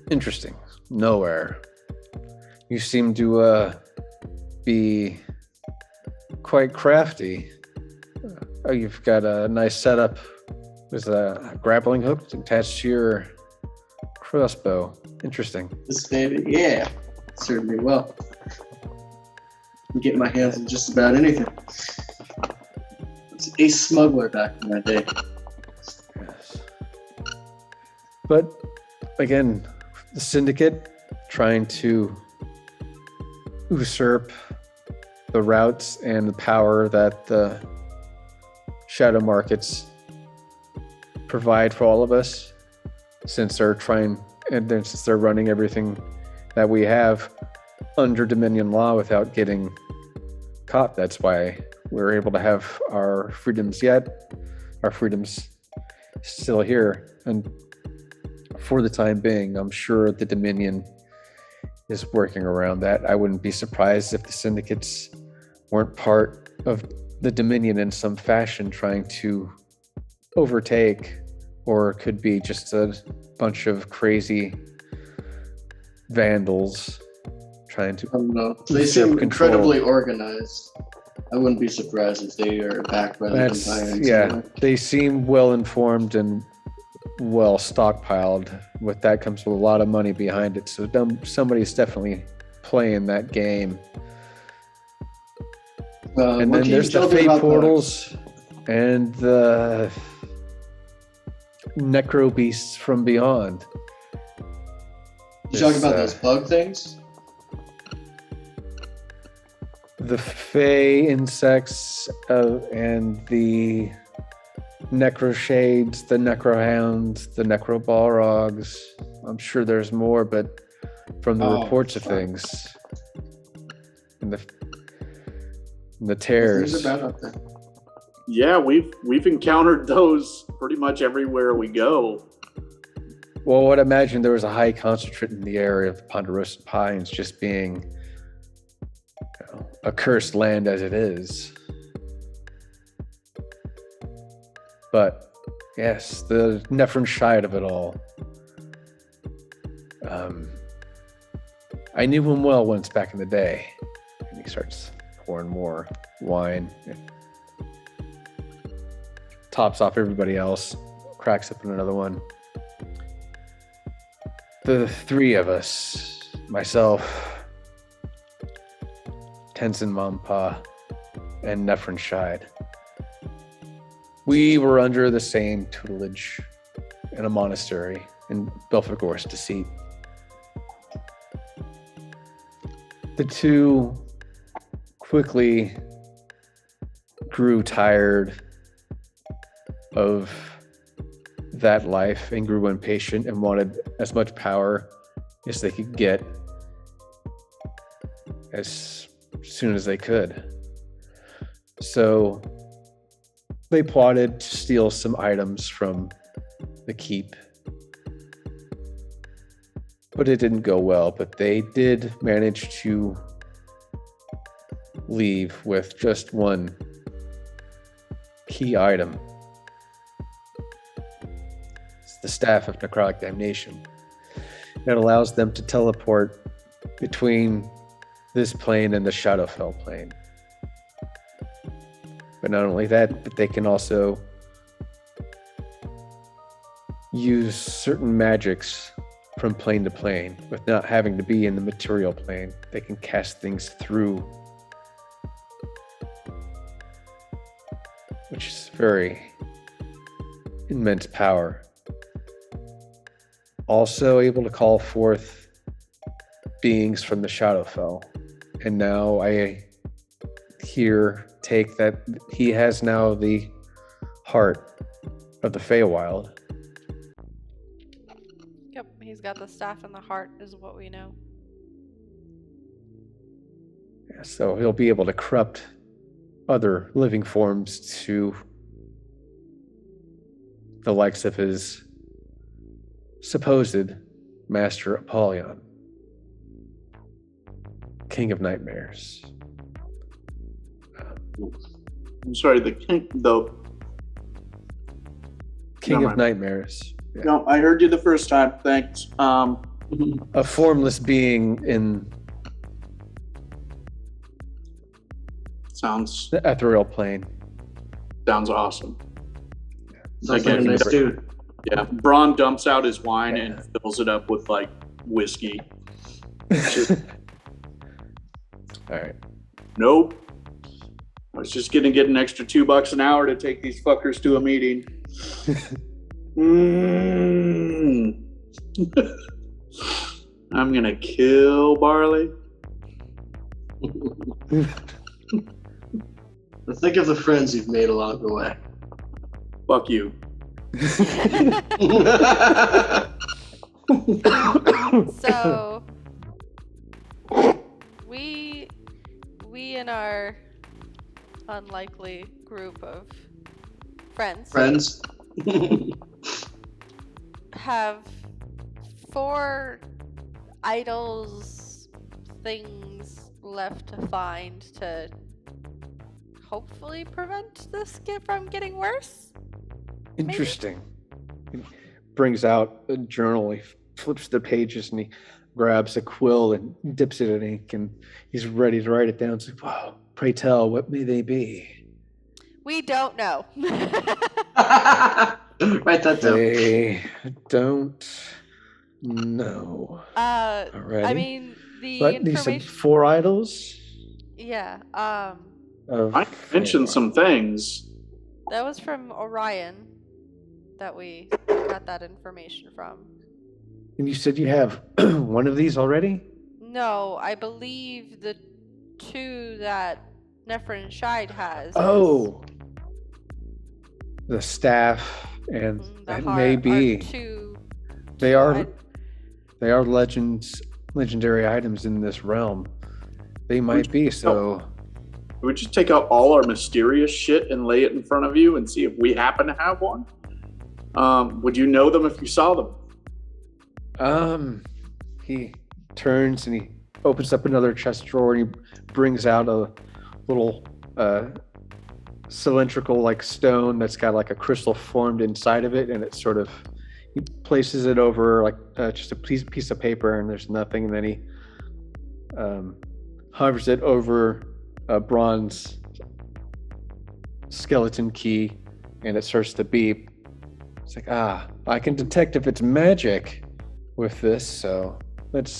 Interesting. Nowhere. You seem to be quite crafty. You've got a nice setup with a grappling hook attached to your crossbow. Interesting.
This baby, yeah, served me well. I'm getting my hands on just about anything. I was a smuggler back in my day.
Yes. But again, the syndicate trying to usurp the routes and the power that the shadow markets provide for all of us, since they're since they're running everything that we have under Dominion law without getting caught. That's why we're able to have our freedoms still here. And for the time being, I'm sure the Dominion is working around that. I wouldn't be surprised if the syndicates weren't part of the Dominion in some fashion, trying to overtake, or it could be just a bunch of crazy vandals trying to
I don't know. They
usurp
seem
control.
incredibly organized. I wouldn't be surprised if they are backed by the Empire.
Yeah, they seem well informed and well stockpiled. With that comes with a lot of money behind it. So somebody's definitely playing that game. And then there's the fate portals and the necro beasts from beyond.
You talking about those bug things?
The fey insects and the necro shades, the necro hounds, the necro balrogs. I'm sure there's more, but from the reports of things and the tears.
Things are bad up there.
Yeah, we've encountered those pretty much everywhere we go.
Well, I'd imagine there was a high concentrate in the area of the Ponderosa Pines, just being a cursed land as it is. But yes, the Nephron side of it all. I knew him well once back in the day. And he starts pouring more wine. Tops off everybody else. Cracks up in another one. The three of us, myself, Tenzin Mampa, and Nephron Shide. We were under the same tutelage in a monastery in Belphegor's Deceit. The two quickly grew tired of that life and grew impatient and wanted as much power as they could get as soon as they could. So they plotted to steal some items from the keep. But it didn't go well, but they did manage to leave with just one key item. It's the Staff of Necrotic Damnation. It allows them to teleport between this plane and the Shadowfell plane. But not only that, but they can also use certain magics from plane to plane with not having to be in the material plane. They can cast things through, which is very immense power. Also able to call forth beings from the Shadowfell. And now I take that he has now the heart of the Feywild.
Yep, he's got the staff and the heart, is what we know.
Yeah, so he'll be able to corrupt other living forms to the likes of his supposed master Apollyon, King of Nightmares.
I'm sorry, the
King
Never
of
mind.
nightmares. Yeah.
No, I heard you the first time. Thanks.
A formless being in
Sounds
the ethereal plane.
awesome.
Sounds like a nice dude.
Yeah, Braun dumps out his wine and fills it up with like whiskey.
All right.
Nope. I was just gonna get an extra $2 an hour to take these fuckers to a meeting. I'm gonna kill Barley.
Think of the friends you've made along the way.
Fuck you.
So we and our unlikely group of friends have 4 idols things left to find to hopefully prevent this from getting worse.
Interesting. He brings out a journal. He flips the pages and he grabs a quill and dips it in ink, and he's ready to write it down. It's like, wow, pray tell, what may they be?
We don't know.
Write that down.
They don't know. Alrighty.
I mean, the
But these are
information.
4 idols.
Yeah.
Of
I mentioned some things.
That was from Orion that we got that information from.
And you said you have one of these already?
No, I believe the 2 that Nephrin Shide has.
Oh, the staff and
The
that
heart
may be.
are 2.
They are legendary items in this realm. They might be. So
We just take out all our mysterious shit and lay it in front of you and see if we happen to have one. Would you know them if you saw them?
he turns and he opens up another chest drawer and he brings out a little cylindrical like stone that's got like a crystal formed inside of it, and it sort of he places it over like just a piece of paper, and there's nothing, and then he hovers it over a bronze skeleton key, and it starts to beep. It's like, I can detect if it's magic with this, so let's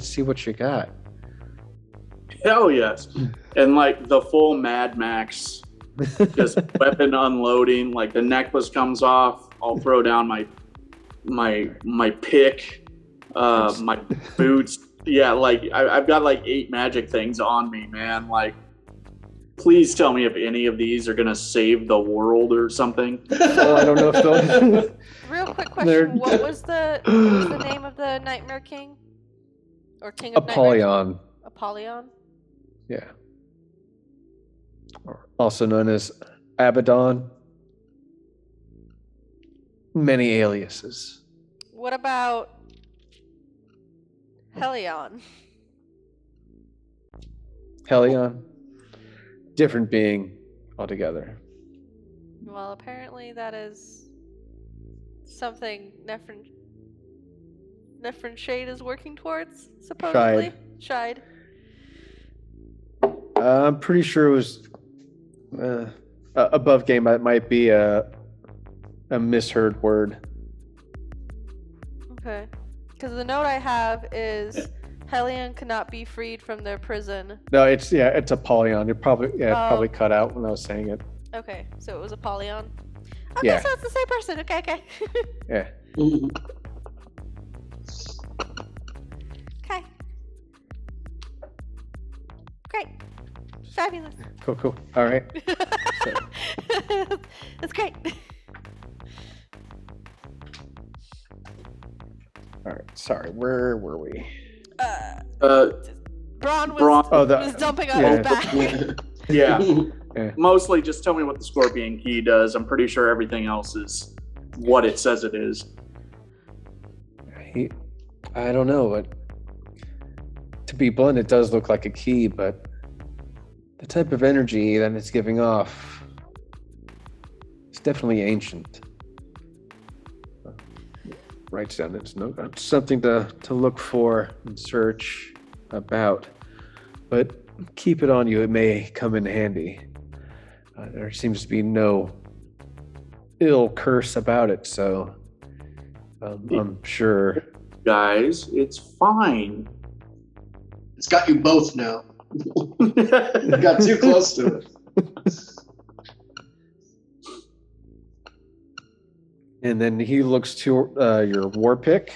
see what you got.
Hell yes. And like the full Mad Max, just weapon unloading. Like the necklace comes off, I'll throw down my pick, my boots. Yeah, like I've got like 8 magic things on me, man. Like, please tell me if any of these are gonna save the world or something.
Well, I don't know if they'll.
Real quick question:
They're-
what was the name of the Nightmare King or King of Nightmares?
Apollyon.
Apollyon.
Yeah. Or also known as Abaddon. Many aliases.
What about Helion?
Helion. Different being altogether.
Well, apparently that is something Nephrin Shade is working towards, supposedly. Shide.
I'm pretty sure it was above game. It might be a misheard word.
Okay. Because the note I have is Helion cannot be freed from their prison.
No, it's Apollyon. It probably
Oh.
probably cut out when I was saying it.
Okay, so it was Apollyon. Okay,
Yeah.
so it's the same person. Okay.
Yeah.
Okay. Great. Fabulous.
Cool. All right.
That's great.
All right. Sorry. Where were we?
Braun was,
Braun-
was dumping on his back.
Yeah.
Yeah.
Mostly just tell me what the Scorpion Key does. I'm pretty sure everything else is what it says it is.
I don't know, but to be blunt, it does look like a key, but the type of energy that it's giving off is definitely ancient. writes down this note. Something to look for and search about, but keep it on you. It may come in handy. There seems to be no ill curse about it, so I'm sure.
Guys, it's fine.
It's got you both now. You got too close to it.
And then he looks to your war pick.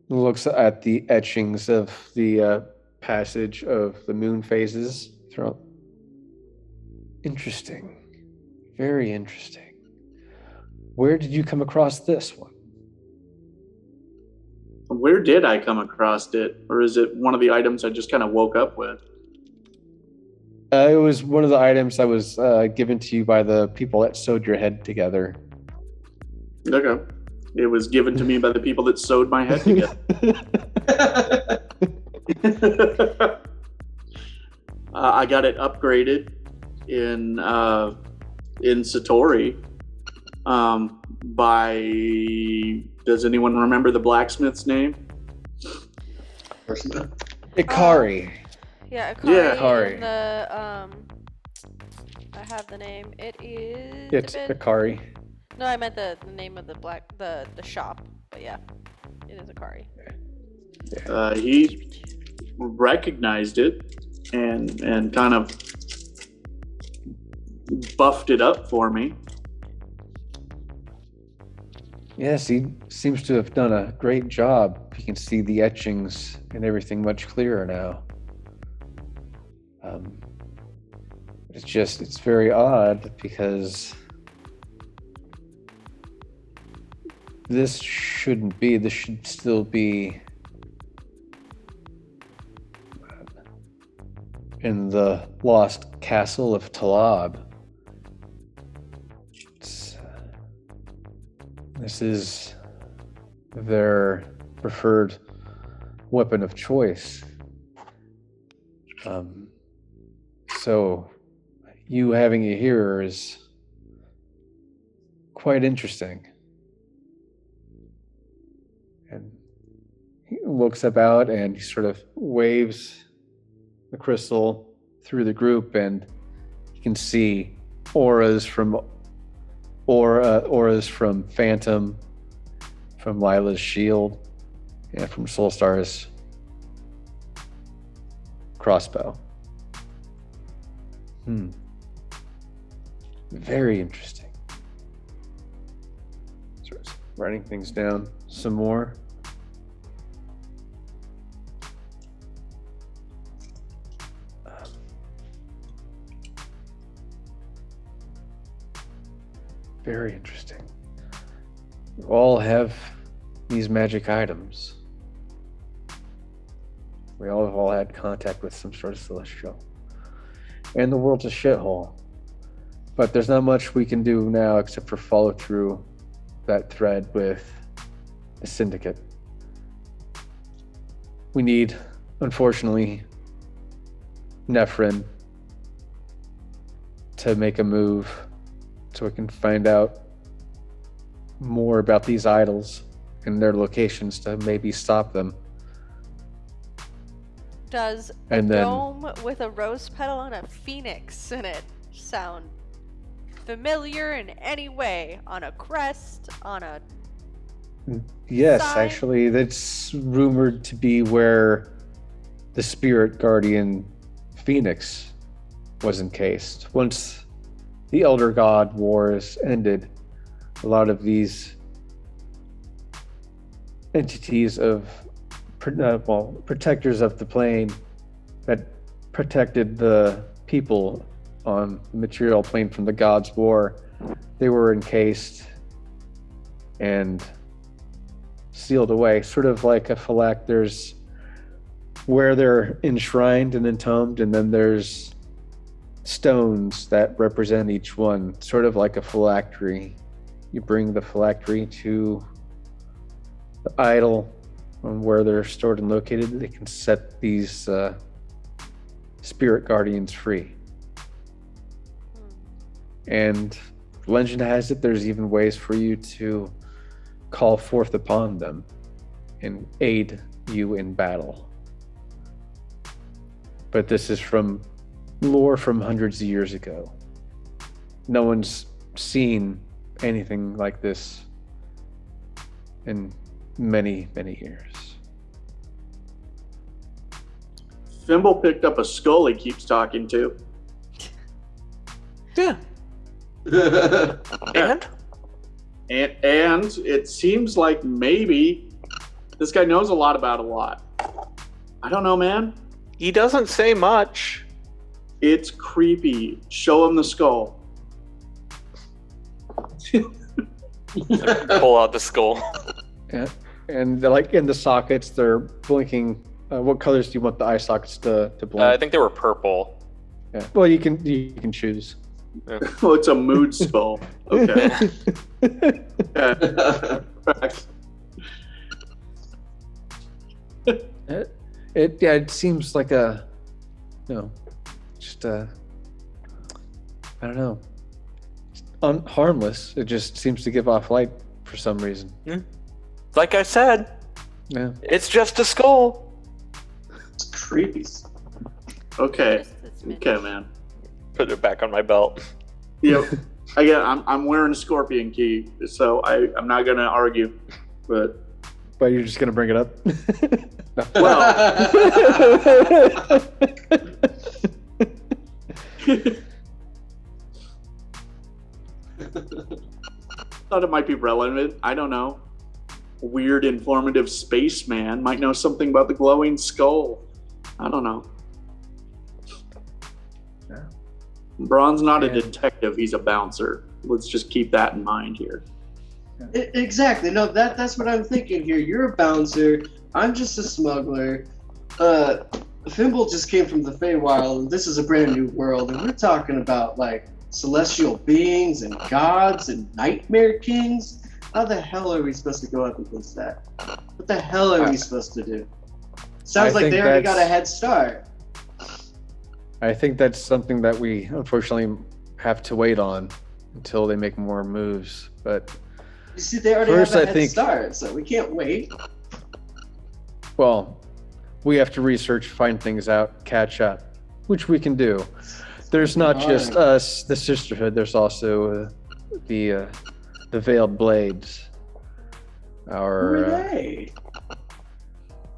Looks at the etchings of the passage of the moon phases throughout. Interesting. Very interesting. Where did you come across this one?
Where did I come across it? Or is it one of the items I just kind of woke up with?
It was one of the items that was given to you by the people that sewed your head together.
Okay. It was given to me by the people that sewed my head together. I got it upgraded in Satori by. Does anyone remember the blacksmith's name?
Ikari.
Yeah, Akari.
Yeah.
Akari.
And the I have the name. It is.
It's Ikari.
No, I meant the name of the shop. But yeah, it is Akari.
He recognized it and kind of buffed it up for me.
Yes, he seems to have done a great job. You can see the etchings and everything much clearer now. It's very odd because this should still be in the lost castle of Talab. This is their preferred weapon of choice. So you having it here is quite interesting. And he looks about and he sort of waves the crystal through the group, and you can see auras from Phantom, from Lila's shield, and from Soulstar's crossbow. Very interesting. Sort of writing things down some more. Very interesting. We all have these magic items. We all have had contact with some sort of celestial. And the world's a shithole. But there's not much we can do now except for follow through that thread with the syndicate. We need, unfortunately, Nephrin to make a move so we can find out more about these idols and their locations to maybe stop them.
Does a dome with a rose petal and a phoenix in it sound familiar in any way? On a crest? On a
Yes,
sign?
actually, that's rumored to be where the spirit guardian Phoenix was encased. Once the Elder God Wars ended, a lot of these entities of protectors of the plane that protected the people on the material plane from the God's War, they were encased and sealed away, sort of like a phylactery. There's where they're enshrined and entombed, and then there's stones that represent each one, sort of like a phylactery. You bring the phylactery to the idol on where they're stored and located. They can set these spirit guardians free. And Legend has it there's even ways for you to call forth upon them and aid you in battle. But this is from lore from hundreds of years ago. No one's seen anything like this in many, many years.
Thimble picked up a skull he keeps talking to.
Yeah.
And?
And it seems like maybe this guy knows a lot about a lot. I don't know, man.
He doesn't say much.
It's creepy. Show him the skull.
Pull out the skull.
Yeah. And they're like in the sockets, they're blinking. What colors do you want the eye sockets to blink?
I think they were purple.
Yeah. Well, you can choose.
Oh, it's a mood skull. Okay.
It seems like a, just I don't know, harmless. It just seems to give off light for some reason.
Like I said,
Yeah.
it's just a skull.
It's creepy.
Okay.
It's mint.
Okay, man.
Put it back on my belt.
Yep. Again, I'm wearing a scorpion key, so I'm not gonna argue. But
You're just gonna bring it up.
well, thought it might be relevant. I don't know. Weird, informative spaceman might know something about the glowing skull. I don't know.
Yeah.
Braun's not a
Yeah.
detective; he's a bouncer. Let's just keep that in mind here.
Exactly. No, that's what I'm thinking here. You're a bouncer. I'm just a smuggler. Thimble just came from the Feywild, and this is a brand new world, and we're talking about like celestial beings and gods and nightmare kings. How the hell are we supposed to go up against that? What the hell are we supposed to do? Sounds
I
like
think
they already got a
that's-
head start.
I think that's something that we unfortunately have to wait on until they make more moves. But
You see, they already
First,
have a
I
head
think-
start, so we can't wait.
well, we have to research, find things out, catch up, which we can do. There's not just
Alright.
us, the Sisterhood. There's also the Veiled Blades.
Who are
Our
they?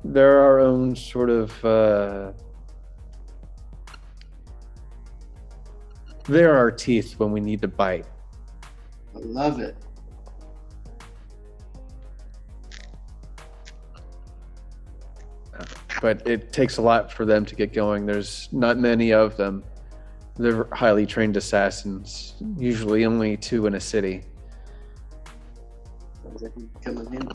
they're our own sort of. They're our teeth when we need to bite.
I love it.
But it takes a lot for them to get going. There's not many of them. They're highly trained assassins, usually only 2 in a city.
Sounds like we're coming in.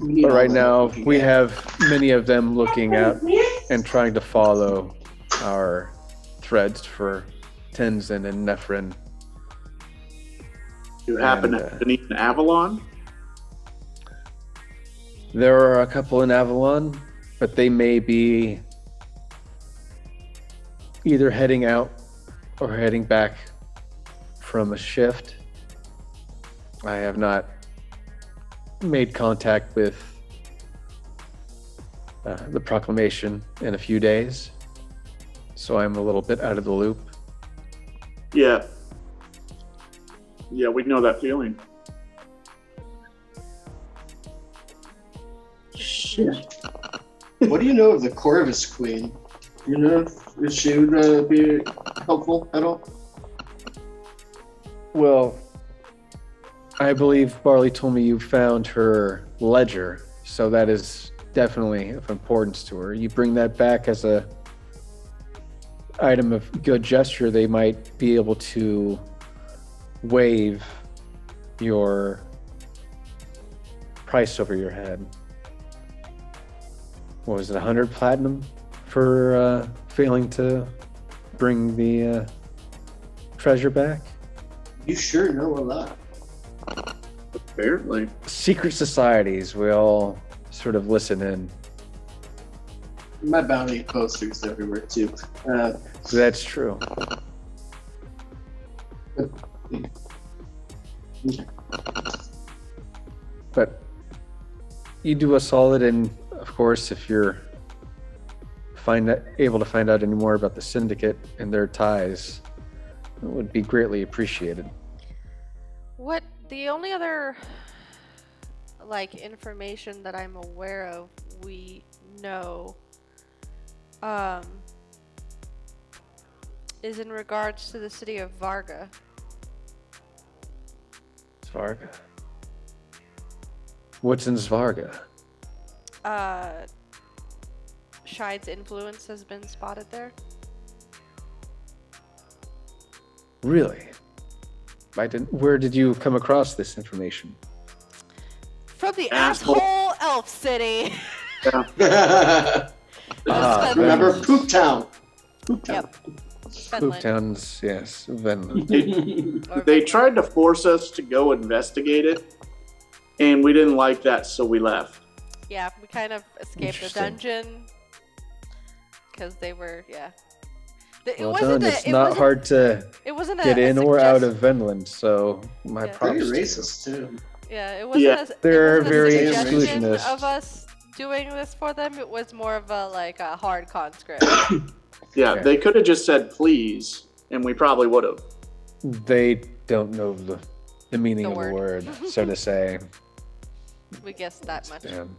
We need
But
all
right
the
now,
help can
we
get.
have many of them looking out and trying to follow our threads for Tenzin and Nephrin.
You happen
And,
to need an Avalon?
There are a couple in Avalon, but they may be either heading out or heading back from a shift. I have not made contact with the proclamation in a few days, so I'm a little bit out of the loop.
Yeah. Yeah, we know that feeling. Shit.
What do you know of the Corvus Queen? Do you know if she would be helpful at all?
Well, I believe Barley told me you found her ledger, so that is definitely of importance to her. You bring that back as a item of good gesture, they might be able to waive your price over your head. What was it, 100 platinum for failing to bring the treasure back?
You sure know a lot.
Apparently.
Secret societies, we all sort of listen in.
my bounty posters everywhere too.
That's true. But you do a solid, and of course, if you're able to find out any more about the syndicate and their ties, it would be greatly appreciated.
What the only other like information that I'm aware of we know is in regards to the city of Varga.
Svarga. What's in Svarga?
Shide's influence has been spotted there.
Really? Where did you come across this information?
From the
Asshole.
asshole elf city.
Ah,
Remember
Venland.
Poop Town? Poop Town.
Yep.
Poop
Finland.
Towns, yes, Venland.
Or
They
Finland.
tried to force us to go investigate it, and we didn't like that, so we left.
Yeah, we kind of escaped the
Interesting.
dungeon because they were, yeah. It
Well
wasn't
done.
a,
It's
it
not
wasn't-
hard to
It wasn't
get
a
in or out
suggest-
of Venland, so my
Yeah.
props.
Pretty
to you.
racist too.
Yeah, it wasn't.
Yeah.
A,
They're
it wasn't
very
a suggestion
exclusionist.
of us doing this for them. It was more of a like a hard conscript.
Yeah,
Okay.
they could have just said please, and we probably would have.
They don't know the meaning
The
of the
word.
word, so to say.
We guessed that much.
And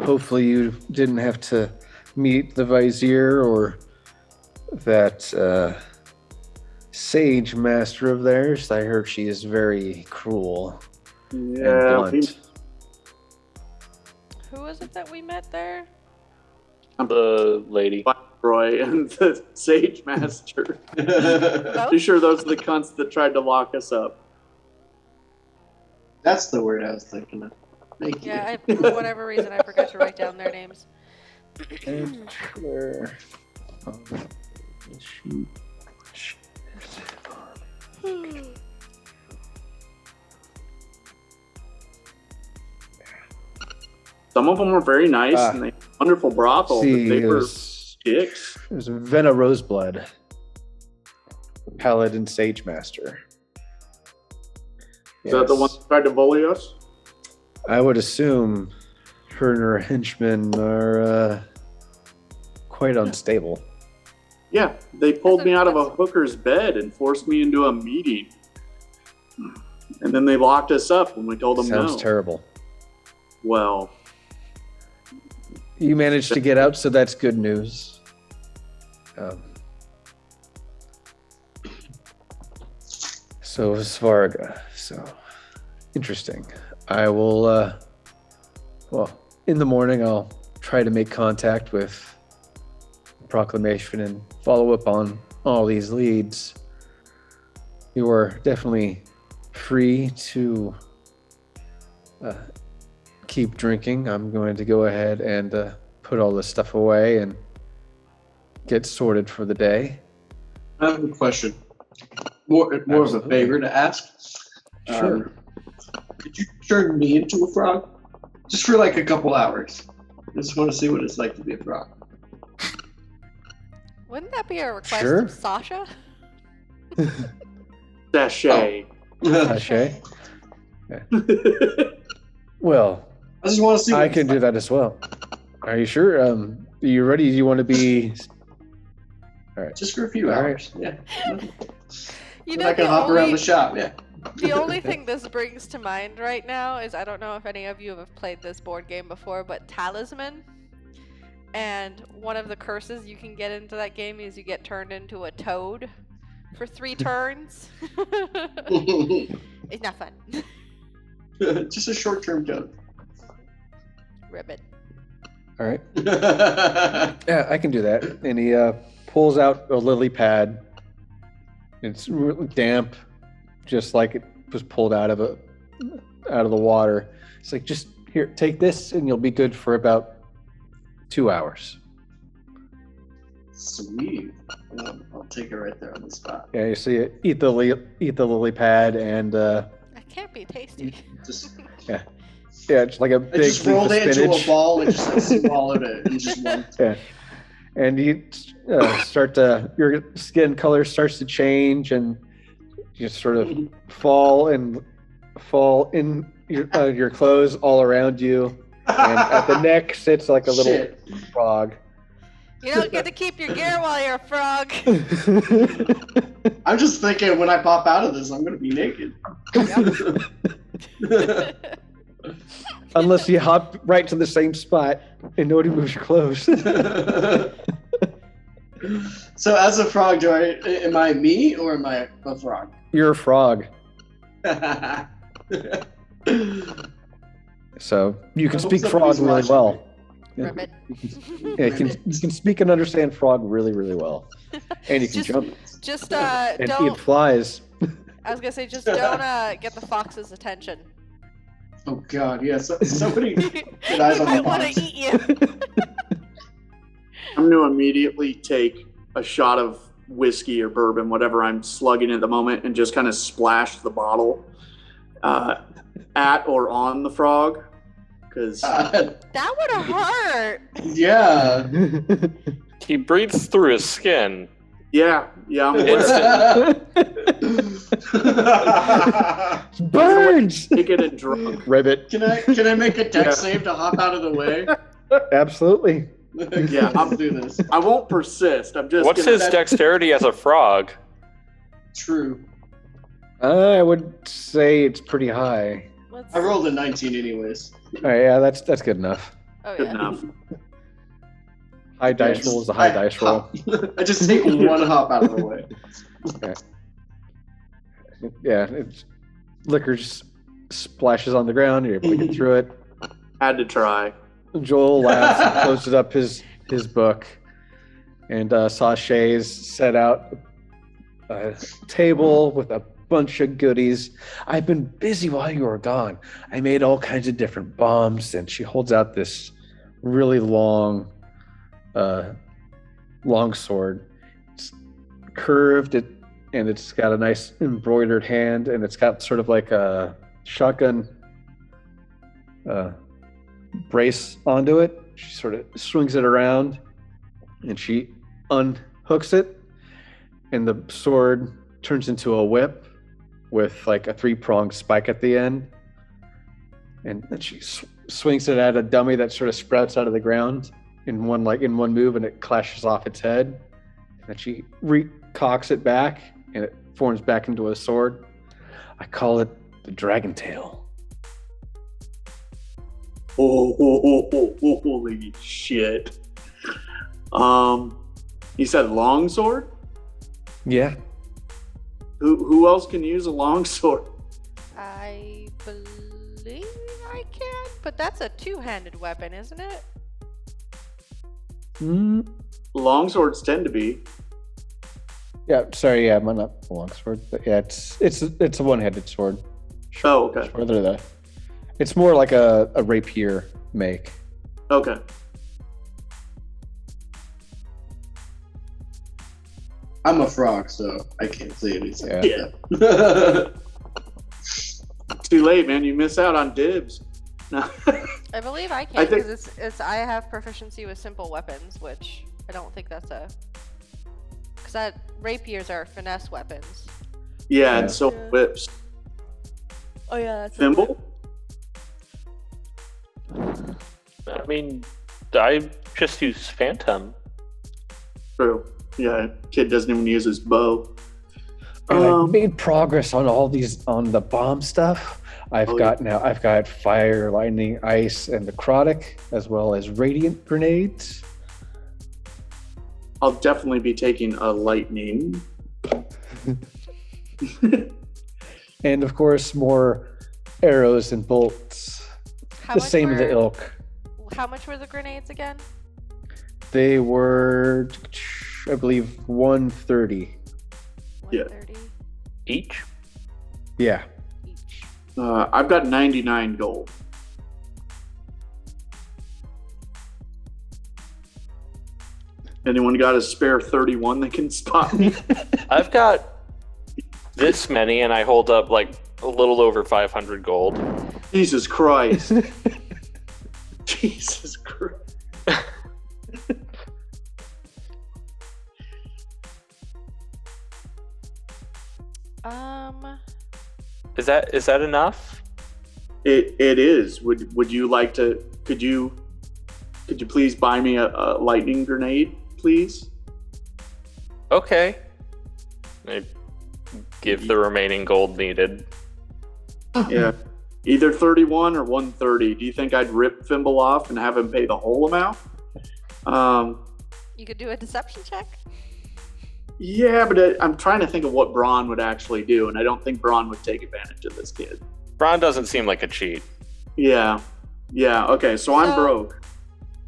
hopefully you didn't have to meet the vizier or that sage master of theirs. I heard she is very cruel and
Yeah,
blunt.
Who was it that we met there?
The lady.
Roy and the Sage Master.
Both?
Pretty sure those are the cunts that tried to lock us up.
That's the word I was thinking of. Thank you.
Yeah, I, for whatever reason, I forgot to write down their names.
Enter on the sheet.
Some of them were very nice
Ah.
and they wonderful brothel,
See,
but they
it
were
was,
dicks.
it was Venna Roseblood, the Paladin Sage Master.
Is that the one
Yes.
that tried to bully us?
I would assume her and her henchmen are quite unstable.
Yeah, they pulled me out of a hooker's bed and forced me into a meeting. And then they locked us up when we told them
Sounds
no.
terrible.
Well,
You managed to get out, so that's good news. So Svarga. So interesting. I will. Well, in the morning, I'll try to make contact with Proclamation and follow up on all these leads. You are definitely free to keep drinking. I'm going to go ahead and put all this stuff away and get sorted for the day.
I have a question. More of a
Absolutely.
favor to ask.
Sure.
Could you turn me into a frog? Just for like a couple hours. I just want to see what it's like to be a frog.
Wouldn't that be a request
Sure.
of Sasha?
sachet.
Sachet. Well,
I just want to see what
I
it's
can do
like.
that as well. Are you sure? Are you ready? Do you want to be? All right.
Just for a few
All right.
hours. Yeah.
You
Then
know,
I can hop around the shop. Yeah.
the only thing this brings to mind right now is I don't know if any of you have played this board game before, but Talisman. And one of the curses you can get into that game is you get turned into a toad for 3 turns. It's not fun.
Just a short-term joke.
Ribbit.
All right. Yeah, I can do that. And he pulls out a lily pad. It's really damp, just like it was pulled out of the water. It's like, just here, take this, and you'll be good for about 2 hours.
Sweet. I'll take it right there on the spot.
Yeah, you see it. Eat the lily pad, and
That can't be tasty.
Just
Yeah, it's like a
I
big
just
leaf
rolled
of
it into
spinach.
a ball and just like swallowed it and just went.
Yeah. And you your skin color starts to change, and you sort of fall in your clothes all around you. And at the neck sits like a little
Shit.
frog.
You don't get to keep your gear while you're a frog.
I'm just thinking when I pop out of this, I'm gonna be naked.
Unless you hop right to the same spot and nobody moves your clothes.
So as a frog, am I me or am I a frog?
You're a frog, so you can
I hope
speak frog
somebody's
really
watching
well.
Ribbit.
Yeah, you can speak and understand frog really, really well, and you can
Just-
jump
Just
and eat
don't.
flies.
I was gonna say, just don't get the fox's attention.
Oh god, yeah. Somebody
He
get eyes on the
might want
fox.
to eat you.
I'm going to immediately take a shot of whiskey or bourbon, whatever I'm slugging at the moment, and just kind of splash the bottle at or on the frog. Because
That would have hurt.
Yeah.
He breathes through his skin.
yeah, I'm aware.
Birds.
Taken and drunk.
Ribbit.
Can I make a dex
Yeah.
save to hop out of the way?
Absolutely.
Yeah,
I'll do this.
I won't persist. I'm just.
What's
gonna,
his dexterity as a frog?
True.
I would say it's pretty high.
Let's...
I rolled a 19 anyways.
All right, yeah, that's good enough.
Oh
Good
yeah.
enough.
High dice roll is a high dice roll.
I just take one hop out of the way.
Yeah, liquor just splashes on the ground. You're able to get through it.
Had to try.
Joel laughs and closes up his book, and Sachets set out a table with a bunch of goodies. I've been busy while you were gone. I made all kinds of different bombs, and she holds out this really long sword. It's curved, and it's got a nice embroidered hand, and it's got sort of like a shotgun brace onto it. She sort of swings it around, and she unhooks it, and the sword turns into a whip with like a 3-pronged spike at the end. And then she swings it at a dummy that sort of sprouts out of the ground in one move, and it clashes off its head. And then she recocks it back, and it forms back into a sword. I call it the Dragon Tail.
Holy shit. You said longsword?
Yeah.
Who else can use a longsword?
I believe I can, but that's a two-handed weapon, isn't it?
Longswords tend to be.
Yeah, sorry, yeah, not a longsword, but yeah, it's a one-handed sword.
Oh, okay.
It's more like a rapier make.
Okay.
I'm a frog, so I can't say anything.
Yeah.
Too late, man. You miss out on dibs. No.
I believe I
I
can
think-
because I have proficiency with simple weapons, which I don't think that's because rapiers are finesse weapons.
Yeah,
Yeah.
and so
Yeah.
whips.
Oh yeah, that's
Thimble?
I mean, I just use Phantom.
True. Yeah, kid doesn't even use his bow.
And I've made progress on on the bomb stuff. I've
Oh,
got fire, lightning, ice, and necrotic, as well as radiant grenades.
I'll definitely be taking a lightning.
And of course, more arrows and bolts.
How
The
much
same of the
were-
ilk.
How much were the grenades again?
They were, I believe, 130.
Yeah.
130
Each?
Yeah.
each.
I've got 99 gold. Anyone got a spare 31 that can spot me?
I've got this many, and I hold up like a little over 500 gold.
Jesus Christ. Jesus Christ.
Is that enough?
It is. Would you like to? Could you please buy me a lightning grenade, please?
Okay. I give the remaining gold needed.
Yeah. Either 31 or 130. Do you think I'd rip Fimble off and have him pay the whole amount?
You could do a deception check.
Yeah, but I'm trying to think of what Braun would actually do, and I don't think Braun would take advantage of this kid.
Braun doesn't seem like a cheat.
Yeah. Okay, so I'm broke.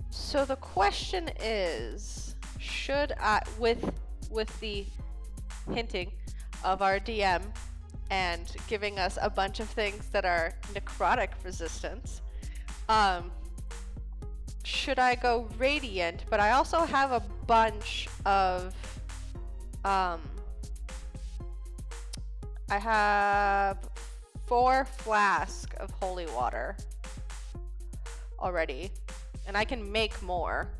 So the question is, should I, with the hinting of our DM and giving us a bunch of things that are necrotic resistance, should I go radiant? But I also have a bunch of I have 4 flasks of holy water already, and I can make more.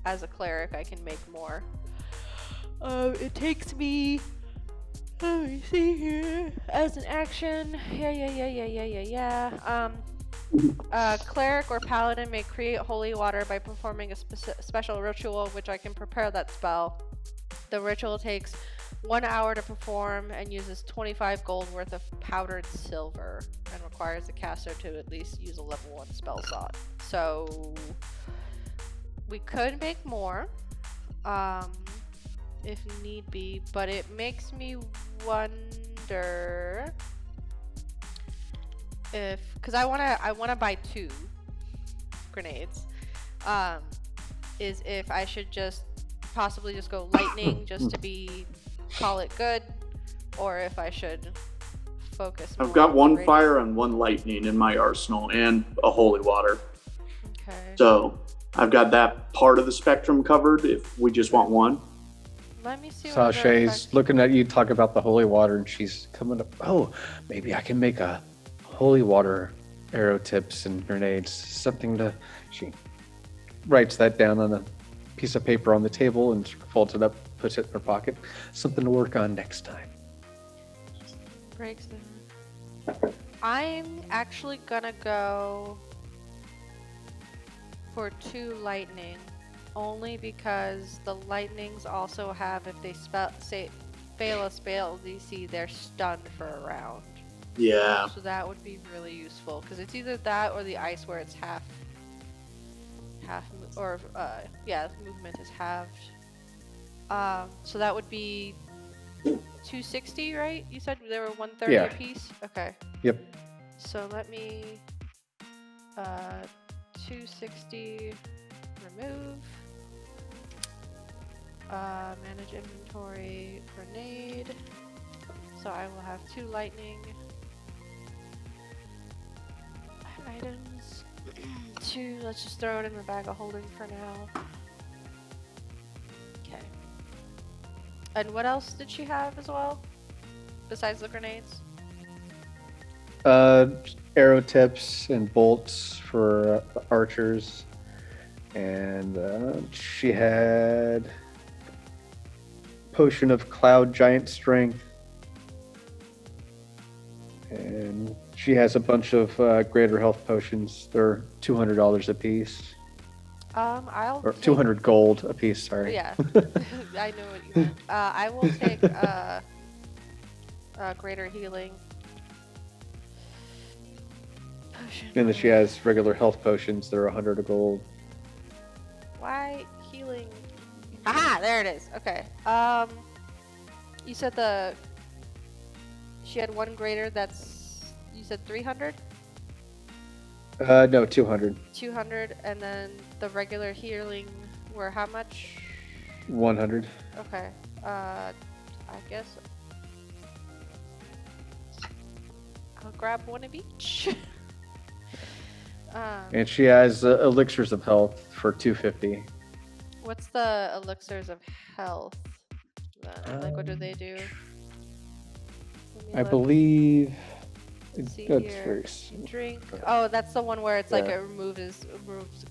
As a cleric, I can make more. It takes me, let me see here, as an action. Cleric or paladin may create holy water by performing a special ritual, which I can prepare that spell. The ritual takes 1 hour to perform and uses 25 gold worth of powdered silver and requires the caster to at least use a level 1 spell slot. So we could make more if need be, but it makes me wonder if, because I want to buy 2 grenades, is if I should just possibly just go lightning just to call it good, or if I should focus more.
I've got 1
radiant.
fire and 1 lightning in my arsenal and a holy water.
Okay.
So I've got that part of the spectrum covered if we just want 1.
Let me see.
Sashay's looking at you, talk about the holy water, and she's coming up. Oh, maybe I can make a holy water arrow tips and grenades. Something to. She writes that down on a piece of paper on the table and folds it up, puts it in her pocket. Something to work on next time.
Breaks the. I'm actually gonna go for 2 lightning, only because the lightnings also have, if they fail a spell DC, they're stunned for a round.
Yeah.
So that would be really useful, because it's either that or the ice where it's half, movement is halved. So that would be 260, right? You said there were 130
Yeah.
a piece? Okay.
Yep.
So let me 260 remove. Manage inventory grenade. So I will have 2 lightning items. 2, let's just throw it in the bag of holding for now. Okay. And what else did she have as well? Besides the grenades?
Arrow tips and bolts for archers, and she had potion of cloud giant strength, and she has a bunch of greater health potions. They're $200 a piece,
I'll
or
take-
200 gold a piece. Sorry.
Yeah, I know what you meant. I will take greater healing. Potion.
And then she has regular health potions. They're 100 of gold.
Why healing? Aha, there it is. Okay. You said she had 1 greater. You said 300.
No, 200.
200, and then the regular healing were how much?
100.
Okay. I guess I'll grab 1 of each.
And she has elixirs of health for 250.
What's the elixirs of health? Then? Like, what do they do? Let me
I
look.
believe
See
That's
here.
very
Drink. Oh, that's the one where it's like
Yeah.
it removes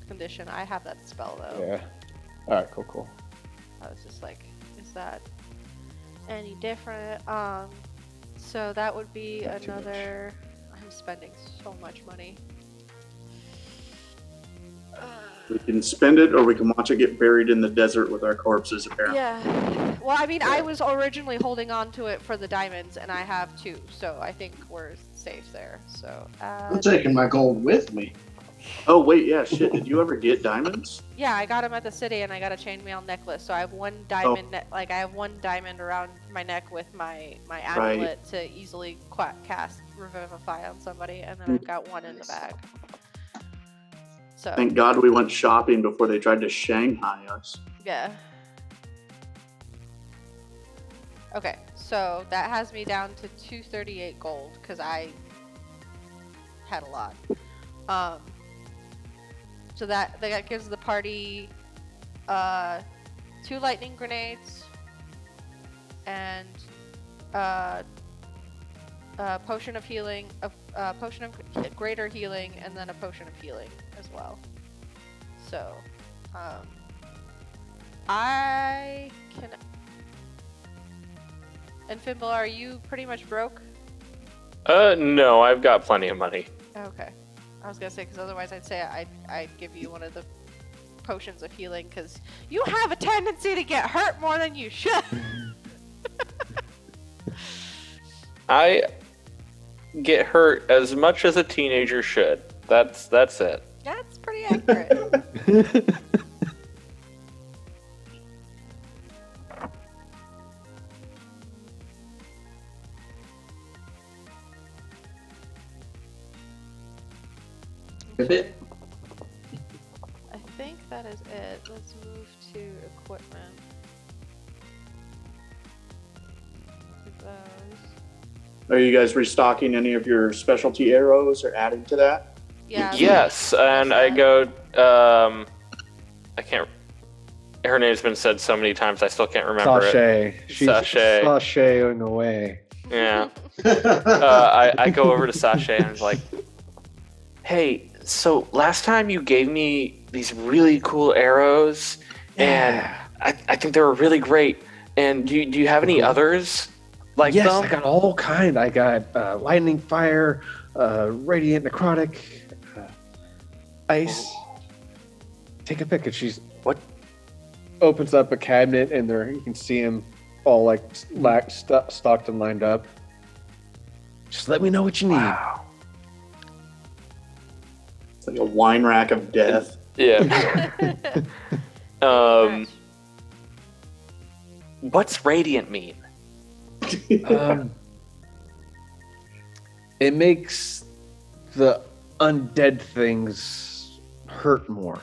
condition. I have that spell though.
Yeah. All right. Cool.
I was just like, is that any different? So that would be
Not too much.
another. I'm spending so much money.
We can spend it, or we can watch it get buried in the desert with our corpses. Apparently.
Yeah. Well, I mean, I was originally holding on to it for the diamonds, and I have 2, so I think we're safe there. So.
I'm taking my gold with me.
Oh wait, yeah, shit. Did you ever get diamonds?
Yeah, I got them at the city, and I got a chainmail necklace. So I have 1 diamond, I have 1 diamond around my neck with my amulet to easily cast Revivify on somebody, and then I've got 1 in the bag. So.
Thank God we went shopping before they tried to Shanghai us.
Yeah. Okay, so that has me down to 238 gold because I had a lot. So that gives the party 2 lightning grenades and a potion of healing, a potion of greater healing, and then a potion of healing as well. So, I can. And Fimble, are you pretty much broke?
No, I've got plenty of money.
Okay. I was gonna say, because otherwise I'd say I'd give you one of the potions of healing, because you have a tendency to get hurt more than you should.
I get hurt as much as a teenager should. That's it.
That's pretty accurate.
Ribbit.
I think that is it. Let's move to equipment. Those.
Are you guys restocking any of your specialty arrows or adding to that?
Yeah.
Yes, and I go. I can't. Her name's been said so many times, I still can't remember it.
Sashay. She's
Sashay.
sashaying away.
Yeah. I go over to Sashay and I'm like, "Hey, so last time you gave me these really cool arrows, and I think they were really great. And do you have any others like
yes,
them?"
I got all kind. I got lightning, fire, radiant, necrotic, ice. Take a pick. And she's
What?
Opens up a cabinet, and there you can see them all like stocked and lined up. Just let me know what you need.
Wow.
It's like a wine rack of death.
Yeah. What's radiant mean?
It makes the undead things hurt more.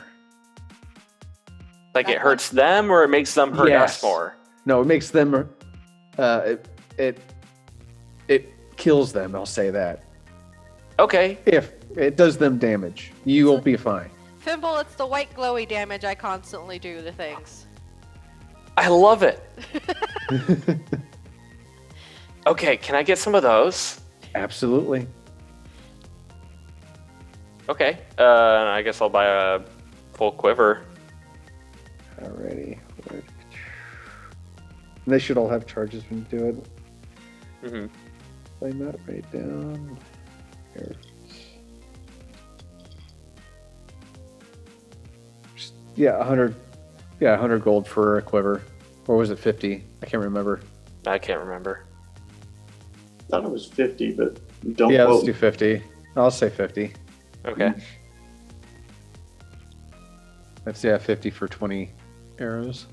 Like it hurts them, or it makes them hurt
Yes.
us more?
No, it makes them. It kills them. I'll say that.
Okay.
If it does them damage, you will be fine.
Fimble, it's the white glowy damage I constantly do to things.
I love it. Okay, can I get some of those?
Absolutely.
Okay. I guess I'll buy a full quiver.
Alrighty. They should all have charges when you do it.
Mm-hmm.
Play that right down. Here. Yeah, 100. Yeah, 100 gold for a quiver. Or was it 50? I can't remember.
I can't remember.
I thought it was 50, but don't
Yeah, let's
quote.
do 50. I'll say 50.
Okay.
That's 50 for 20 arrows.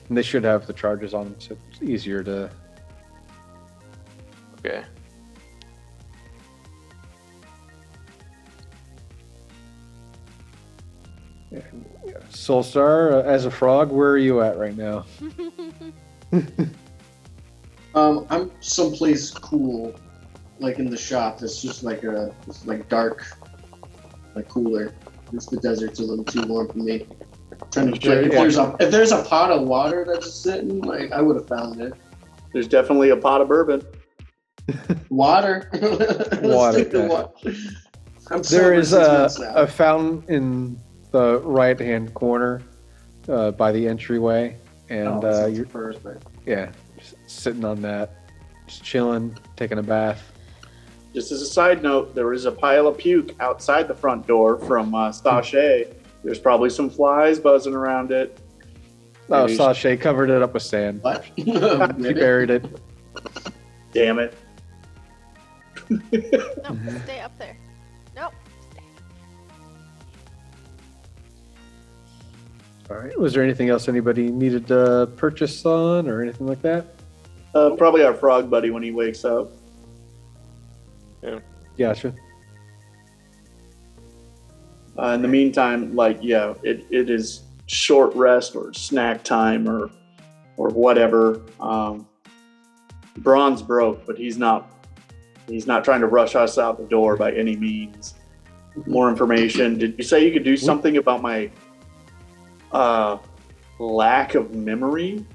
And they should have the charges on them, so it's easier to.
Okay.
Yeah. Soulstar, as a frog, where are you at right now?
I'm someplace cool, like in the shop. That's just like dark, like cooler. It's the desert's a little too warm for me. Trying to
Yeah,
if there's a pot of water that's just sitting, like I would have found it.
There's definitely a pot of bourbon.
Water. Let's
Water,
take the
yeah.
water. I'm
There
sober
is
6 months now.
a fountain in the right-hand corner by the entryway, and you're
perfect.
just sitting on that, just chilling, taking a bath.
Just as a side note, there is a pile of puke outside the front door from Sachet. There's probably some flies buzzing around it.
Oh,
Maybe-
Sachet covered it up with sand.
What?
He buried it.
Damn it.
No,
Mm-hmm.
stay up there. Nope.
All right. Was there anything else anybody needed to purchase on or anything like that?
Probably our frog buddy when he wakes up.
Gotcha.
In the meantime, it is short rest or snack time or whatever. Braun's broke, but he's not trying to rush us out the door by any means. More information. Did you say you could do something about my lack of memory?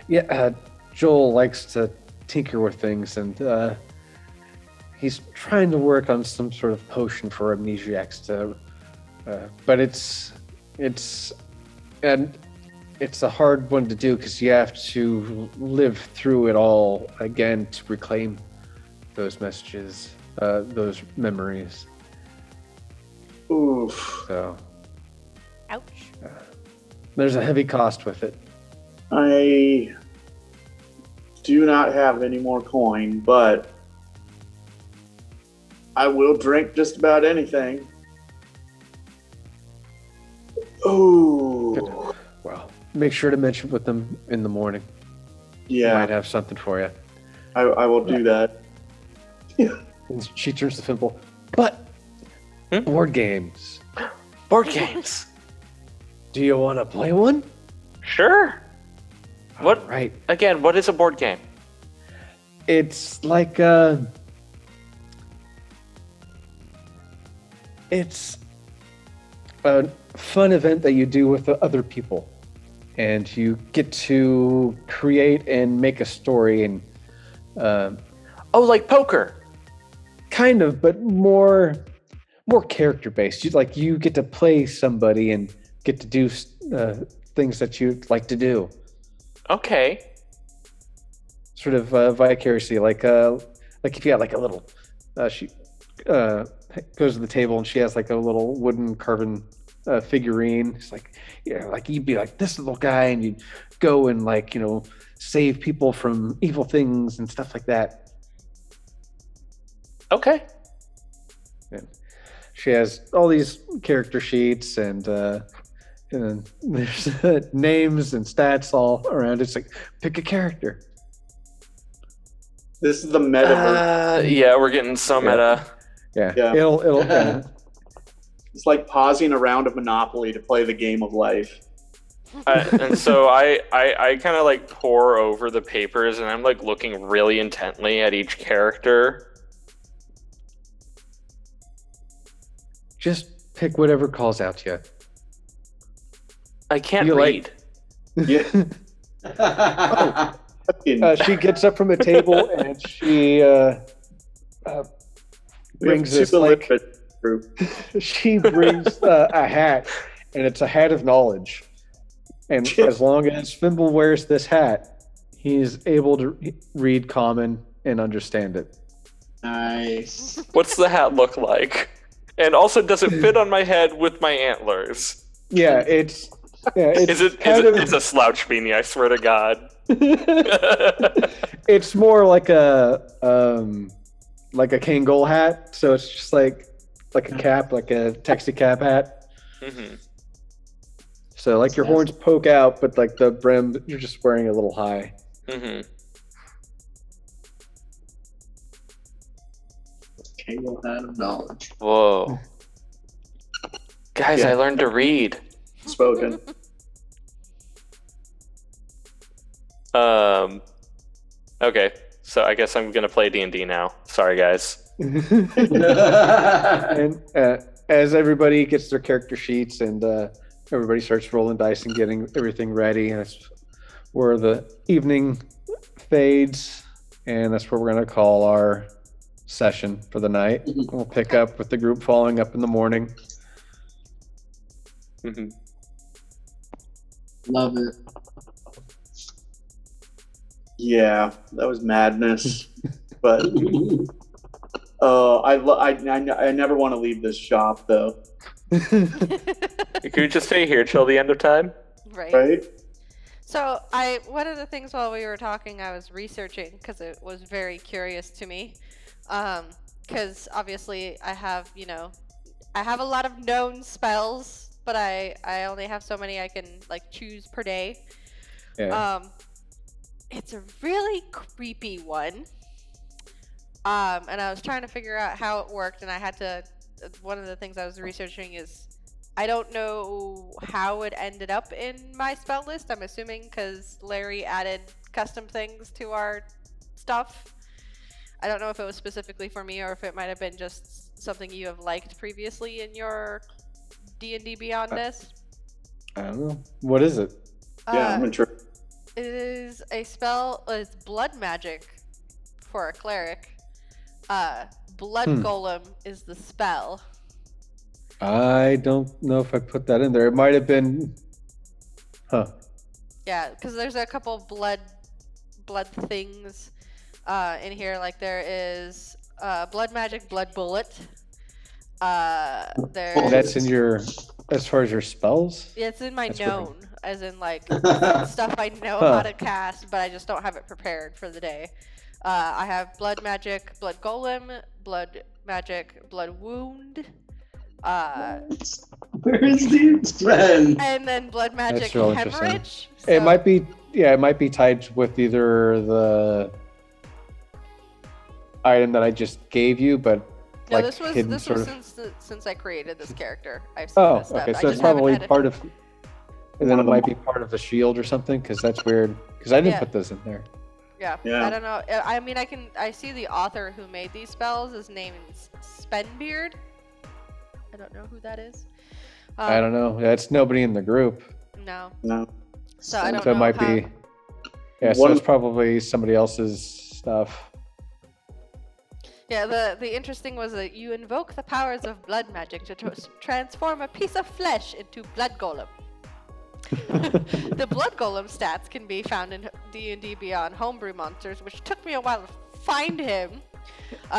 Yeah, Joel likes to tinker with things, and he's trying to work on some sort of potion for amnesiacs but it's a hard one to do because you have to live through it all again to reclaim those messages, those memories.
Oof.
So
Ouch.
there's a heavy cost with it.
I do not have any more coin, but I will drink just about anything. Oh,
Well, make sure to mention with them in the morning.
yeah,
Might have something for you.
I will do that.
And she turns to Fimple. But board games.
Board games.
Do you want to play one?
Sure. What?
Right.
Again, what is a board game?
It's like it's a fun event that you do with the other people, and you get to create and make a story, and
Oh, like poker.
kind of, but more character based. You get to play somebody and get to do things that you like to do.
Okay.
Sort of vicariously, like if you had like a little, she goes to the table and she has like a little wooden carven figurine. It's like, like you'd be like this little guy and you'd go and save people from evil things and stuff like that.
Okay.
And she has all these character sheets and there's names and stats all around. It's like, pick a character.
This is the metaverse.
Yeah, we're getting some
Yeah.
meta.
Yeah. It'll
It's like pausing a round of Monopoly to play the game of life.
And so I kind of like pore over the papers and I'm like looking really intently at each character.
just pick whatever calls out to you.
I can't
You like-
read.
Yeah. Fucking-
She gets up from the table and she
we have
brings
two
this like
illiterate group.
she brings a hat, and it's a hat of knowledge. And as long as Fimble wears this hat, he's able to read common and understand it.
Nice.
What's the hat look like? And also, does it fit on my head with my antlers?
Yeah, it's
It's a slouch beanie, I swear to God.
it's more like a Kangol hat, so it's just like a cap, like a taxi cab hat.
Hmm.
So like your horns poke out, but like the brim, you're just wearing a little high.
Hmm.
Kangle hat of knowledge.
Whoa. Guys,
Yeah.
I learned to read.
Spoken.
Okay, so I guess I'm gonna play D&D now. Sorry, guys.
And as everybody gets their character sheets and everybody starts rolling dice and getting everything ready, and it's where the evening fades and that's where we're going to call our session for the night. We'll pick up with the group following up in the morning.
Love it.
Yeah, that was madness. But I never want to leave this shop though.
You could just stay here till the end of time.
Right?
So one of the things while we were talking, I was researching because it was very curious to me. Because obviously I have a lot of known spells, but I only have so many I can like choose per day.
Yeah.
It's a really creepy one. And I was trying to figure out how it worked, and I had to. One of the things I was researching is I don't know how it ended up in my spell list. I'm assuming because Larry added custom things to our stuff. I don't know if it was specifically for me or if it might have been just something you have liked previously in your D&D Beyondness.
I don't know. What is it?
Yeah, I'm interested.
It is a spell. It's blood magic for a cleric. Blood Golem is the spell.
I don't know if I put that in there. It might have been.
Yeah, because there's a couple blood things in here. Like there is blood magic, blood bullet.
That's in your, as far as your spells.
Yeah, it's in my
That's
known, as in like stuff I know how to cast, but I just don't have it prepared for the day. I have blood magic, blood golem, blood magic, blood wound.
Where is the friend?
And then blood magic
That's real interesting.
hemorrhage.
It might be, it might be tied with either the item that I just gave you, but
No,
like
this was
hidden sort of.
since I created this character. I've seen
Oh,
this stuff.
okay.
I
So it's
just haven't
probably
had it-
part of, and then it might be part of the shield or something, because that's weird. Because I didn't
Yeah.
put this in there.
Yeah,
Yeah.
I don't know. I mean, I see the author who made these spells. His name is Spenbeard. I don't know who that is.
I don't know. That's nobody in the group.
No.
No.
So I don't
So
know.
it might
how-
be. Yeah. So
One-
it's probably somebody else's stuff.
Yeah, the interesting was that you invoke the powers of blood magic to transform a piece of flesh into blood golem. The blood golem stats can be found in D&D Beyond Homebrew Monsters, which took me a while to find him.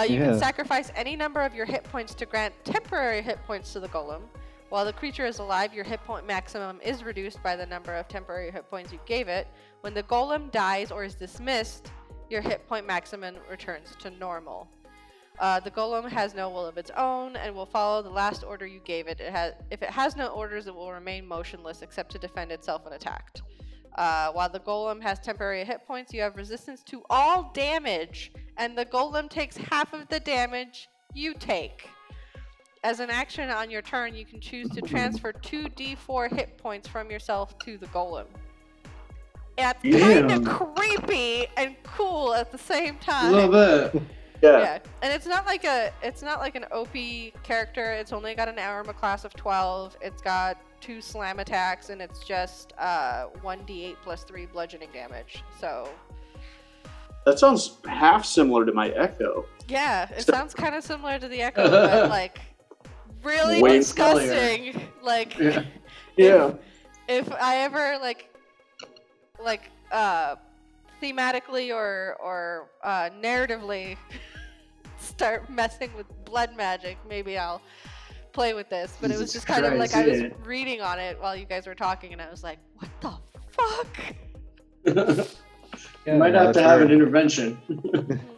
You
Yeah.
can sacrifice any number of your hit points to grant temporary hit points to the golem. While the creature is alive, your hit point maximum is reduced by the number of temporary hit points you gave it. When the golem dies or is dismissed, your hit point maximum returns to normal. The golem has no will of its own and will follow the last order you gave it. If it has no orders, it will remain motionless except to defend itself when attacked. While the golem has temporary hit points, you have resistance to all damage, and the golem takes half of the damage you take. As an action on your turn, you can choose to transfer 2d4 hit points from yourself to the golem. It's kind of creepy and cool at the same
A
time.
little bit.
Yeah, and it's not like an OP character. It's only got an armor class of 12. It's got 2 slam attacks, and it's just 1d8 plus 3 bludgeoning damage. So
That sounds half similar to my Echo.
yeah, it sounds kind of similar to the Echo, but like really
Way
disgusting. Like
Yeah.
if I ever like thematically or narratively start messing with blood magic, maybe I'll play with this. But it was
Jesus
just kind of like
Christ,
I was
yeah.
reading on it while you guys were talking, and I was like, what the fuck?
You might have to have an intervention.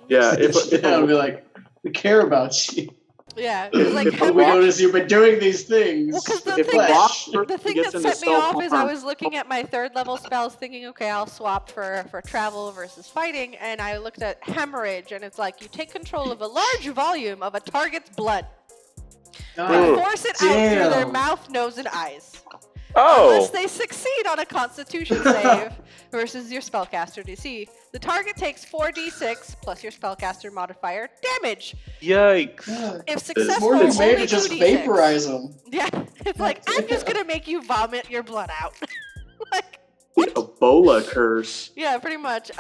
Yeah.
I'll be like, we care about you.
Yeah, it's like
We notice you've been doing these things.
Well, 'cause the
if
thing that-
Ross
The thing
gets
that
into
set me off is I
self-harm-
was looking at my 3rd level spells thinking, okay, I'll swap for travel versus fighting, and I looked at hemorrhage, and it's like you take control of a large volume of a target's blood and
God,
force it out through their
damn.
mouth, nose, and eyes.
Oh,
Unless they succeed on a constitution save versus your spellcaster DC. The target takes 4d6 plus your spellcaster modifier damage.
yikes.
God.
If
It's
successful,
more than made
only
to just
2d6.
vaporize them.
Yeah, it's like, I'm just gonna make you vomit your blood out. Like,
A Bola curse.
Yeah, pretty much.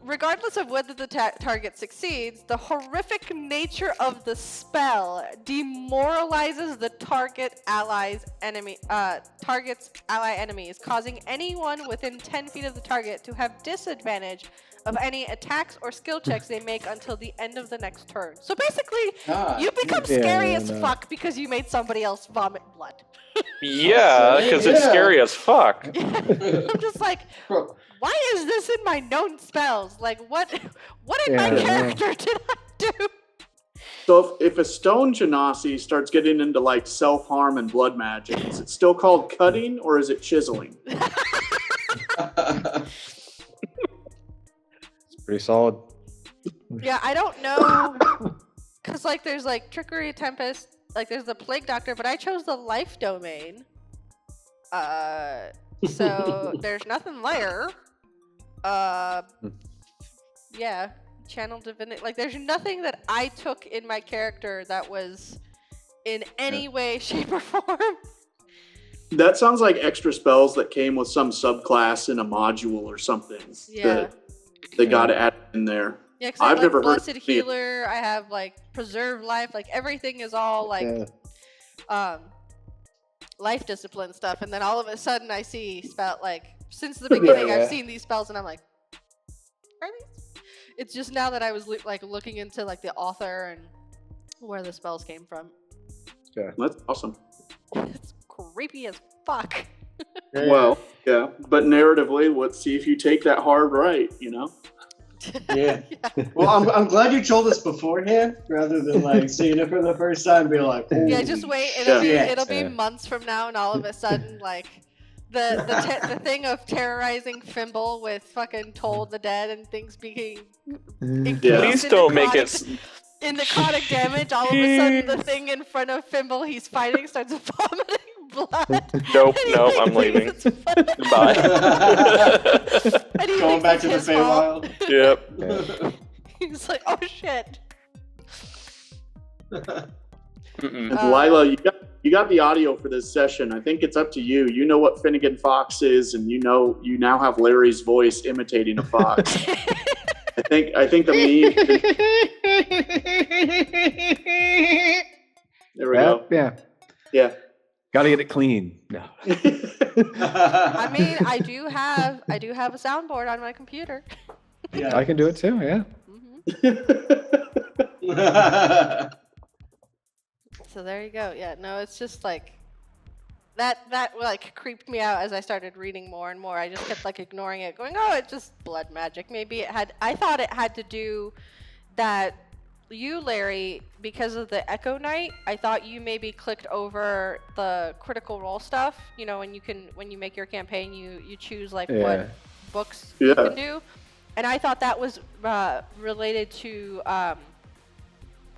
Regardless of whether the target succeeds, the horrific nature of the spell demoralizes the target's ally enemies, causing anyone within 10 feet of the target to have disadvantage of any attacks or skill checks they make until the end of the next turn. So basically, you become scary as fuck because you made somebody else vomit blood.
Yeah, because it's scary as fuck.
I'm just like, why is this in my known spells? Like, what in my character did I do?
So if a stone genasi starts getting into like self-harm and blood magic, is it still called cutting or is it chiseling?
Pretty solid.
Yeah, I don't know. Because, like, there's, like, Trickery, Tempest, like, there's the Plague Doctor, but I chose the Life Domain. So there's nothing there. Yeah, Channel Divinity. Like, there's nothing that I took in my character that was in any way, shape, or form.
That sounds like extra spells that came with some subclass in a module or something.
Yeah.
That they got to add in there.
Yeah, because I have,
I've never
like,
heard
Blessed Healer, I have, like, Preserve Life, like, everything is all, like, life discipline stuff, and then all of a sudden I see spell, like, since the beginning I've seen these spells, and I'm like, are these? It's just now that I was, like, looking into, like, the author and where the spells came from.
Yeah.
That's awesome.
It's creepy as fuck.
Well, yeah, but narratively, let's see if you take that hard right, you know?
Yeah. Well, I'm glad you told us beforehand rather than like seeing it for the first time and be like,
yeah, just wait. It'll be months from now, and all of a sudden, like the thing of terrorizing Fimble with fucking Toll the Dead and things being
Please don't make it.
In necrotic damage, all of a sudden the thing in front of Fimble he's fighting starts vomiting blood.
Nope, I'm leaving. Bye.
Going back to the Feywild.
Yep.
He's like, oh shit.
Lila, you got the audio for this session. I think it's up to you. You know what Finnegan Fox is, and you now have Larry's voice imitating a fox. I think the meme. There we go. Yeah.
Got to get it clean. No.
I mean, I do have a soundboard on my computer.
Yeah.
I can do it too. Yeah.
So there you go. Yeah. No, it's just like that like creeped me out as I started reading more and more. I just kept like ignoring it, going, "Oh, it's just blood magic." Maybe it had. I thought it had to do that. You, Larry, because of the Echo Knight, I thought you maybe clicked over the critical role stuff. You know, when you make your campaign, you choose like what books you can do, and I thought that was related to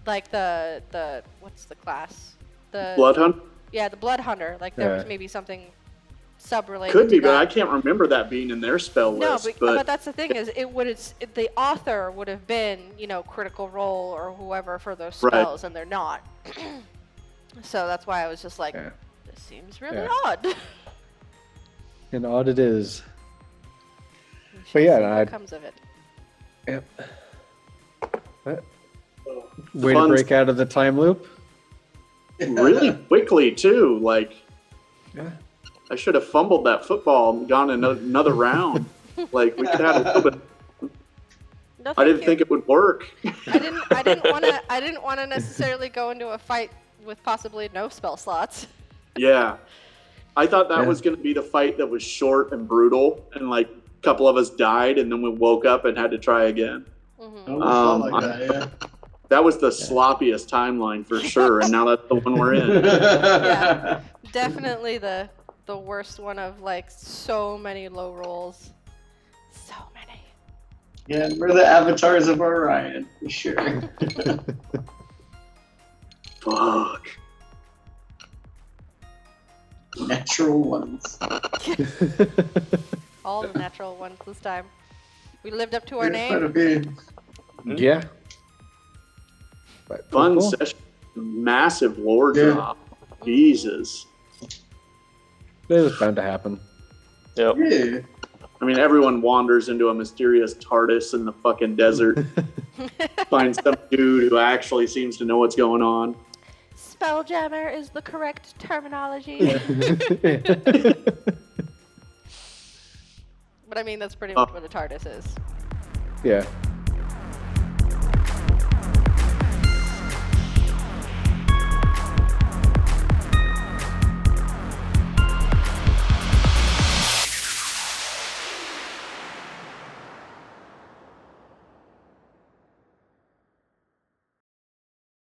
like the what's the class? The
Blood Hunt?
Yeah, the Blood Hunter. Like there was maybe something sub-related.
Could be,
to that.
but I can't remember that being in their spell list.
But that's the thing is, the author would have been, Critical Role or whoever for those spells, and they're not. So that's why I was just like, this seems really odd.
And odd it is.
But what comes of it.
Yep. Way to break out of the time loop.
Really quickly too. Like, I should have fumbled that football and gone another round. Like, we could have a little bit.
No,
I didn't think it would work.
I didn't want to necessarily go into a fight with possibly no spell slots.
Yeah, I thought that was going to be the fight that was short and brutal, and like a couple of us died, and then we woke up and had to try again. That was the sloppiest timeline for sure, and now that's the one we're in.
Yeah, definitely the worst one of like so many low rolls. So many.
Yeah, we're the avatars of Orion, for sure.
Fuck.
Natural ones.
All the natural ones this time. We lived up to our name.
Yeah. But
Fun session. Massive lore drop. Jesus.
It was bound to happen.
Yep.
Yeah.
I mean, everyone wanders into a mysterious TARDIS in the fucking desert, finds some dude who actually seems to know what's going on.
Spelljammer is the correct terminology. But I mean, that's pretty much what a TARDIS is.
Yeah.